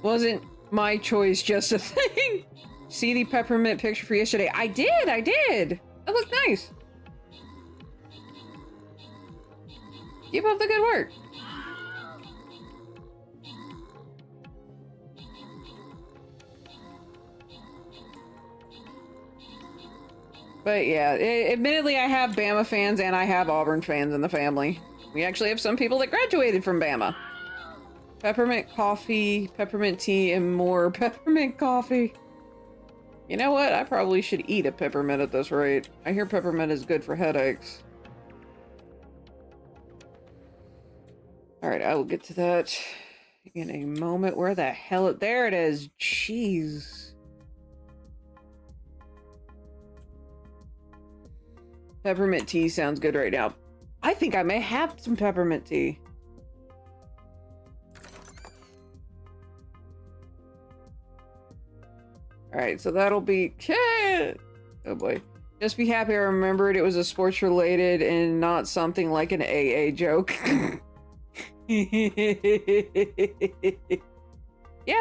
Wasn't my choice just a thing? See the peppermint picture for yesterday? I did! That looked nice. Keep up the good work. But yeah, admittedly I have Bama fans and I have Auburn fans in the family. We actually have some people that graduated from Bama. Peppermint coffee, peppermint tea, and more peppermint coffee. You know what? I probably should eat a peppermint at this rate. I hear peppermint is good for headaches. Alright, I will get to that in a moment. Where the hell? There it is. Jeez. Peppermint tea sounds good right now. I think I may have some peppermint tea. Alright, so that'll be... Oh boy. Just be happy I remembered it was a sports related and not something like an AA joke. Yeah,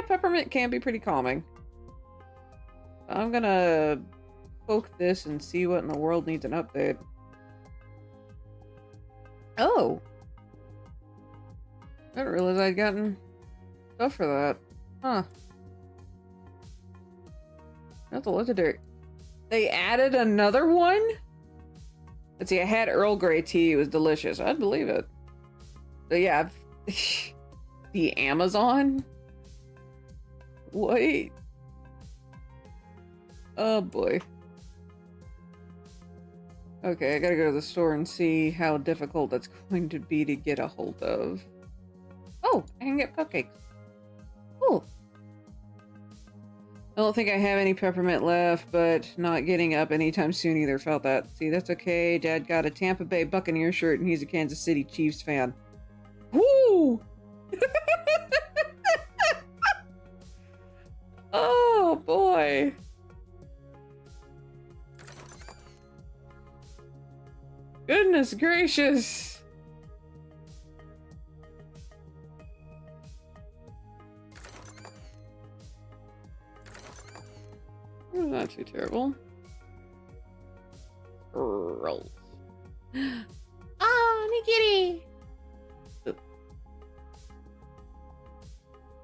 peppermint can be pretty calming. I'm gonna poke this and see what in the world needs an update. Oh! I didn't realize I'd gotten stuff for that. Huh. That's a legendary. They added another one? Let's see, I had Earl Grey tea. It was delicious. I'd believe it. So yeah, the Amazon? Wait. Oh boy. Okay, I gotta go to the store and see how difficult that's going to be to get a hold of. Oh, I can get cupcakes. Cool. I don't think I have any peppermint left, but not getting up anytime soon either. Felt that. See, that's okay. Dad got a Tampa Bay Buccaneer shirt and he's a Kansas City Chiefs fan. Woo! Oh boy. Goodness gracious. Not too terrible. Roll. Oh, Niggity!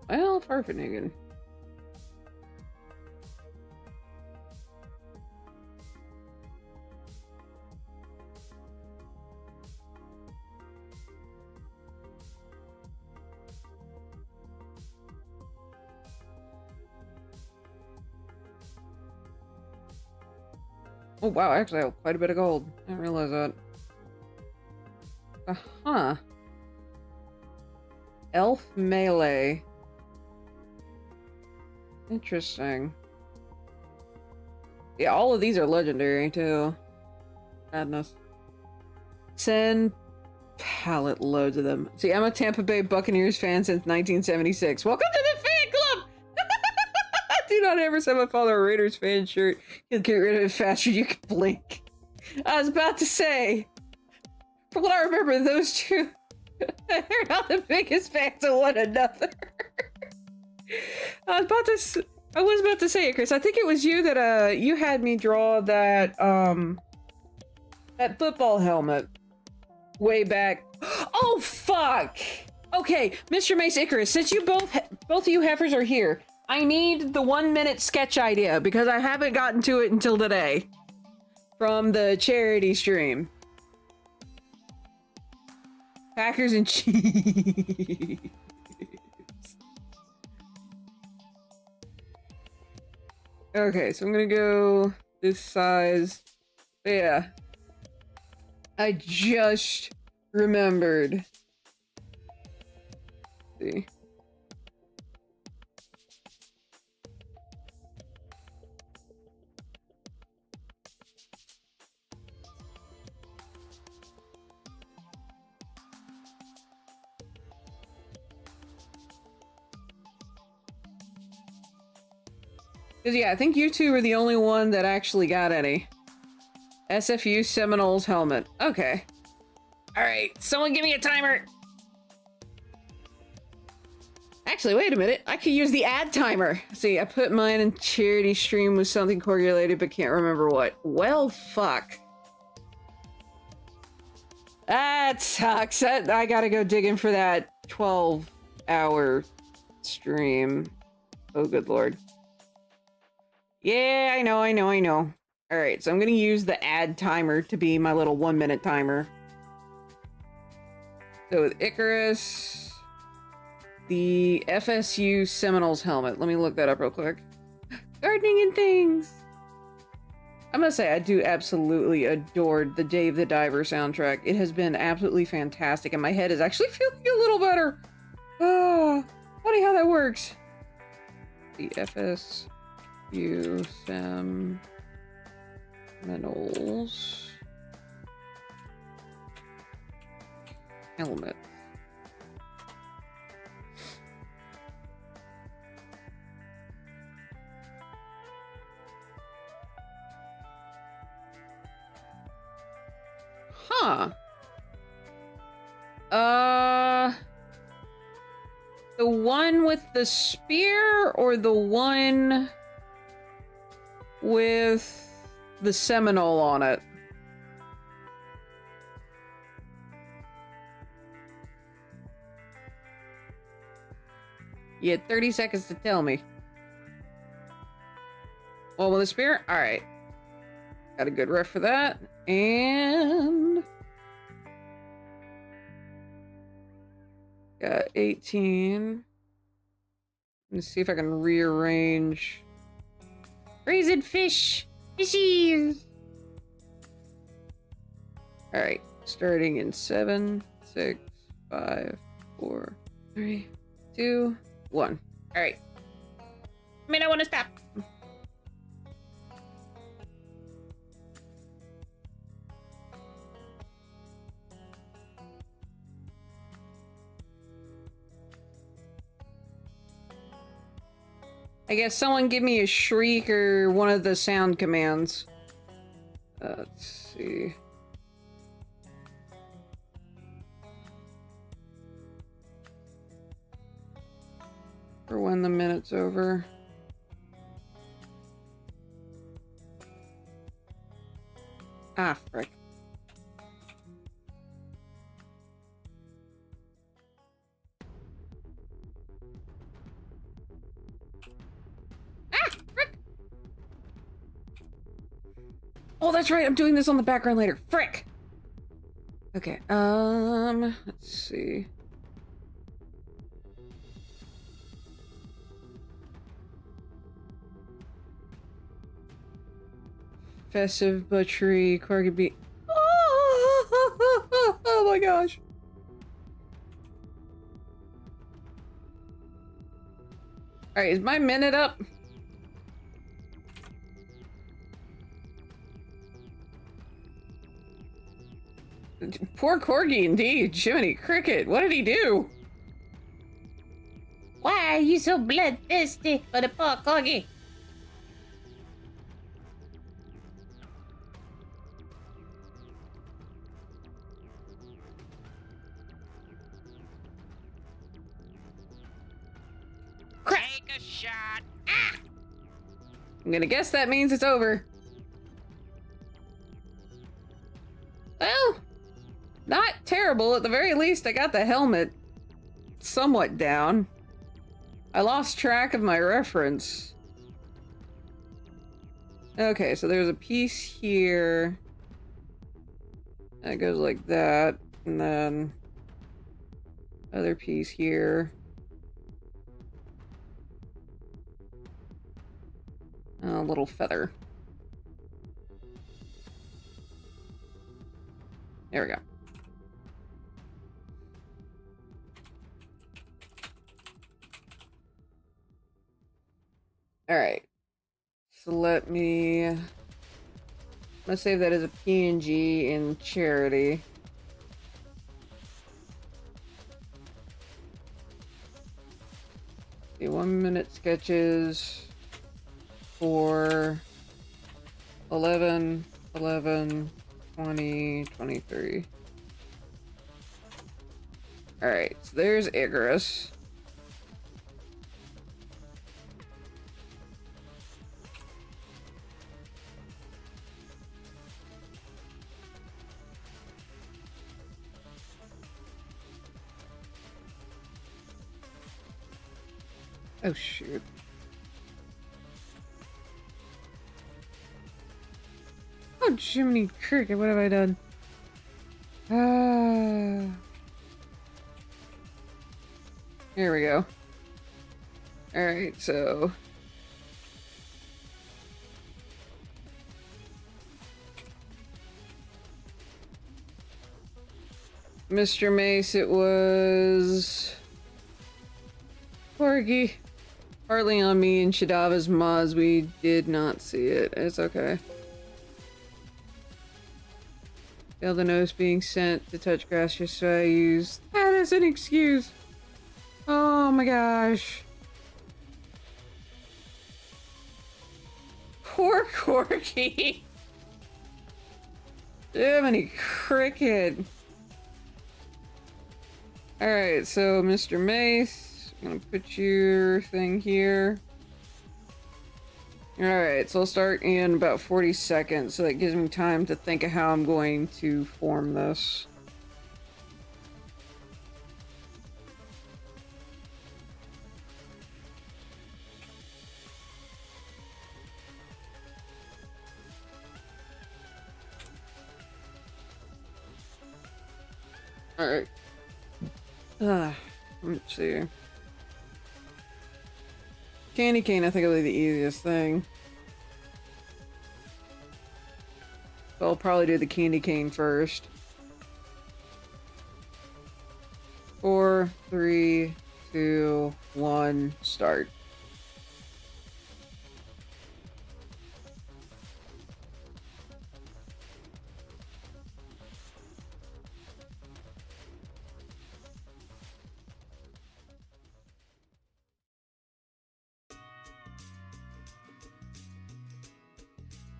Well, perfect, again. Oh wow, actually I have quite a bit of gold. I didn't realize that. Uh-huh. Elf melee. Interesting. Yeah, all of these are legendary too. Madness. 10 pallet loads of them. See, I'm a Tampa Bay Buccaneers fan since 1976. Welcome to the fan club! Do not ever send my father a Raiders fan shirt. He'll get rid of it faster than you can blink. I was about to say, from what I remember, those two, they're not the biggest fans of one another. I was about to say it, Chris. I think it was you that you had me draw that that football helmet way back. Oh fuck! Okay, Mr. Mace Icarus, since you both of you heifers are here, I need the 1-minute sketch idea because I haven't gotten to it until today from the charity stream. Packers and cheese. Okay, so I'm gonna go this size. But yeah. I just remembered. Let's see. Because, yeah, I think you two are the only one that actually got any. SFU Seminoles helmet. Okay. Alright, someone give me a timer! Actually, wait a minute. I could use the ad timer. See, I put mine in charity stream with something correlated, but can't remember what. Well, fuck. That sucks. I gotta go digging for that 12-hour stream. Oh, good lord. Yeah, I know. Alright, so I'm gonna use the ad timer to be my little 1-minute timer. So with Icarus, the FSU Seminoles helmet. Let me look that up real quick. Gardening and things! I must say, I do absolutely adored the Dave the Diver soundtrack. It has been absolutely fantastic, and my head is actually feeling a little better. Ah, funny how that works. The FSU Seminoles helmet. Huh. The one with the spear or the one with the Seminole on it? You had 30 seconds to tell me. One with the spear? Alright. Got a good ref for that. And got 18. Let me see if I can rearrange. Raisin fish! Fishies! Alright, starting in 7, 6, 5, 4, 3, 2, 1. Alright. I mean, I want to stop. I guess someone give me a shriek or one of the sound commands. Let's see. For when the minute's over. Ah, frick. Oh, that's right. I'm doing this on the background later. Frick. Okay. Let's see. Festive butchery, corgi beef. Oh my gosh. All right, is my minute up? Poor Corgi, indeed. Jiminy Cricket, what did he do? Why are you so bloodthirsty for the poor corgi? Take a shot. Ah! I'm gonna guess that means it's over. Well, not terrible. At the very least, I got the helmet somewhat down. I lost track of my reference. Okay, so there's a piece here. That goes like that. And then other piece here. A little feather. There we go. All right. So let's save that as a PNG in charity. The 1 minute sketches for 11, 11, 20, 23. All right, so there's Icarus. Oh, shoot. Oh, Jiminy Cricket, what have I done? Here we go. Alright, so... Mr. Mace, it was Corgi. Partly on me and Shadava's mods. We did not see it. It's okay. Feel the notice being sent to touch grass yesterday. I used that as an excuse. Oh my gosh. Poor Corgi. Jiminy Cricket. Alright, so Mr. Mace, I'm gonna put your thing here. Alright, so I'll start in about 40 seconds, so that gives me time to think of how I'm going to form this. Alright. Let's see. Candy cane, I think will be the easiest thing. So I'll probably do the candy cane first. 4, 3, 2, 1, start.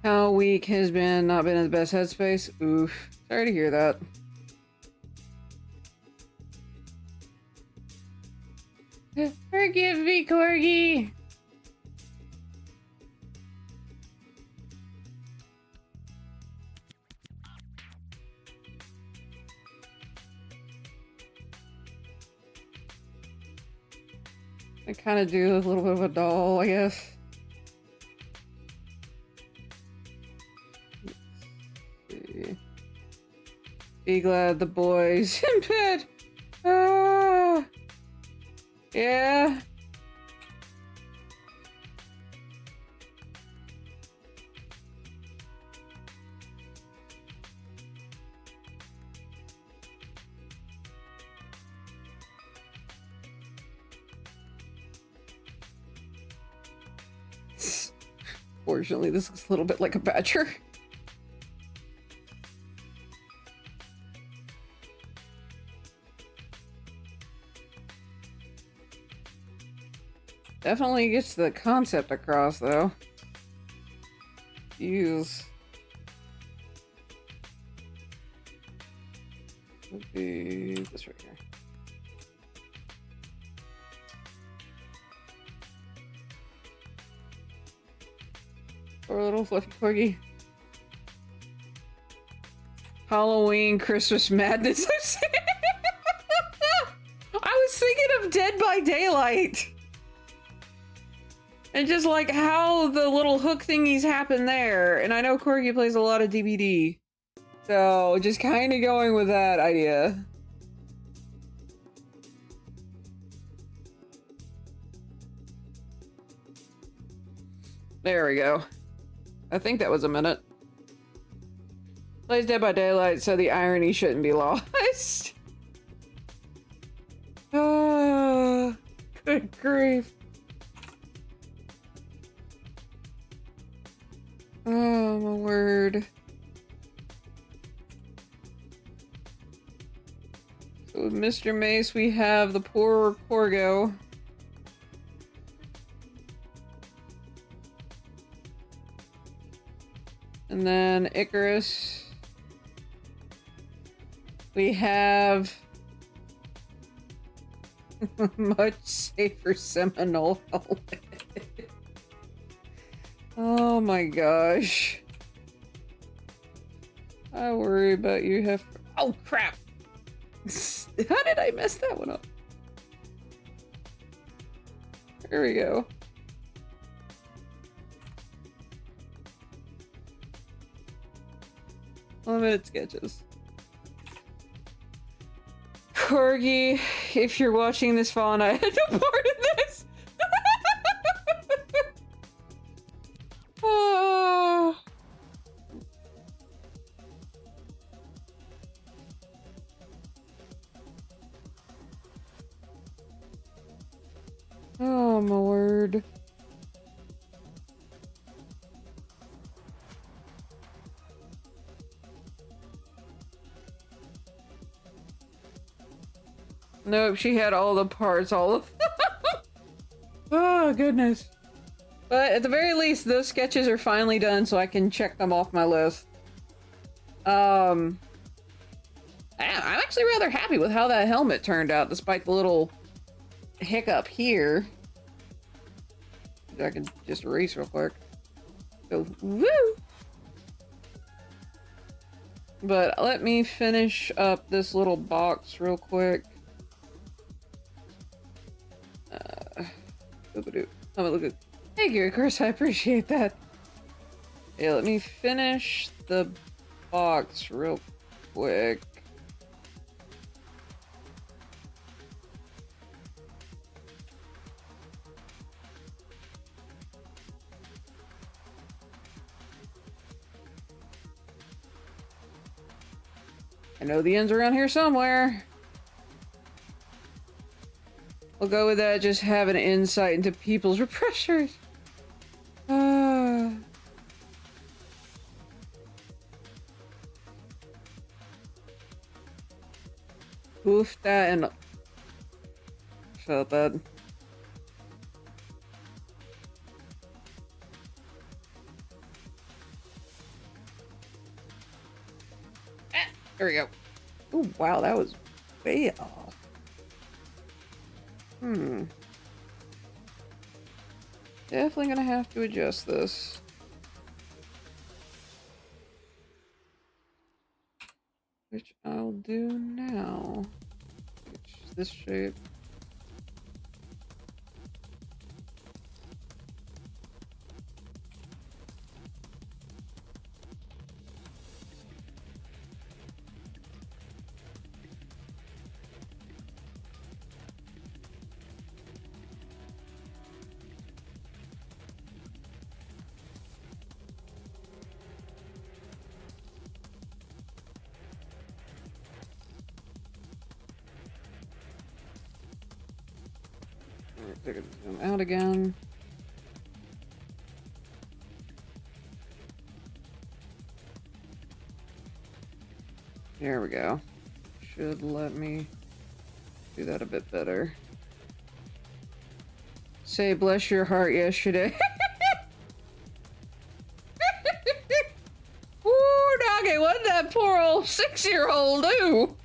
How week has been not been in the best headspace? Oof. Sorry to hear that. Forgive me, Corgi! I kind of do a little bit of a doll, I guess. Be glad the boys in bed. Ah, yeah. Fortunately, this looks a little bit like a badger. Definitely gets the concept across, though. Jeez. Would be this right here. Poor little fluffy corgi. Halloween, Christmas madness. I was thinking of Dead by Daylight. And just like how the little hook thingies happen there. And I know Corgi plays a lot of DBD. So just kind of going with that idea. There we go. I think that was a minute. Plays Dead by Daylight, so the irony shouldn't be lost. Oh, good grief. Oh, my word. So with Mr. Mace, we have the poor Corgo. And then Icarus. We have much safer Seminole helmet. Oh my gosh. I worry about you have. Oh crap! How did I mess that one up? There we go. Limited sketches. Corgi, if you're watching this fawn, I had no part in this. Oh. Oh my word. Nope, she had all the parts, all of Oh, goodness. But at the very least, those sketches are finally done, so I can check them off my list. I'm actually rather happy with how that helmet turned out, despite the little hiccup here. I can just erase real quick. So, woo! But let me finish up this little box real quick. Oh, look at. Thank you, Chris. I appreciate that. Yeah, let me finish the box real quick. I know the end's around here somewhere. We'll go with that, just have an insight into people's repressors. Oof that and... Felt that. There we go. Oh, wow, that was way off. Definitely gonna have to adjust this. Which I'll do now. It's this shape. Take it zoom out again. There we go. Should let me do that a bit better. Say bless your heart yesterday. Ooh, doggy, what did that poor old 6-year-old do?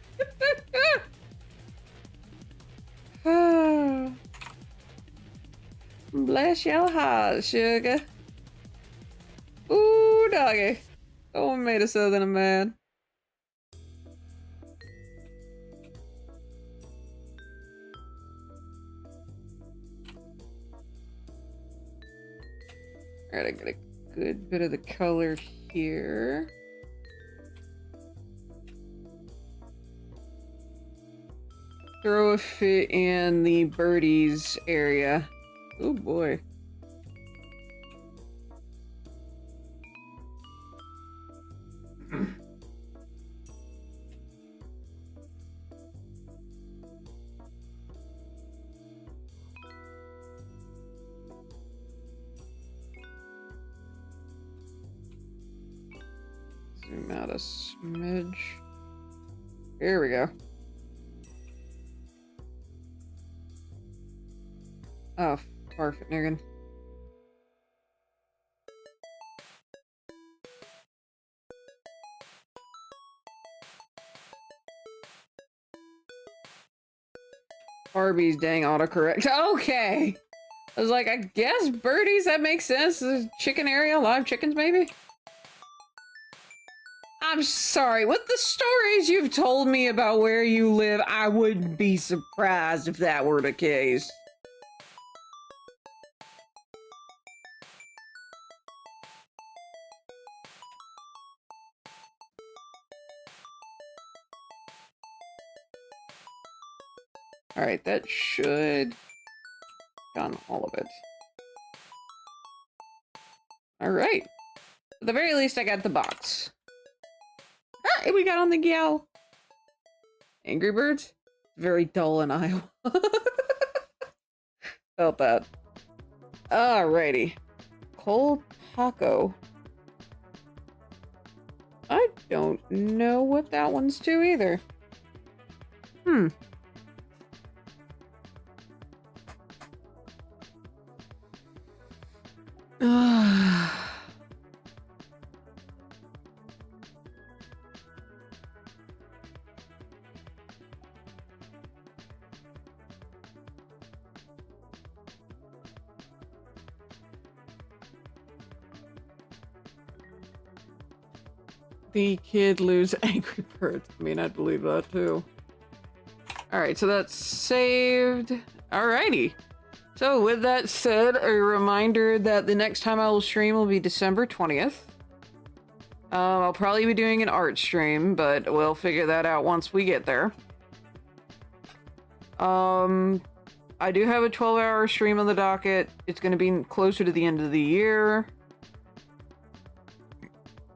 Bless your heart, sugar. Ooh, doggy. Someone made a southerner mad. Alright, I got a good bit of the color here. Throw a fit in the birdies area. Oh boy. Zoom out a smidge. Here we go. Oh, perfect, Nigan. Barbie's dang autocorrect. Okay! I was like, I guess birdies, that makes sense. The chicken area, live chickens maybe? I'm sorry, with the stories you've told me about where you live, I wouldn't be surprised if that were the case. Alright, that should... done all of it. Alright. At the very least, I got the box. Ah, we got on the Gyow. Angry Birds? Very dull in Iowa. Felt that. Alrighty. Cold Paco. I don't know what that one's to either. The kid lose Angry Birds. I mean, I'd believe that too. Alright, so that's saved. Alrighty. So with that said, a reminder that the next time I will stream will be December 20th. I'll probably be doing an art stream, but we'll figure that out once we get there. I do have a 12-hour stream on the docket. It's going to be closer to the end of the year.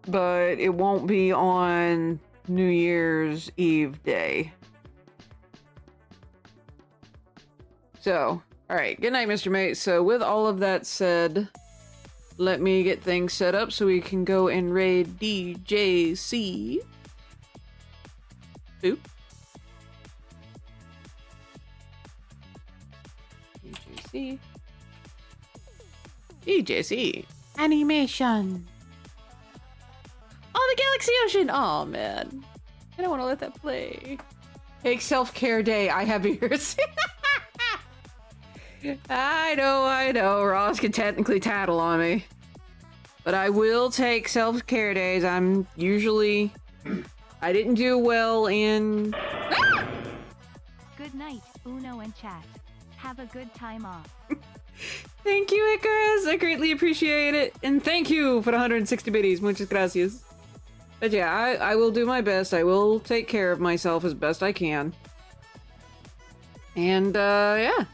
But it won't be on New Year's Eve day. So, alright, good night, Mr. Mate. So, with all of that said, let me get things set up so we can go and raid DJC. Boop. DJC. DJC. Animation. Oh, the Galaxy Ocean! Oh, man. I don't want to let that play. Take self-care day. I have ears. I know. Ross can technically tattle on me. But I will take self-care days. I'm usually... I didn't do well in... Good night, Uno and chat. Have a good time off. Thank you, Icarus. I greatly appreciate it. And thank you for the 160 biddies. Muchas gracias. But yeah, I will do my best. I will take care of myself as best I can. And, yeah.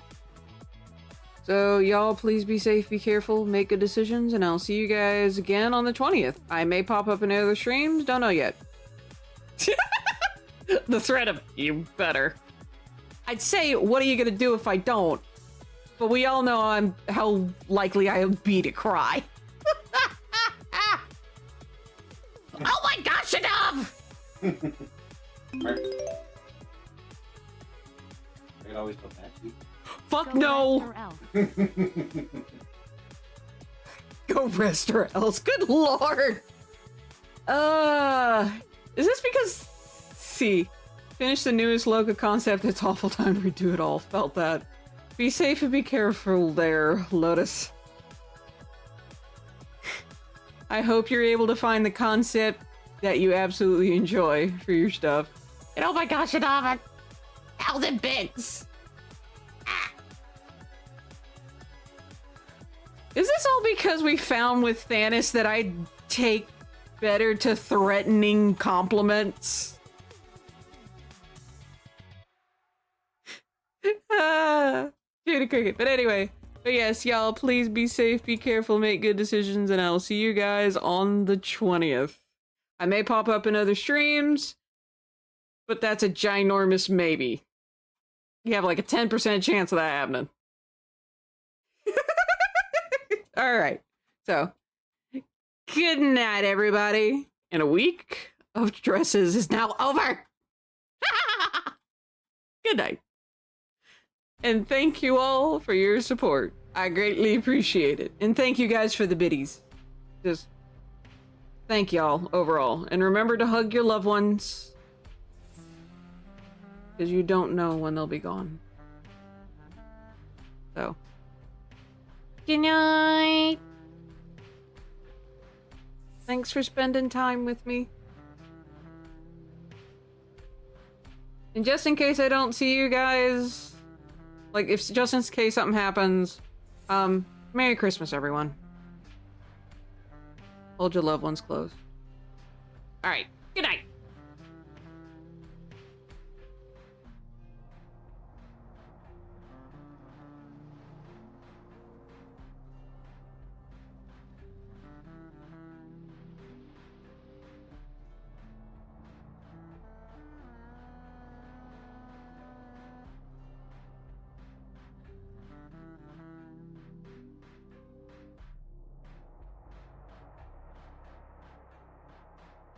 So, y'all, please be safe, be careful, make good decisions, and I'll see you guys again on the 20th. I may pop up in other streams, don't know yet. The threat of, you better. I'd say, what are you gonna do if I don't? But we all know how likely I'll be to cry. Oh my gosh, enough! I can always go back to you. Fuck Go no! rest or else. Go rest or else. Good lord! Is this because... See. Finish the newest logo concept, it's awful time to redo it all. Felt that. Be safe and be careful there, Lotus. I hope you're able to find the concept that you absolutely enjoy for your stuff. And oh my gosh, Adama! 1,000 bits! Ah. Is this all because we found with Thanos that I take better to threatening compliments? Judy Cricket. But anyway, but yes, y'all, please be safe, be careful, make good decisions, and I'll see you guys on the 20th. I may pop up in other streams, but that's a ginormous maybe. You have like a 10% chance of that happening. Alright, so, good night, everybody. And a week of dresses is now over. Good night. And thank you all for your support. I greatly appreciate it. And thank you guys for the biddies. Just thank y'all overall. And remember to hug your loved ones. Because you don't know when they'll be gone. So. Good night. Thanks for spending time with me. And just in case I don't see you guys... Like, if just in case something happens, Merry Christmas, everyone. Hold your loved ones close. Alright, good night.